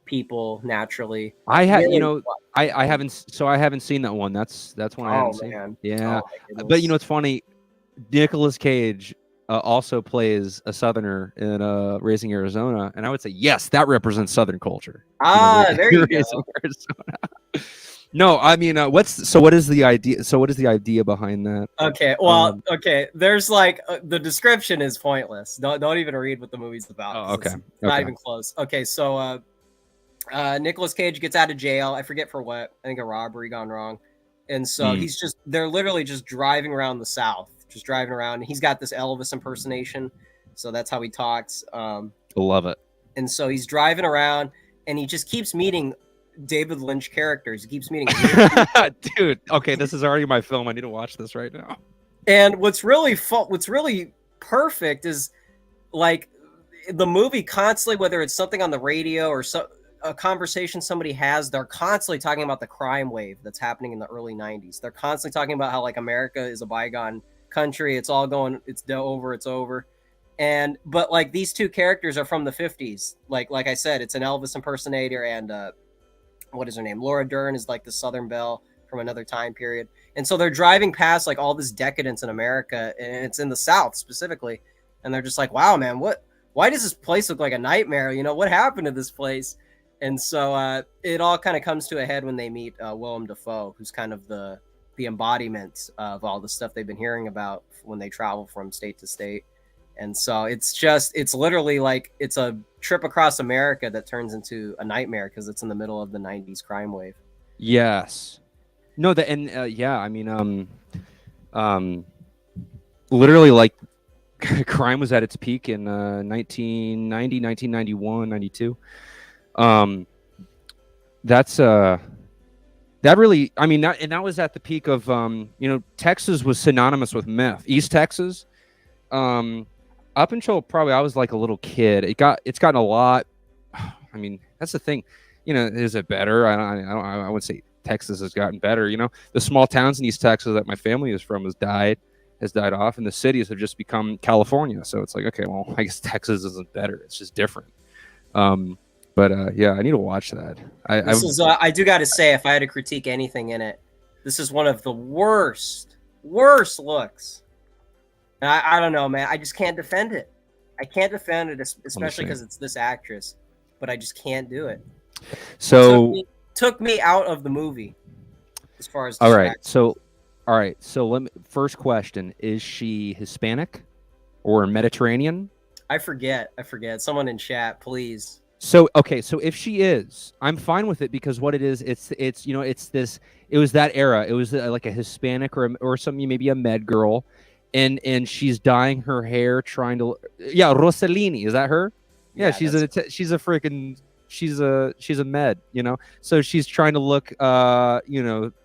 people naturally?
I haven't seen that one. That's one I haven't seen. Yeah. But it's funny. Nicolas Cage also plays a Southerner in Raising Arizona, and I would say, yes, that represents Southern culture.
There you go.
No, I mean, what is the idea? So what is the idea behind that?
Okay, well, okay. There's like the description is pointless. Don't even read what the movie's about.
Oh, okay.
It's not even close. Okay, so Nicolas Cage gets out of jail. I forget for what. I think a robbery gone wrong. And so they're literally just driving around the South, just driving around. He's got this Elvis impersonation, so that's how he talks.
Love it.
And so he's driving around, and he just keeps meeting David Lynch characters. He keeps meeting
dude. Okay, this is already my film. I need to watch this right now.
And what's really perfect is, like, the movie constantly, whether it's something on the radio or a conversation somebody has, they're constantly talking about the crime wave that's happening in the early 90s. They're constantly talking about how, like, America is a bygone country. It's all going, it's over. But like, these two characters are from the 50s. Like I said, it's an Elvis impersonator, and what is her name? Laura Dern is like the Southern Belle from another time period. And so they're driving past like all this decadence in America, and it's in the South specifically. And they're just like, wow, man, what why does this place look like a nightmare? You know, what happened to this place? And so it all kind of comes to a head when they meet Willem Dafoe, who's kind of the embodiment of all the stuff they've been hearing about when they travel from state to state. And so it's literally like it's a trip across America that turns into a nightmare because it's in the middle of the 90s crime wave.
Yes. No, yeah, I mean, literally, like, crime was at its peak in 1990, 1991, 92. That really, I mean, that was at the peak of, Texas was synonymous with meth. East Texas, up until probably I was like a little kid, it's gotten a lot. I mean, that's the thing, is it better? I would say Texas has gotten better. The small towns in East Texas that my family is from has died off, and the cities have just become California. So it's like, okay, well, I guess Texas isn't better. It's just different. Yeah, I need to watch that.
I do got to say, if I had to critique anything in it, this is one of the worst looks. And I don't know, man. I just can't defend it. I can't defend it, especially because it's this actress. But I just can't do it.
So
it took me out of the movie. As far as
all right. So let me. First question: is she Hispanic or Mediterranean?
I forget. Someone in chat, please.
So okay, so if she is, I'm fine with it because what it is, it's this. It was that era. It was like a Hispanic or something, maybe a med girl, and she's dyeing her hair, trying to. Yeah, Rossellini, is that her? Yeah, she's a med, So she's trying to look,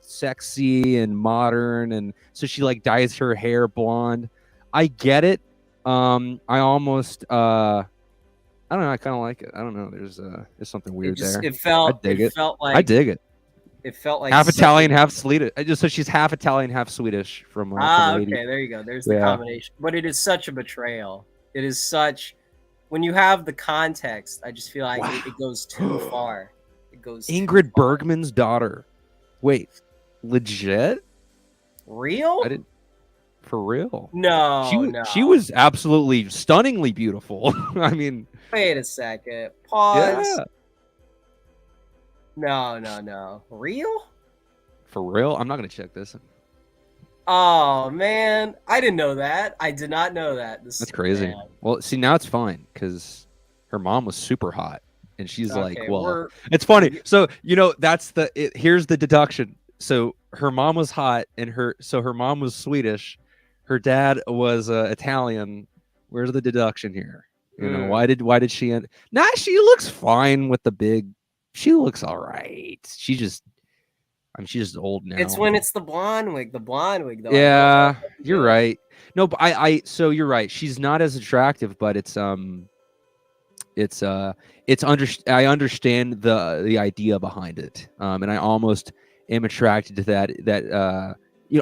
sexy and modern, and so she like dyes her hair blonde. I get it. I almost I don't know. I kind of like it. I don't know. There's something weird there. I dig it. It felt like half Italian, half Swedish. So she's half Italian, half Swedish from.
Okay, there you go. There's the combination. But it is such a betrayal. It is such. When you have the context, I just feel like it goes too far. It goes.
Ingrid Bergman's daughter. Wait, legit?
Real?
I didn't. For real?
No,
she was absolutely stunningly beautiful. I mean,
wait a second. Pause.
Yeah.
No. Real?
For real? I'm not gonna check this.
Oh man, I didn't know that. I did not know that.
That's crazy. Man. Well, see, now it's fine because her mom was super hot, and she's like, well, it's funny. So here's the deduction. So her mom was hot, and her mom was Swedish. Her dad was Italian. Where's the deduction here? Why did she end? Nah, she looks fine with the big. She looks all right. She's just old now.
It's when it's the blonde wig. Though.
Yeah, you're right. No, but so you're right. She's not as attractive, but I understand the idea behind it. And I almost am attracted to that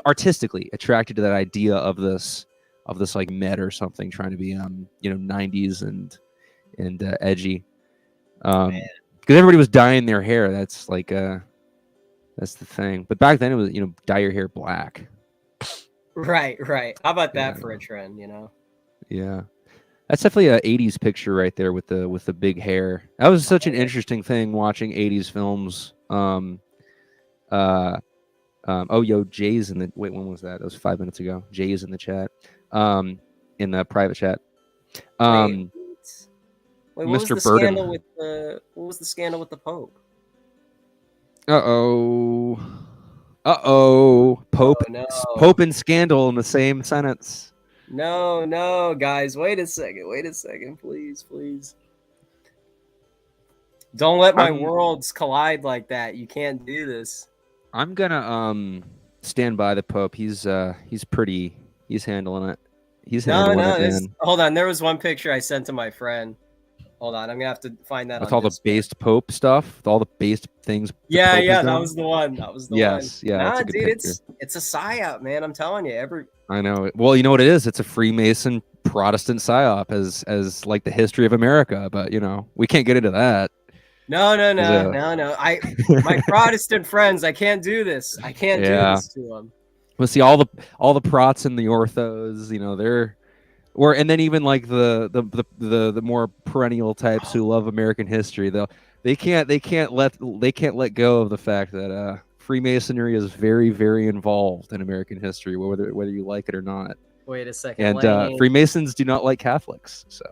artistically attracted to that idea of this like med or something trying to be 90s and edgy. Because everybody was dyeing their hair. That's like that's the thing. But back then it was dye your hair black.
Right. How about that for a trend?
Yeah, that's definitely an 80s picture right there with the big hair. That was such an interesting thing watching 80s films. Jay's in the wait. When was that? That was 5 minutes ago. Jay's in the chat. In the private chat.
Wait,
Mr. Burden.
What was the scandal with the Pope?
Pope. Pope and scandal in the same sentence.
No, guys. Wait a second, please. Don't let my worlds collide like that. You can't do this.
I'm gonna stand by the Pope. He's pretty. He's handling it.
Hold on. There was one picture I sent to my friend. Hold on, I'm gonna have to find that.
With all the based Pope stuff, with all the based things.
Yeah, that was the one.
Yes, yeah.
Nah, dude, it's a psyop, man. I'm telling you.
I know. Well, you know what it is? It's a Freemason Protestant psyop, as like the history of America. But we can't get into that.
No. My Protestant friends, I can't do this. I can't do this to them.
Well, see, all the Prots and the Orthos, and then even like the more perennial types who love American history, they can't let go of the fact that Freemasonry is very, very involved in American history, whether you like it or not.
Wait a second,
And
Lane.
Freemasons do not like Catholics. So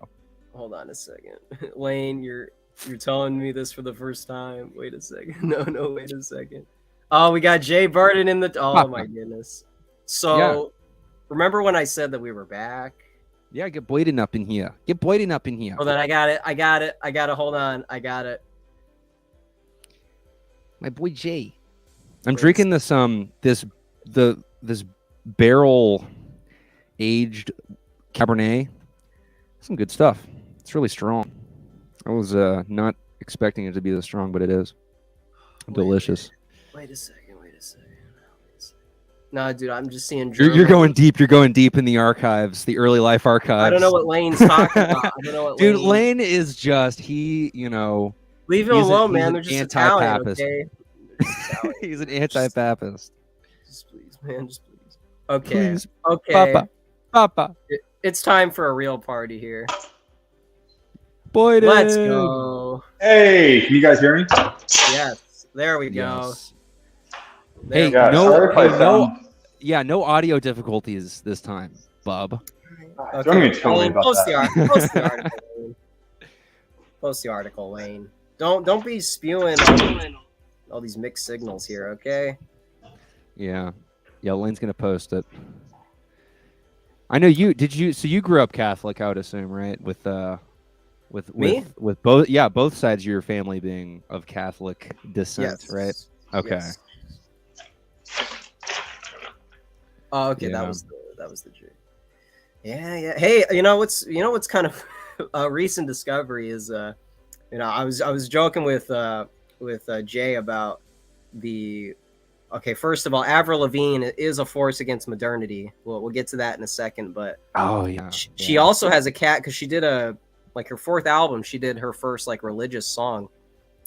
hold on a second, Lane. You're telling me this for the first time. Wait a second. No, wait a second. Oh, we got Jay Burden in the. Oh my goodness. So, remember when I said that we were back?
Yeah, get Boyden up in here. Get Boyden up in here.
Hold on, I got it. Hold on, I got it.
My boy Jay. I'm drinking this this barrel aged Cabernet. Some good stuff. It's really strong. I was not expecting it to be this strong, but it is. Delicious.
Wait a second. No, dude, I'm just seeing.
You're going deep. You're going deep in the archives, the early life archives.
I don't know what Lane's talking about. I don't know what
dude, Lane is just
leave him alone, man. They're just Italian, okay?
He's an anti-papist.
Just please, man. Just please. Okay.
Please.
Okay.
Papa.
It's time for a real party here.
Boyden.
Let's go.
Hey, can you guys hear me?
Yes. There we go.
Yes. Hey, no audio difficulties this time, bub.
Okay. Don't even tell me about
that. Post the article, Lane. Don't be spewing all these mixed signals here, okay?
Yeah, Lane's gonna post it. I know you. So you grew up Catholic, I would assume, right? With
me?
With both sides of your family being of Catholic descent,
yes.
right? Okay.
Yes. Oh, okay.
Yeah.
That was the G. Yeah. Hey, you know what's kind of a recent discovery is I was joking with Jay about the. Okay, first of all, Avril Lavigne is a force against modernity. We'll get to that in a second, but she also has a cat because she did her fourth album. She did her first religious song,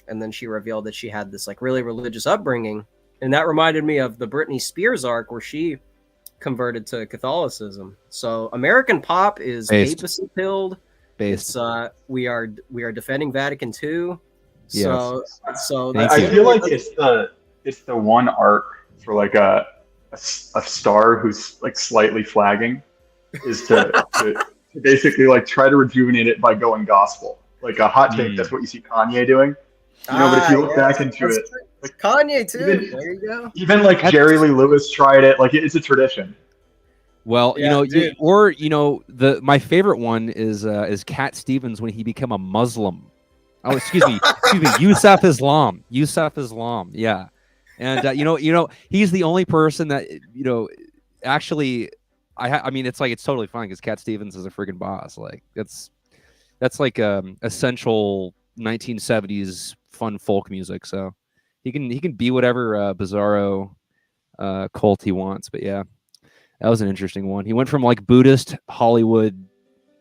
and then she revealed that she had this really religious upbringing, and that reminded me of the Britney Spears arc where she converted to Catholicism. So American pop is papacy pilled. It's we are defending Vatican II. So
I feel like it's the one arc for a star who's slightly flagging is to basically try to rejuvenate it by going gospel. Like a hot take, that's what you see Kanye doing. But if you look back into it,
Kanye too. There you go.
Even Jerry Lee Lewis tried it. It's a tradition.
Well, my favorite one is Cat Stevens when he became a Muslim. Oh, excuse me, Yusuf Islam. Yeah. And he's the only person that actually I mean it's totally fine because Cat Stevens is a freaking boss. That's essential 1970s fun folk music. So he can be whatever bizarro cult he wants. But yeah, that was an interesting one. He went from Buddhist Hollywood,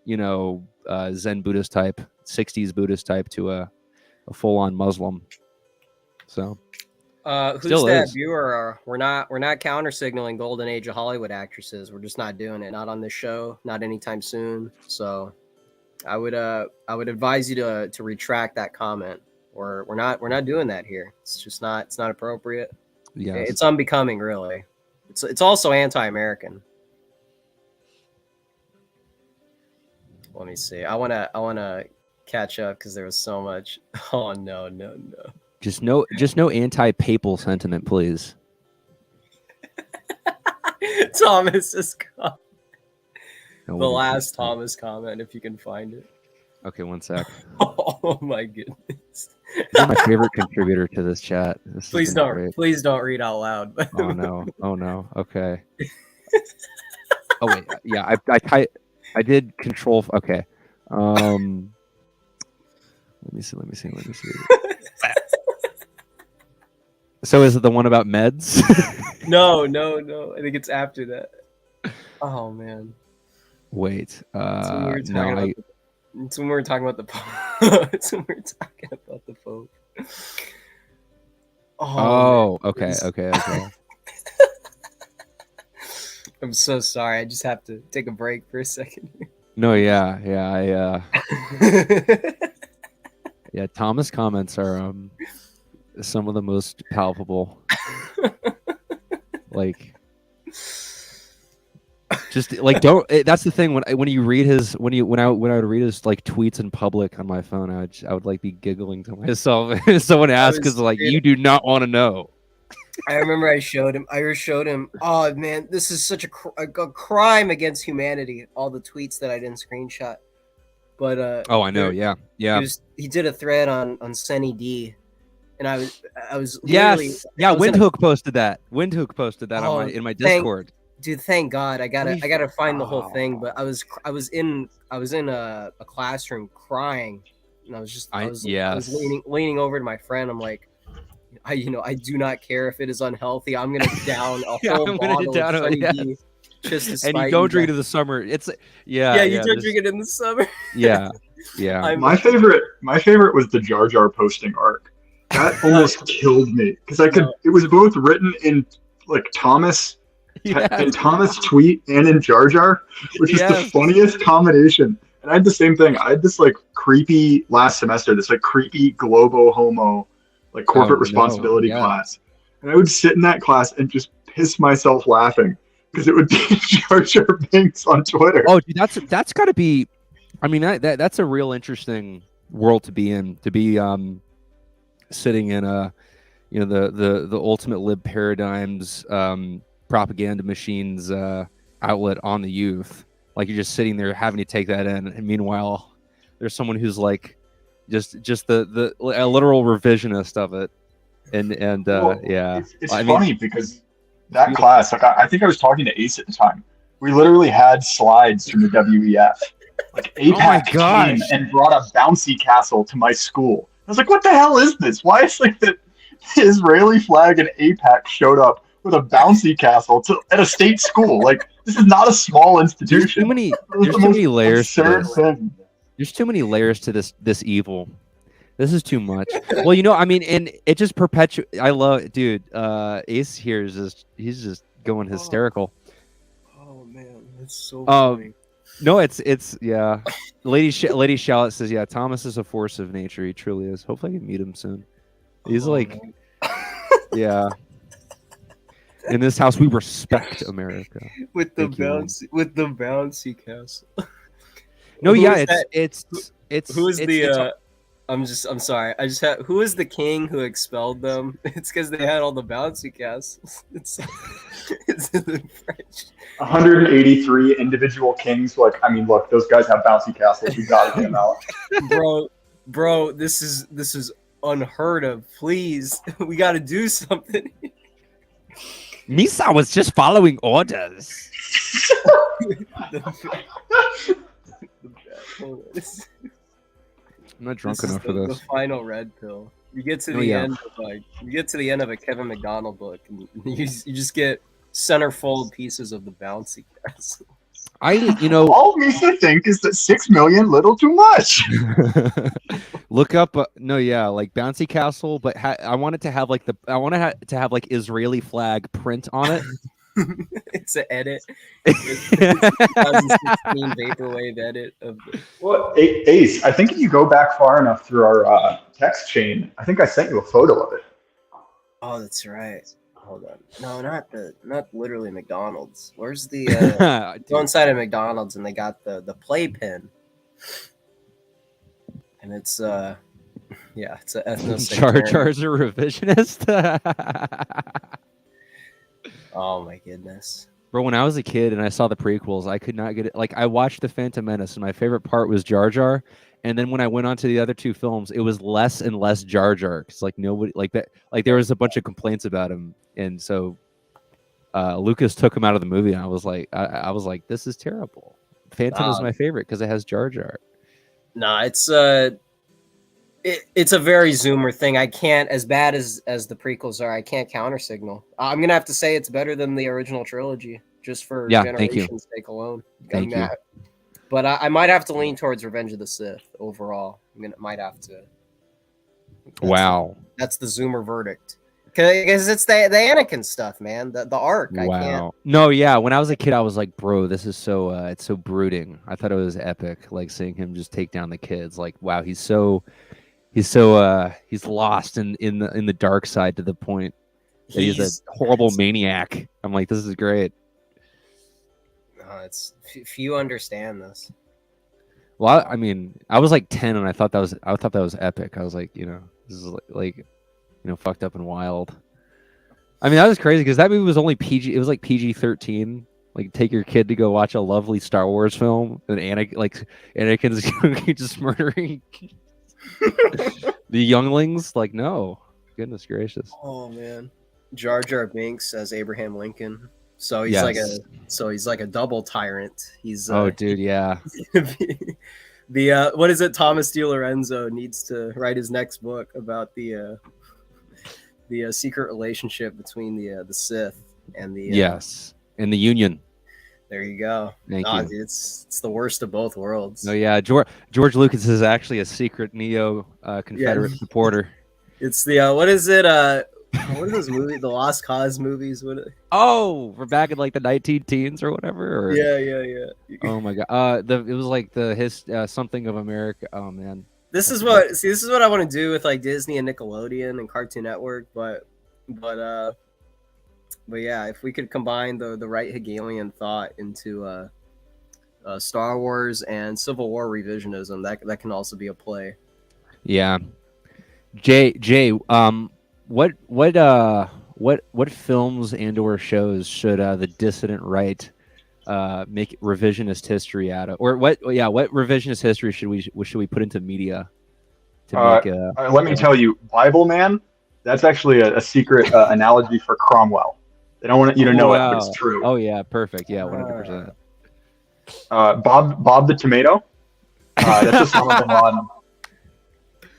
Zen Buddhist type, 60s Buddhist type to a full on Muslim. So.
Who's that viewer? We're not counter signaling golden age of Hollywood actresses. We're just not doing it. Not on this show. Not anytime soon. So, I would advise you to retract that comment. Or we're not doing that here. It's just not. It's not appropriate. Yeah, it's unbecoming, really. It's also anti-American. Let me see. I wanna catch up because there was so much. Oh no.
Just no anti-papal sentiment, please.
Thomas's comment. The last Thomas comment, if you can find it.
Okay, one sec.
Oh my goodness.
You're my favorite contributor to this chat.
Please don't read out loud.
Oh no. Okay. Oh wait, yeah, I did control. Okay. Let me see. So is it the one about meds?
No. I think it's after that. Oh man.
Wait.
It's when we were talking about the Pope.
Oh, okay.
I'm so sorry. I just have to take a break for a second.
No, yeah. Yeah, Thomas comments are some of the most palpable. Like, just like don't. That's the thing when you read his when I would read his like tweets in public on my phone, I would like be giggling to myself. If someone asks, is like, you do not want to know.
I remember I showed him. Oh man, this is such a crime against humanity. All the tweets that I didn't screenshot. But
oh, I know. Yeah.
He did a thread on Senny D, and I was
yes, yeah. Windhoek posted that. Windhoek posted that in my Discord.
Dude, thank God. I gotta find the whole thing. But I was in a classroom crying, and I was leaning over to my friend. I'm like, I do not care if it is unhealthy. I'm gonna down a whole bottle of Sunny D just to spite.
And you don't drink it in the summer. It's you
don't drink it in the summer.
Yeah.
My favorite was the Jar Jar posting arc. That almost killed me because it was both written in like Thomas in Thomas tweet and in Jar Jar, which is the funniest combination. And I had the same thing. I had this like creepy last semester, this like creepy globo homo like corporate responsibility class. And I would sit in that class and just piss myself laughing because it would be Jar Jar Binks on Twitter.
Oh, dude, that's got to be. I mean, that's a real interesting world to be in. To be sitting in the ultimate lib paradigms propaganda machines outlet on the youth. Like you're just sitting there having to take that in, and meanwhile, there's someone who's like just a literal revisionist of it. And yeah,
it's funny because that class, like I think I was talking to Ace at the time. We literally had slides from the WEF. Like APAC came and brought a bouncy castle to my school. I was like, what the hell is this? Why is like the Israeli flag and APAC showed up with a bouncy castle at a state school? Like this is not a small institution.
There's too many layers to this. There's too many layers to this evil. This is too much. Well, I mean, and it just perpetuates. I love it, dude. Ace here he's just going hysterical.
Oh man, that's so funny.
No, it's yeah. Lady Shallot says, yeah, Thomas is a force of nature. He truly is. Hopefully I can meet him soon. He's yeah. In this house, we respect America.
With the bouncy castle.
No, it's
who is I'm sorry. who is the king who expelled them? It's because they had all the bouncy castles. It's in the French.
183 individual kings. Like, I mean, look, those guys have bouncy castles. We gotta get them out.
Bro, this is unheard of. Please, we gotta do something.
Misa was just following orders. I'm not drunk enough for this.
The final red pill. You get to the end of a Kevin McDonald book, and you just get centerfold pieces of the bouncy castle.
All
Misa think is that 6 million little too much.
Look up, like bouncy castle, but I want it to have like to have like Israeli flag print on it.
It's an edit. It's 2016 vaporwave edit of the...
Well, Ace, I think if you go back far enough through our text chain, I think I sent you a photo of it.
Oh, that's right. Hold on. No, not literally McDonald's. Where's the go inside of McDonald's and they got the playpen. And it's it's an ethno
Char's a revisionist.
Oh my goodness.
Bro, when I was a kid and I saw the prequels, I could not get it. Like I watched The Phantom Menace and my favorite part was Jar Jar. And then when I went on to the other two films, it was less and less Jar Jar. Cause like nobody like that, like there was a bunch of complaints about him. And so Lucas took him out of the movie and I was like, this is terrible. Phantom is my favorite because it has Jar Jar.
Nah, it's a very Zoomer thing. I can't, as bad as the prequels are, I can't counter signal. I'm gonna have to say it's better than the original trilogy, just for generation's sake alone.
Thank you.
But I might have to lean towards Revenge of the Sith overall. I mean, it might have to.
Wow,
that's the Zoomer verdict. Because it's the Anakin stuff, man. The arc.
Wow.
I can't.
No, yeah. When I was a kid, I was like, bro, this is so it's so brooding. I thought it was epic, like seeing him just take down the kids. Like, wow, he's lost in the dark side to the point that he's a horrible maniac. I'm like, this is great.
No, it's few understand this.
Well, I mean, I was like 10 and I thought that was epic. I was like, this is like fucked up and wild. I mean, that was crazy because that movie was only PG. It was like PG-13. Like, take your kid to go watch a lovely Star Wars film, and Anakin's just murdering the younglings. Like, no, goodness gracious.
Oh man, Jar Jar Binks as Abraham Lincoln. So he's like a double tyrant. He's
dude, yeah.
The what is it? Thomas DiLorenzo needs to write his next book about the secret relationship between the Sith and the
yes, and the Union.
There you go.
Thank you.
Dude, it's the worst of both worlds.
Oh yeah, George Lucas is actually a secret neo Confederate supporter.
It's the what is it? What are those movies? The Lost Cause movies?
Oh, we're back in like the 19-teens or whatever. Or...
Yeah.
Oh my god. It was like something of America. Oh man.
This is what I want to do with like Disney and Nickelodeon and Cartoon Network, but yeah, if we could combine the right Hegelian thought into Star Wars and Civil War revisionism, that can also be a play.
Yeah. Jay, what films and or shows should the dissident right make revisionist history out of, or what revisionist history should we put into media to make
let me tell you, Bible Man, that's actually a secret analogy for Cromwell. They don't want you to know it, but it's true.
Oh yeah, perfect. Yeah, 100%.
Bob the Tomato. That's just one of them on.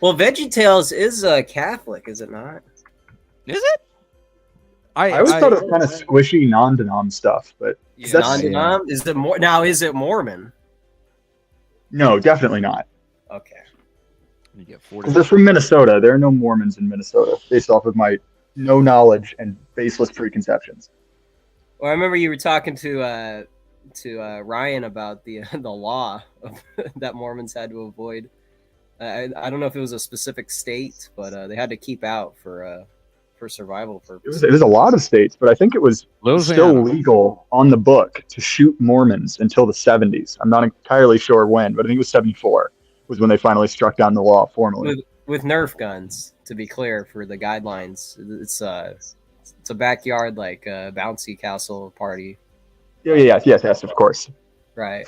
Well, VeggieTales is Catholic, is it not?
Is it?
I always thought it was kind of squishy, non-denom stuff, but
non-denom? Is it more now? Is it Mormon?
No, definitely not.
Okay.
You get 40.
They're from Minnesota. There are no Mormons in Minnesota, based off of my no knowledge and baseless preconceptions.
Well, I remember you were talking to Ryan about the law that Mormons had to avoid. I don't know if it was a specific state, but they had to keep out for survival purposes.
It was a lot of states, but I think it was still legal on the book to shoot Mormons until the 70s. I'm not entirely sure when, but I think it was 74 was when they finally struck down the law formally.
With Nerf guns, to be clear, for the guidelines. It's a backyard like bouncy castle party.
Yes, of course.
Right.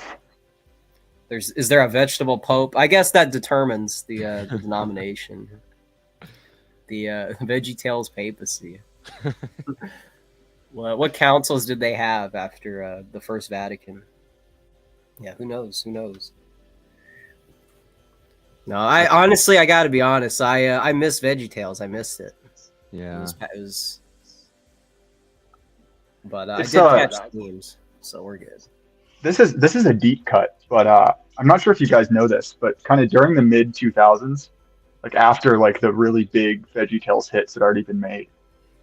Is there a vegetable pope? I guess that determines the denomination. The VeggieTales papacy. What councils did they have after the First Vatican? Yeah, who knows? No, I honestly, I gotta be honest. I miss VeggieTales. I missed it.
Yeah.
It was but I did catch themes, so we're good.
This is a deep cut, but I'm not sure if you guys know this, but kind of during the mid 2000s, like after like the really big VeggieTales hits had already been made,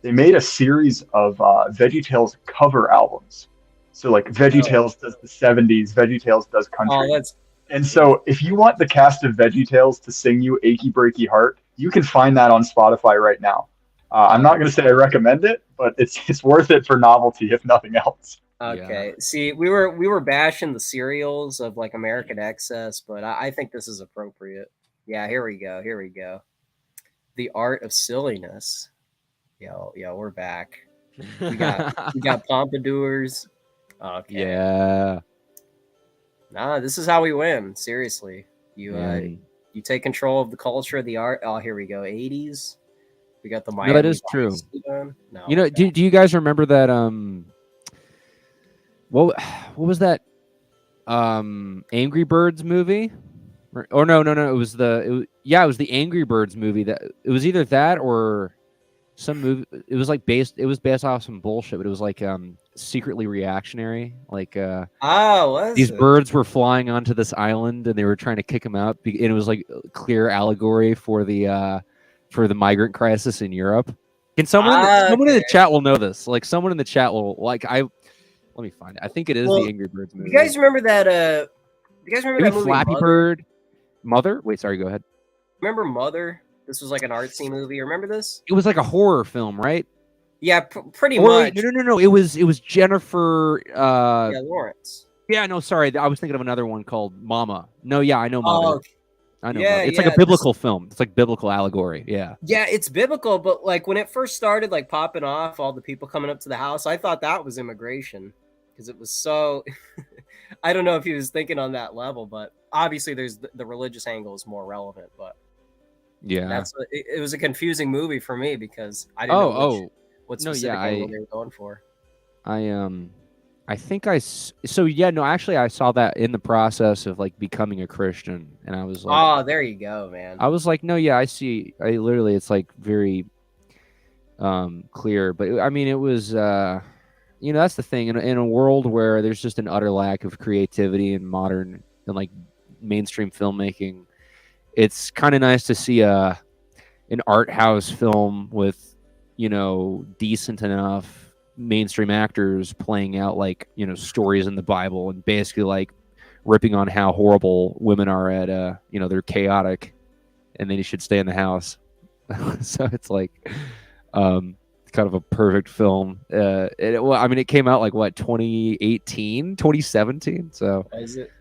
they made a series of VeggieTales cover albums. So like VeggieTales does the 70s, VeggieTales does country. And so if you want the cast of VeggieTales to sing you Achy Breaky Heart, you can find that on Spotify right now. I'm not going to say I recommend it, but it's worth it for novelty, if nothing else.
Okay. Yeah. See, we were bashing the serials of like American Excess, but I think this is appropriate. Yeah, here we go. The Art of Silliness. Yeah, we're back. We got pompadours. Okay.
Yeah.
Nah, this is how we win. Seriously, you take control of the culture, of the art. Oh, here we go. 80s. We got the Miami.
No, that is true.
No,
do you guys remember that? What was that? Angry Birds movie? Or no. It was the Angry Birds movie. That it was either that or some movie. It was like based off some bullshit, but it was like secretly reactionary. Like these birds were flying onto this island and they were trying to kick them out, and it was like a clear allegory for the migrant crisis in Europe. Can someone in the
Okay.
chat will know this? Like someone in the chat will let me find it. I think it is
Well,
the Angry Birds movie.
You guys remember that? You guys remember
Maybe
that movie
Flappy
Mother?
Bird, Mother. Wait, sorry. Go ahead.
Remember Mother? This was like an artsy movie. Remember this?
It was like a horror film, right?
Yeah, pretty
Or
much.
wait, no. It was Jennifer.
Yeah, Lawrence.
Yeah, no, sorry. I was thinking of another one called Mama. No, yeah, I know Mother.
Oh,
I know
yeah,
Mother. It's like a biblical film. It's like biblical allegory. Yeah.
Yeah, it's biblical, but like when it first started, like popping off, all the people coming up to the house, I thought that was immigration because it was so. I don't know if he was thinking on that level, but obviously, there's the religious angle is more relevant. But
Yeah.
it was a confusing movie for me because I didn't know what specific angle they were going for.
I think actually I saw that in the process of like becoming a Christian, and I was like,
oh, there you go, man.
I was like, no, yeah, I see. I literally, it's like very clear, but I mean, it was that's the thing in a world where there's just an utter lack of creativity in modern and like mainstream filmmaking. It's kind of nice to see an art house film with decent enough mainstream actors playing out like stories in the Bible and basically like ripping on how horrible women are at they're chaotic and they should stay in the house. So it's like kind of a perfect film. It came out like what 2018 2017, so
Is it?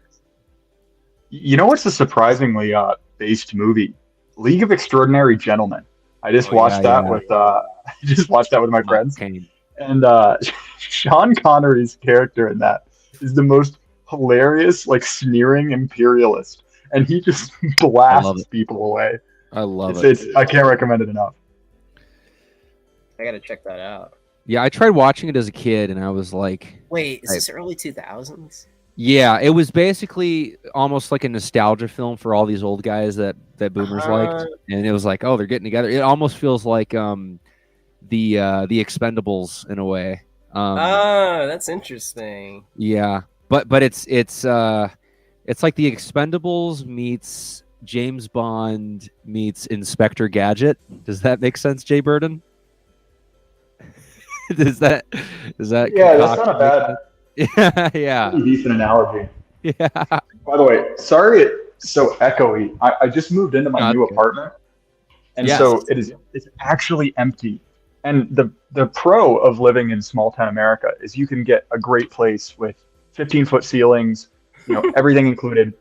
You know what's a surprisingly based movie? League of Extraordinary Gentlemen. I just watched that with my friends. And Sean Connery's character in that is the most hilarious, like sneering imperialist, and he just blasts people away.
I love
it. I can't recommend it enough.
I gotta check that out.
Yeah, I tried watching it as a kid, and I was like,
"Wait, is this early 2000s?"
Yeah, it was basically almost like a nostalgia film for all these old guys that boomers liked, and it was like, oh, they're getting together. It almost feels like the Expendables in a way.
That's interesting.
Yeah, but it's like the Expendables meets James Bond meets Inspector Gadget. Does that make sense, Jay Burden? Is that
yeah, that's not a bad.
Yeah.
Pretty decent analogy.
Yeah.
By the way, sorry it's so echoey. I just moved into my new apartment, and so it's actually empty. And the pro of living in small town America is you can get a great place with 15-foot ceilings, everything included,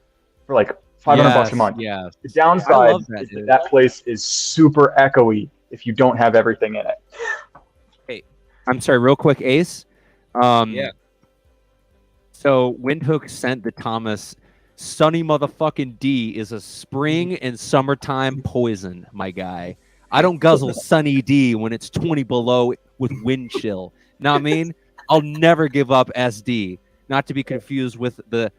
for like $500 a month.
Yeah.
The downside is that place is super echoey if you don't have everything in it.
Hey, I'm sorry, real quick, Ace.
Yeah.
So Windhoek sent the Thomas, sunny motherfucking D is a spring and summertime poison, my guy. I don't guzzle sunny D when it's 20 below with wind chill. Know what I mean? I'll never give up SD. Not to be confused with the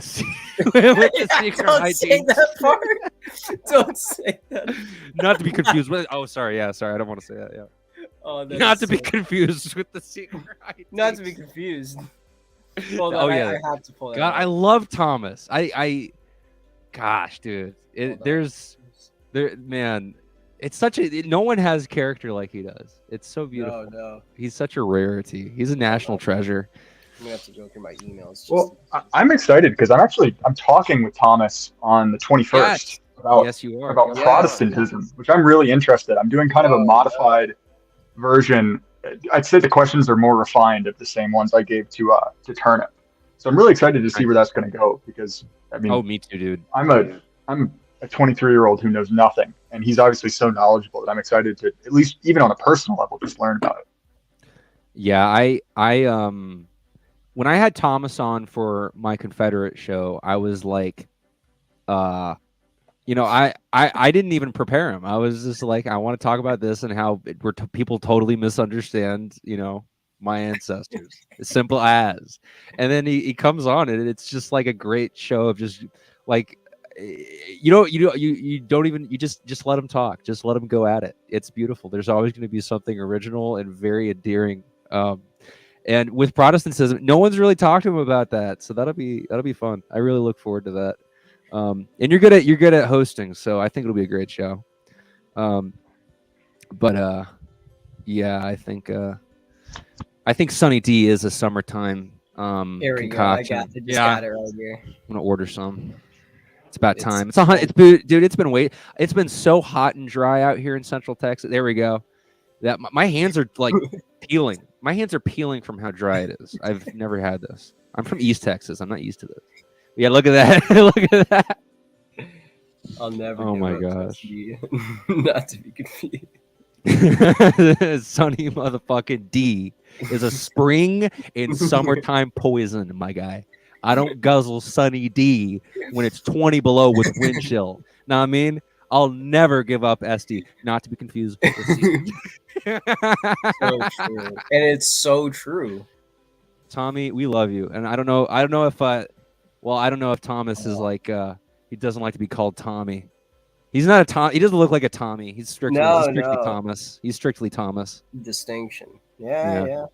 secret
Don't say that part. Don't say that.
Not to be confused with. Oh, sorry. Yeah, sorry. I don't want to say that. Yeah.
Oh,
not to be confused with the secret.
Not to be confused. Hold on, I have to pull that out.
I love Thomas. Gosh, dude. Man. It's such no one has character like he does. It's so beautiful.
No.
He's such a rarity. He's a national treasure.
I'm gonna have to go through my emails.
Well, I'm excited because I'm talking with Thomas on the 21st about Protestantism, which I'm really interested. I'm doing kind of a modified version. I'd say the questions are more refined of the same ones I gave to Turnip. So I'm really excited to see where that's going to go because
me too, dude.
I'm a 23-year-old who knows nothing, and he's obviously so knowledgeable that I'm excited to at least even on a personal level just learn about it.
Yeah, I when I had Thomas on for my Confederate show, I was like, I didn't even prepare him. I was just like, I want to talk about this and how people totally misunderstand, my ancestors. As simple as. And then he comes on and it's just like a great show of just like, you just let him talk. Just let him go at it. It's beautiful. There's always going to be something original and very endearing. And with Protestantism, no one's really talked to him about that. So that'll be fun. I really look forward to that. And you're good at hosting, so I think it'll be a great show. But Yeah, I think Sunny D is a summertime
Here we
concoction.
go. I just got it right here.
I'm gonna order some. It's about time. Dude. It's been so hot and dry out here in Central Texas. There we go. That my hands are like peeling. My hands are peeling from how dry it is. I've never had this. I'm from East Texas. I'm not used to this. Yeah, look at that. Look at that.
I'll never.
Oh
give
my
up
gosh.
Not to be confused.
Sunny motherfucking D is a spring and summertime poison, my guy. I don't guzzle Sunny D when it's 20 below with wind chill. Know what I mean? I'll never give up SD. Not to be confused with C.
So true. And it's so true.
Tommy, we love you. And I don't know if Thomas is like he doesn't like to be called Tommy. He's not a Tom. He doesn't look like a Tommy. He's strictly Thomas. He's strictly Thomas.
Distinction. Yeah.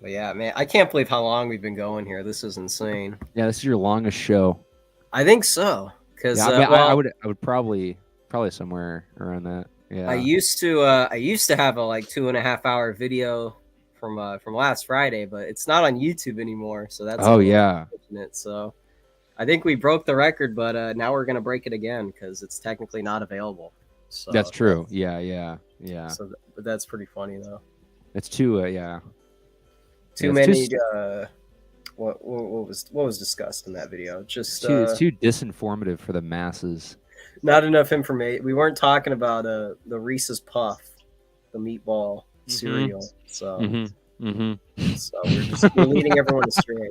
But yeah, man, I can't believe how long we've been going here. This is insane.
Yeah, this is your longest show.
I think so. Because
I would probably somewhere around that. Yeah.
I used to have a like 2.5 hour video from last Friday, but it's not on YouTube anymore. So that's unfortunate. So I think we broke the record, but now we're gonna break it again because it's technically not available. So
that's true. Yeah.
So, but that's pretty funny though.
It's too
Too many. What was discussed in that video? Just
it's too disinformative for the masses.
Not enough information. We weren't talking about the Reese's Puff, the meatball cereal. So so we're leading everyone astray.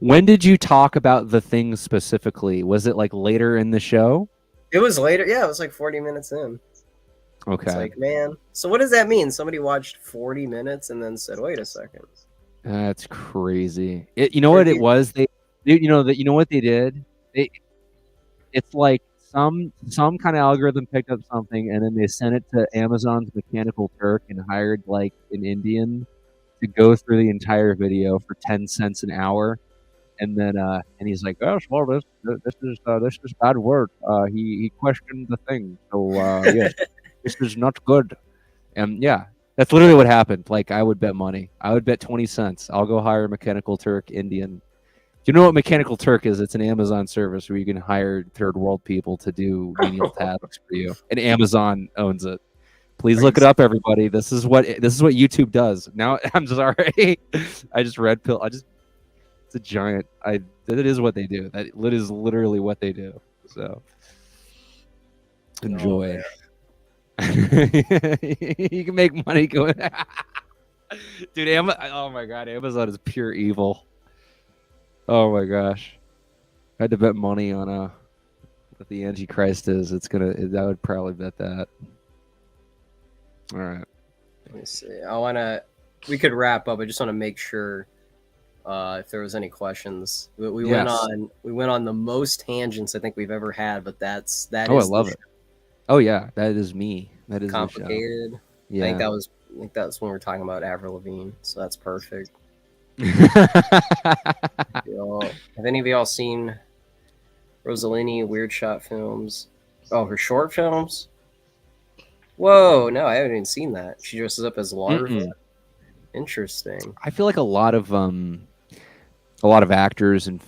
When did you talk about the thing specifically? Was it like later in the show?
It was later. Yeah, it was like 40 minutes in.
Okay.
It's like, man. So what does that mean? Somebody watched 40 minutes and then said, "Wait a second."
That's crazy. You know what it was? You know what they did? It's like some kind of algorithm picked up something and then they sent it to Amazon's Mechanical Turk and hired like an Indian to go through the entire video for 10 cents an hour. And then and he's like, "Oh, well, this is bad word." He questioned the thing, so yes, this is not good. And yeah, that's literally what happened. Like, I would bet money. I would bet 20 cents. I'll go hire a Mechanical Turk Indian. Do you know what Mechanical Turk is? It's an Amazon service where you can hire third world people to do menial tasks for you, and Amazon owns it. Please look it up, everybody. This is what YouTube does. Now, I'm sorry. I just red pill. It's a giant. That is what they do. That is literally what they do. So enjoy. You can make money going. Dude, oh my god, Amazon is pure evil. Oh my gosh, I had to bet money on what the Antichrist is. I would probably bet that. All right.
Let me see. We could wrap up. I just want to make sure if there was any questions. We went on the most tangents I think we've ever had, but that is.
I love it. Oh yeah, that is me. That is
complicated.
Yeah.
I think that was when we were talking about Avril Lavigne, so that's perfect. Have any of y'all seen Rossellini Weird Shot Films? Oh, her short films? Whoa, no, I haven't even seen that. She dresses up as larva. Interesting.
I feel like a lot of actors and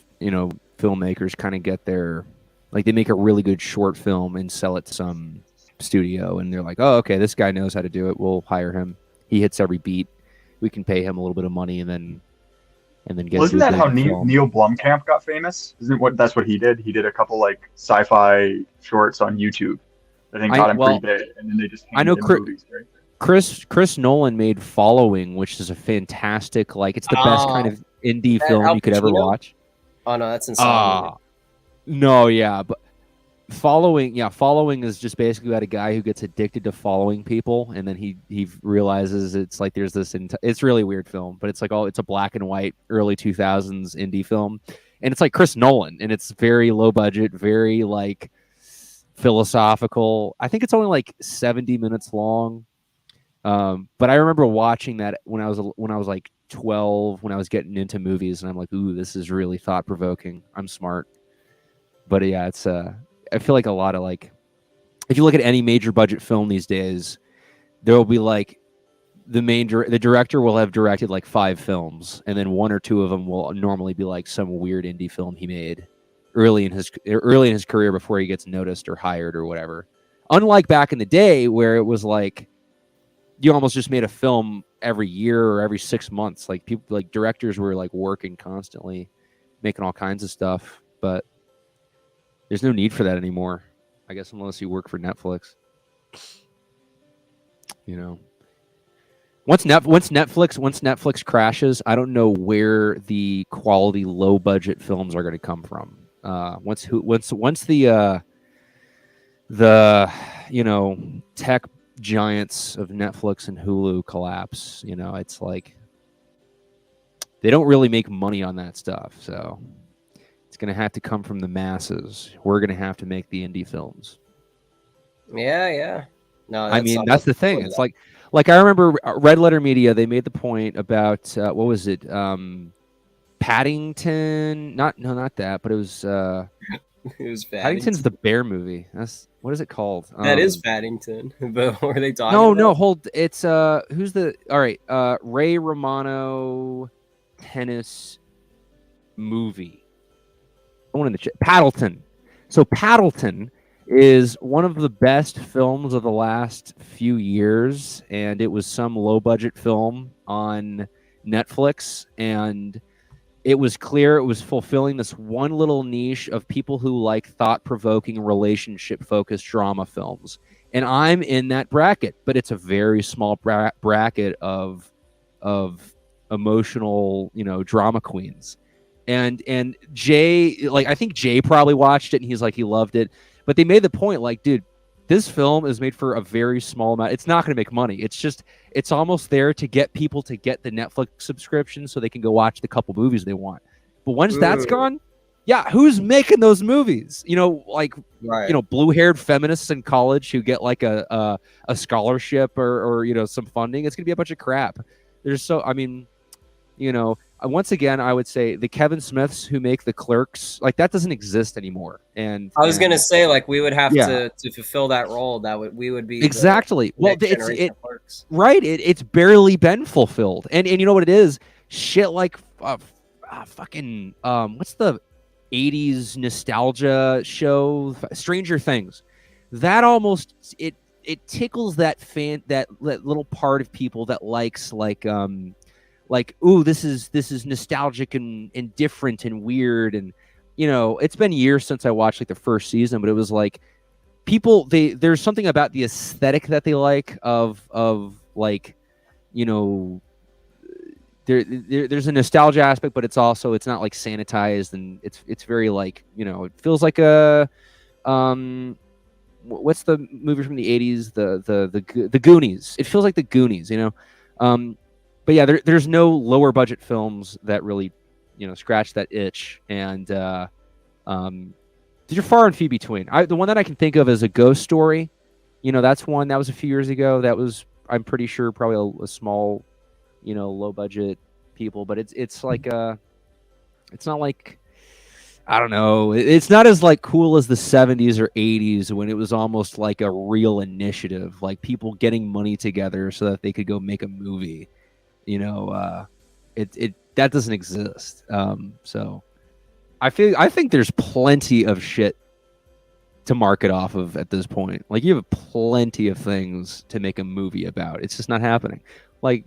filmmakers kind of get their, like, they make a really good short film and sell it to some studio, and they're like, "Oh, okay, this guy knows how to do it. We'll hire him. He hits every beat. We can pay him a little bit of money, and then get."
Well, isn't that how Neil Blomkamp got famous? That's what he did? He did a couple like sci-fi shorts on YouTube. I think got him pretty big, and then they just handed him movies. Right?
Chris Nolan made Following, which is a fantastic, it's the best kind of indie film you could ever watch.
Oh no, that's Insomnia.
No, yeah, but Following is just basically about a guy who gets addicted to following people, and then he realizes it's like there's this. It's a really weird film, but it's a black and white early 2000s indie film, and it's like Chris Nolan, and it's very low budget, very like philosophical. I think it's only like 70 minutes long, but I remember watching that when I was like 12, when I was getting into movies, and I'm like, ooh, this is really thought provoking. I'm smart. But yeah, it's I feel like a lot of if you look at any major budget film these days, there will be like the director will have directed like 5 films, and then 1 or 2 of them will normally be like some weird indie film he made early in his career before he gets noticed or hired or whatever. Unlike back in the day where it was like you almost just made a film every year or every 6 months. Like people, like directors were like working constantly, making all kinds of stuff. But there's no need for that anymore, I guess, unless you work for Netflix. You know, once Netflix crashes, I don't know where the quality low budget films are going to come from. Once the tech giants of Netflix and Hulu collapse, it's like they don't really make money on that stuff. So it's going to have to come from the masses. We're going to have to make the indie films.
Yeah. No,
I mean, that's the thing. It's like I remember Red Letter Media, they made the point about, what was it? Paddington. Not that, but it was,
it was
Paddington's the bear movie. What is it called?
That is Paddington. But what are they talking
about?
No,
hold. It's who's the all right? Ray Romano tennis movie. One in the Paddleton. So Paddleton is one of the best films of the last few years, and it was some low budget film on Netflix, and it was clear it was fulfilling this one little niche of people who like thought-provoking, relationship-focused drama films. And I'm in that bracket, but it's a very small bracket of emotional, drama queens. And Jay, like, I think Jay probably watched it, and he's like, he loved it. But they made the point, like, dude, this film is made for a very small amount. It's not going to make money. It's almost there to get people to get the Netflix subscription so they can go watch the couple movies they want. But once that's gone, yeah, who's making those movies? Blue-haired feminists in college who get like a scholarship or some funding. It's going to be a bunch of crap. Once again, I would say the Kevin Smiths who make the Clerks, like, that doesn't exist anymore. And
I was gonna say, like, we would have to fulfill that role. We would be
exactly. Clerks. Right. It's barely been fulfilled. And you know what it is? Shit like fucking what's the 80s nostalgia show? Stranger Things. That almost it tickles that little part of people that likes ooh, this is nostalgic and different and weird. And it's been years since I watched like the first season, but it was like people, there's something about the aesthetic that they like of like, there's a nostalgia aspect, but it's not like sanitized, and it's very like, it feels like a what's the movie from the 80s, the Goonies. It feels like the Goonies, but yeah, there's no lower budget films that really, scratch that itch, and they're far and few between. The one that I can think of is A Ghost Story. That's one that was a few years ago. That was, I'm pretty sure, probably a small, low budget people, but it's like it's not like, I don't know. It's not as like cool as the 70s or 80s when it was almost like a real initiative, like people getting money together so that they could go make a movie. That doesn't exist. So I think there's plenty of shit to market off of at this point. Like, you have plenty of things to make a movie about. It's just not happening. Like,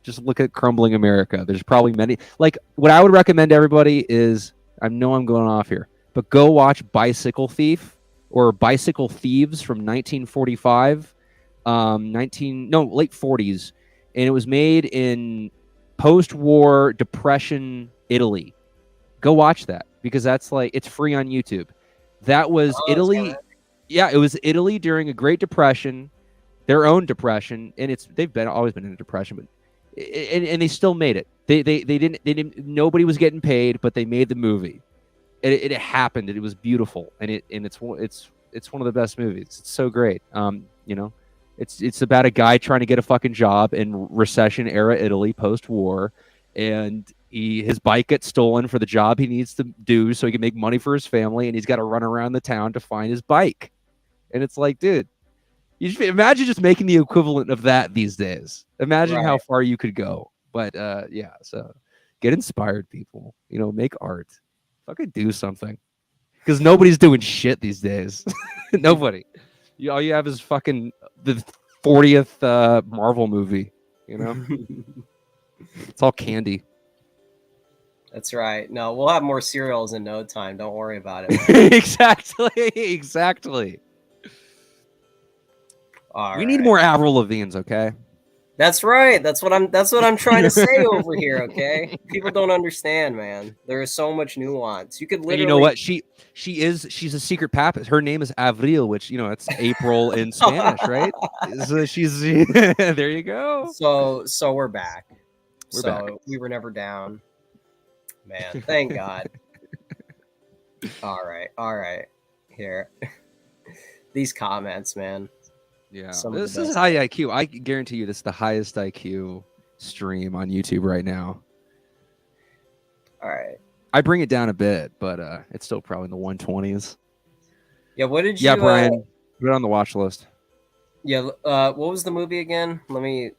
just look at Crumbling America. There's probably many. Like, what I would recommend to everybody is, I know I'm going off here, but go watch Bicycle Thief or Bicycle Thieves from 1945, late 40s. And it was made in post-war Depression Italy. Go watch that, because that's like, it's free on YouTube. That was Italy. Yeah, it was Italy during a Great Depression, their own depression, and they've always been in a depression, but and they still made it. They didn't. Nobody was getting paid, but they made the movie. It happened, and it was beautiful, and it's one of the best movies. It's so great. It's about a guy trying to get a fucking job in recession era Italy post-war, and his bike gets stolen for the job he needs to do so he can make money for his family, and he's got to run around the town to find his bike. And it's like, dude, you should imagine just making the equivalent of that these days. Imagine how
Right.
far you could go. But yeah, so get inspired, people. You know, make art. Fucking do something. Because nobody's doing shit these days. Nobody. All you have is fucking the 40th Marvel movie. You know, it's all candy.
That's right. No, we'll have more cereals in no time. Don't worry about it, man.
Exactly.
All
We
right.
need more Avril Lavigne's, okay?
That's right. That's what I'm trying to say over here, okay? People don't understand, man. There is so much nuance. You could
And
literally
you know what? She's a secret papist. Her name is Avril, which, you know, it's April in Spanish, right? So she's there you go.
So we're back.
We're back.
We were never down. Man, thank God. All right. Here. These comments, man.
Yeah.
Some of
This
the
is
best.
high IQ. I guarantee you this is the highest IQ stream on YouTube right now.
All right.
I bring it down a bit, but it's still probably in the 120s.
Yeah, what did you
Yeah, Brian, put it on the watch list.
Yeah, what was the movie again? Let me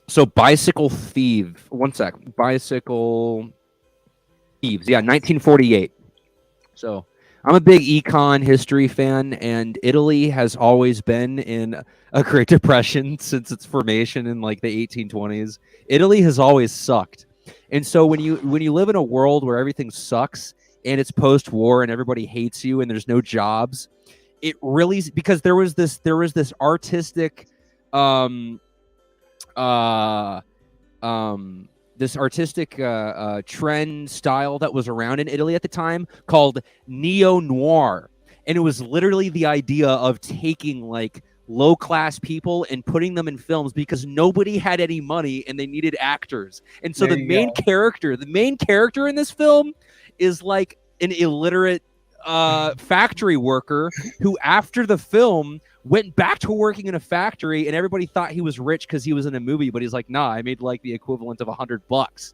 So Bicycle Thief. One second. Bicycle Thieves. Yeah, 1948. So I'm a big econ history fan, and Italy has always been in a Great Depression since its formation in like the 1820s. Italy has always sucked. And so when you live in a world where everything sucks and it's post-war and everybody hates you and there's no jobs, it really, because there was this artistic trend style that was around in Italy at the time called neo-noir. And it was literally the idea of taking like low-class people and putting them in films because nobody had any money and they needed actors. And so the main character in this film is like an illiterate factory worker who, after the film, went back to working in a factory, and everybody thought he was rich because he was in a movie, but he's like, nah, I made like the equivalent of $100.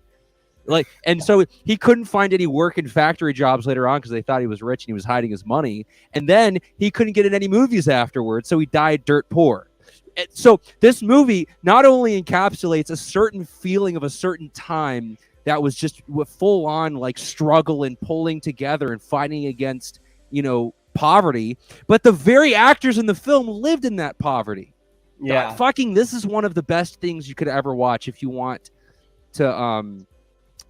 Like, and so he couldn't find any work in factory jobs later on because they thought he was rich and he was hiding his money. And then he couldn't get in any movies afterwards, so he died dirt poor. And so this movie not only encapsulates a certain feeling of a certain time that was just full on like struggle and pulling together and fighting against, you know, poverty, but the very actors in the film lived in that poverty.
Yeah.
Fucking, this is one of the best things you could ever watch if you want to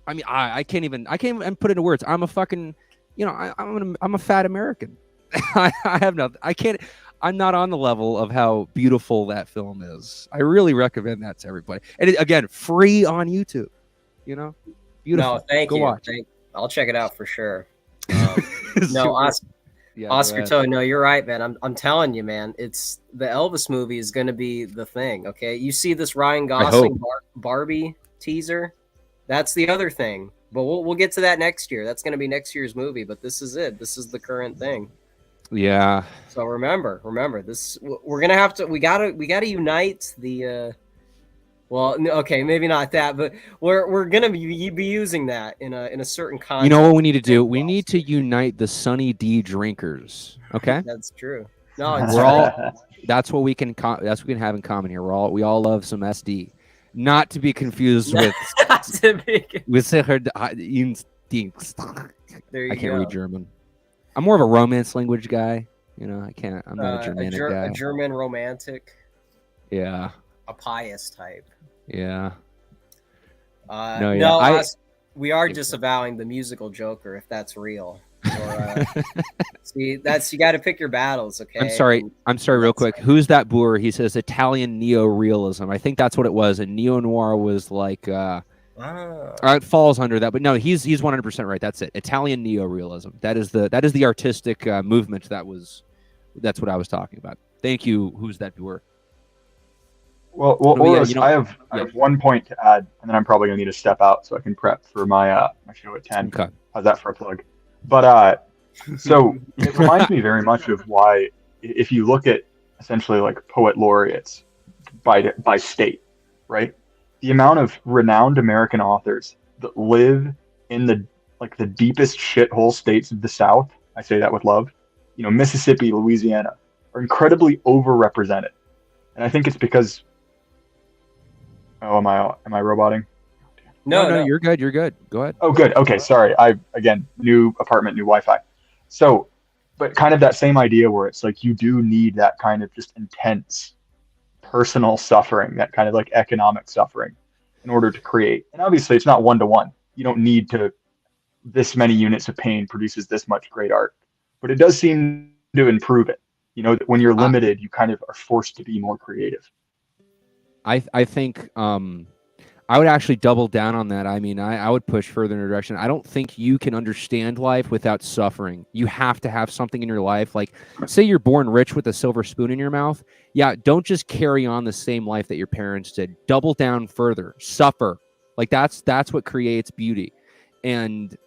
I mean, I can't even put it into words. I'm a fucking, you know, I'm a fat American. I have nothing. I'm not on the level of how beautiful that film is. I really recommend that to everybody. And again, free on YouTube. You know, beautiful.
No, thank
Go
you.
watch.
I'll check it out for sure.
No,
Oscar Toe, no, you're right, man. I'm telling you, man. It's the Elvis movie is going to be the thing. Okay, you see this Ryan Gosling Barbie teaser? That's the other thing. But we'll get to that next year. That's going to be next year's movie. But this is it. This is the current thing.
Yeah.
So remember this. We're gonna have to. We gotta unite the. Well, okay, maybe not that, but we're gonna be using that in a certain context.
You know what we need to do? We need to unite the Sunny D drinkers. Okay,
that's true. No,
we're all. That's what we can. That's what we can have in common here. We all love some SD, not to be confused with Instincts. I can't read German. I'm more of a Romance language guy. You know, I'm not a Germanic guy.
A German romantic.
Yeah.
A pious type.
Yeah.
We are disavowing the musical Joker if that's real. Or, see, you got to pick your battles, okay?
I'm sorry, real quick. Right. Who's that boor? He says Italian neo-realism. I think that's what it was. And neo-noir was like, it falls under that. But no, he's 100% right. That's it. Italian neo-realism. That is the artistic movement. That's what I was talking about. Thank you. Who's that boor?
Well, I have 1 point to add, and then I'm probably gonna need to step out so I can prep for my show at 10.
Okay.
How's that for a plug? But so it reminds me very much of why, if you look at essentially like poet laureates by state, right? The amount of renowned American authors that live in the deepest shithole states of the South. I say that with love. You know, Mississippi, Louisiana, are incredibly overrepresented. And I think it's because, oh, am I roboting?
No, you're good. You're good. Go ahead.
Oh, good. Okay, sorry. Again, new apartment, new Wi-Fi. So, but kind of that same idea where it's like you do need that kind of just intense personal suffering, that kind of like economic suffering in order to create. And obviously it's not one to one. You don't need to, this many units of pain produces this much great art, but it does seem to improve it. You know, that when you're limited, you kind of are forced to be more creative.
I think I would actually double down on that. I mean, I would push further in a direction. I don't think you can understand life without suffering. You have to have something in your life. Like, say you're born rich with a silver spoon in your mouth. Yeah, don't just carry on the same life that your parents did. Double down further. Suffer. Like, that's what creates beauty. And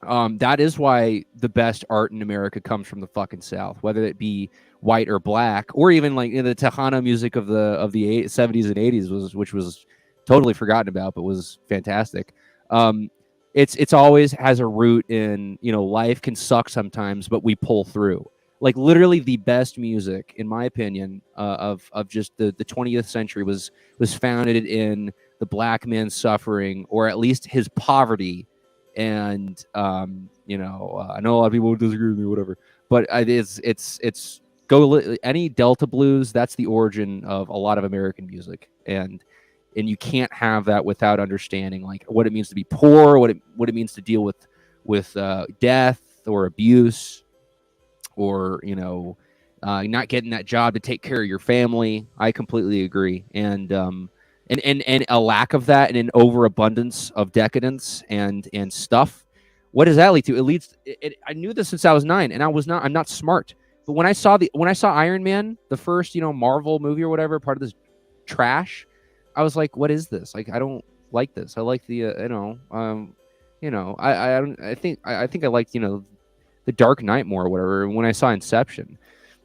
that is why the best art in America comes from the fucking South, whether it be white or black, or even like the Tejano music of the 70s and 80s which was totally forgotten about, but was fantastic. It's always has a root in, you know, life can suck sometimes, but we pull through. Like, literally the best music, in my opinion, of just the 20th century was founded in the black man's suffering, or at least his poverty. And you know, I know a lot of people would disagree with me, whatever, but it's any Delta blues. That's the origin of a lot of American music, and you can't have that without understanding like what it means to be poor, what it means to deal with death or abuse, or, you know, not getting that job to take care of your family. I completely agree, and a lack of that, and an overabundance of decadence and stuff. What does that lead to? It leads. I knew this since I was 9, and I'm not smart. But when I saw Iron Man, the first, you know, Marvel movie or whatever, part of this trash, I was like, what is this? Like, I don't like this. I like the I think I liked, you know, the Dark Knight more or whatever when I saw Inception.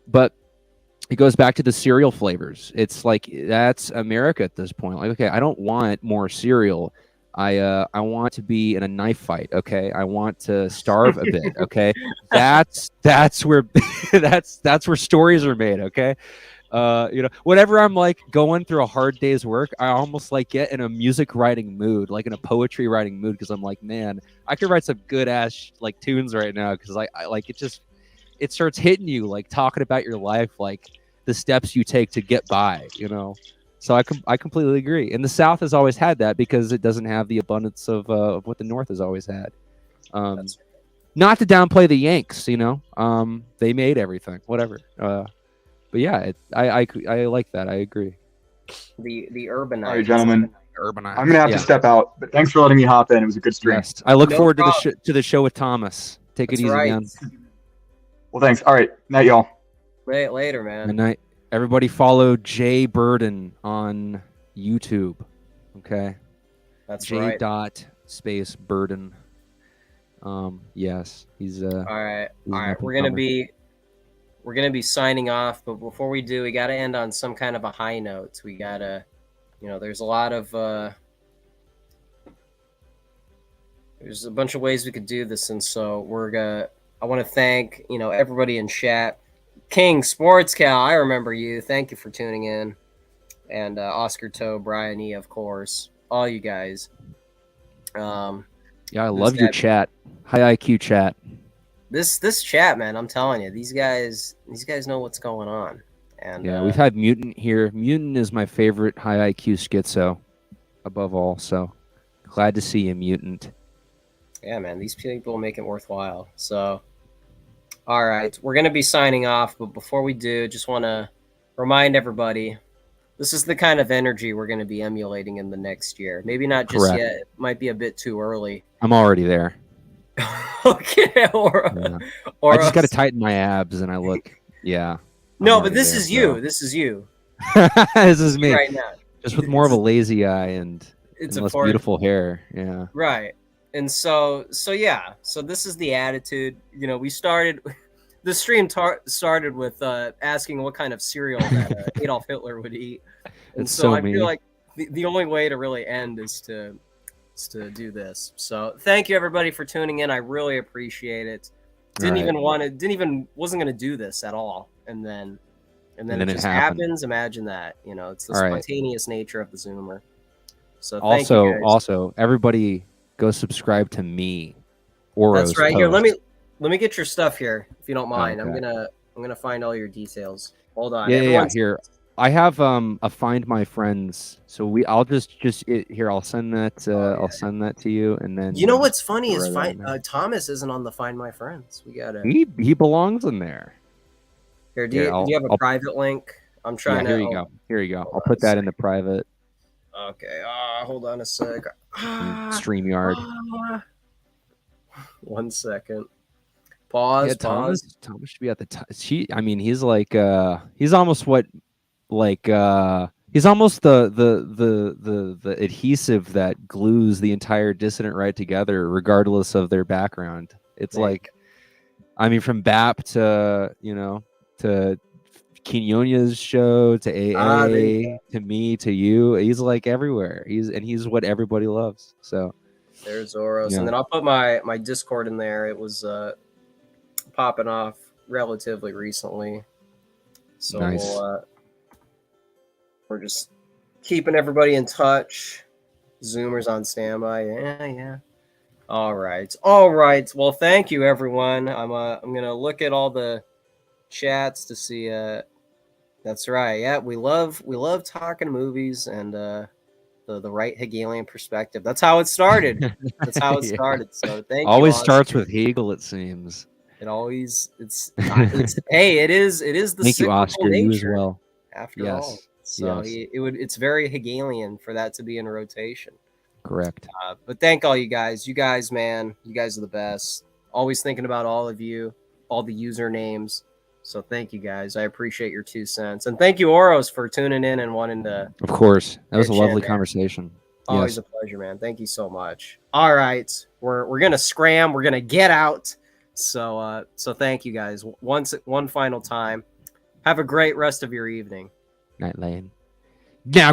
But it goes back to the cereal flavors. It's like, that's America at this point. Like, okay, I don't want more cereal. I want to be in a knife fight. Okay, I want to starve a bit. Okay, that's where that's where stories are made. Okay, you know, whenever I'm like going through a hard day's work, I almost like get in a music writing mood, like in a poetry writing mood, because I'm like, man, I could write some good ass like tunes right now, because I like it starts hitting you, like talking about your life, like the steps you take to get by, you know. So I completely agree. And the South has always had that because it doesn't have the abundance of what the North has always had. Not to downplay the Yanks, you know. They made everything, whatever. But yeah, I like that. I agree.
The urbanized.
All right, gentlemen.
Urbanized.
I'm gonna have to step out, but thanks for letting me hop in. It was a good stream.
Yes. I look forward to the show with Thomas. Take it easy, man.
Well, thanks. All right, night, y'all.
Later, man.
Good night. Everybody follow Jay Burden on YouTube. Okay.
That's
J.
right.
Dot space Burden. Yes, he's
all right. We're gonna be signing off, but before we do, we gotta end on some kind of a high note. We gotta, you know, there's a lot of there's a bunch of ways we could do this, and so I want to thank, you know, everybody in chat. King Sports Cal, I remember you. Thank you for tuning in. And Oscar Toe, Brian E, of course. All you guys.
Yeah, I love your chat. High IQ chat.
This chat, man, I'm telling you, these guys know what's going on. And
yeah, we've had Mutant here. Mutant is my favorite high IQ schizo above all. So glad to see you, Mutant.
Yeah, man, these people make it worthwhile. So all right, we're going to be signing off, but before we do, just want to remind everybody, this is the kind of energy we're going to be emulating in the next year. Maybe not just
Correct.
yet. It might be a bit too early.
I'm already there.
Okay, or
I just got to tighten my abs, and I look, yeah.
No, but this is you. This is you.
This is me
right now.
Just with more of a lazy eye and
it's
less beautiful hair. Yeah.
Right. And so yeah. So this is the attitude. You know, we started. The stream started with asking what kind of cereal that Adolf Hitler would eat, and so I feel like the only way to really end is to do this. So thank you everybody for tuning in. I really appreciate it. Wasn't gonna do this at all, and then and then
And
it
then it
just
happened.
happens. Imagine that. You know, it's the
All right.
spontaneous nature of the Zoomer. So thank you guys.
Also, everybody go subscribe to me. Oro's
That's right. Here,
post.
let me get your stuff here, if you don't mind.
Okay.
I'm gonna find all your details. Hold on.
Yeah,
Everyone's
here. I have a Find My Friends. So I'll just here. I'll send that. I'll send that to you, and then
You know what's funny is
throw that in there.
Thomas isn't on the Find My Friends. We gotta.
He belongs in there.
Here, do
Here,
you have a
I'll
private link? I'm trying
here
to.
you go. Here you go.
Hold
I'll
on
put
a
that
sec.
in the private
Okay. Hold on a sec.
StreamYard.
1 second. Pause.
Yeah,
Pause.
Thomas should be at the top. I mean, he's like he's almost what like he's almost the adhesive that glues the entire dissident right together, regardless of their background. It's
Man.
like, I mean, from BAP to to Quinones show to AA to me to you, he's like everywhere. He's what everybody loves. So
There's Oros,
yeah.
and then I'll put my Discord in there. It was popping off relatively recently, so
Nice.
we're just keeping everybody in touch. Zoomers on standby. Yeah. All right. Well, thank you, everyone. I'm gonna look at all the chats to see. That's right. Yeah, we love talking movies and the right Hegelian perspective. That's how it started. That's how it
Yeah.
started. So thank you.
Always
Austin.
starts with Hegel, it seems.
It always hey, it is the
Thank you,
cyclical
Oscar.
nature
You as well.
after all. So it's very Hegelian for that to be in rotation.
Correct.
But thank all you guys. You guys, man, you guys are the best. Always thinking about all of you, all the usernames. So thank you guys. I appreciate your 2 cents. And thank you, Oros, for tuning in and wanting to.
Of course. That was a
pitch in
lovely
there.
conversation.
Always a pleasure, man. Thank you so much. All right. We're gonna scram. We're gonna get out. So thank you guys. One final time. Have a great rest of your evening.
Night Lane. Now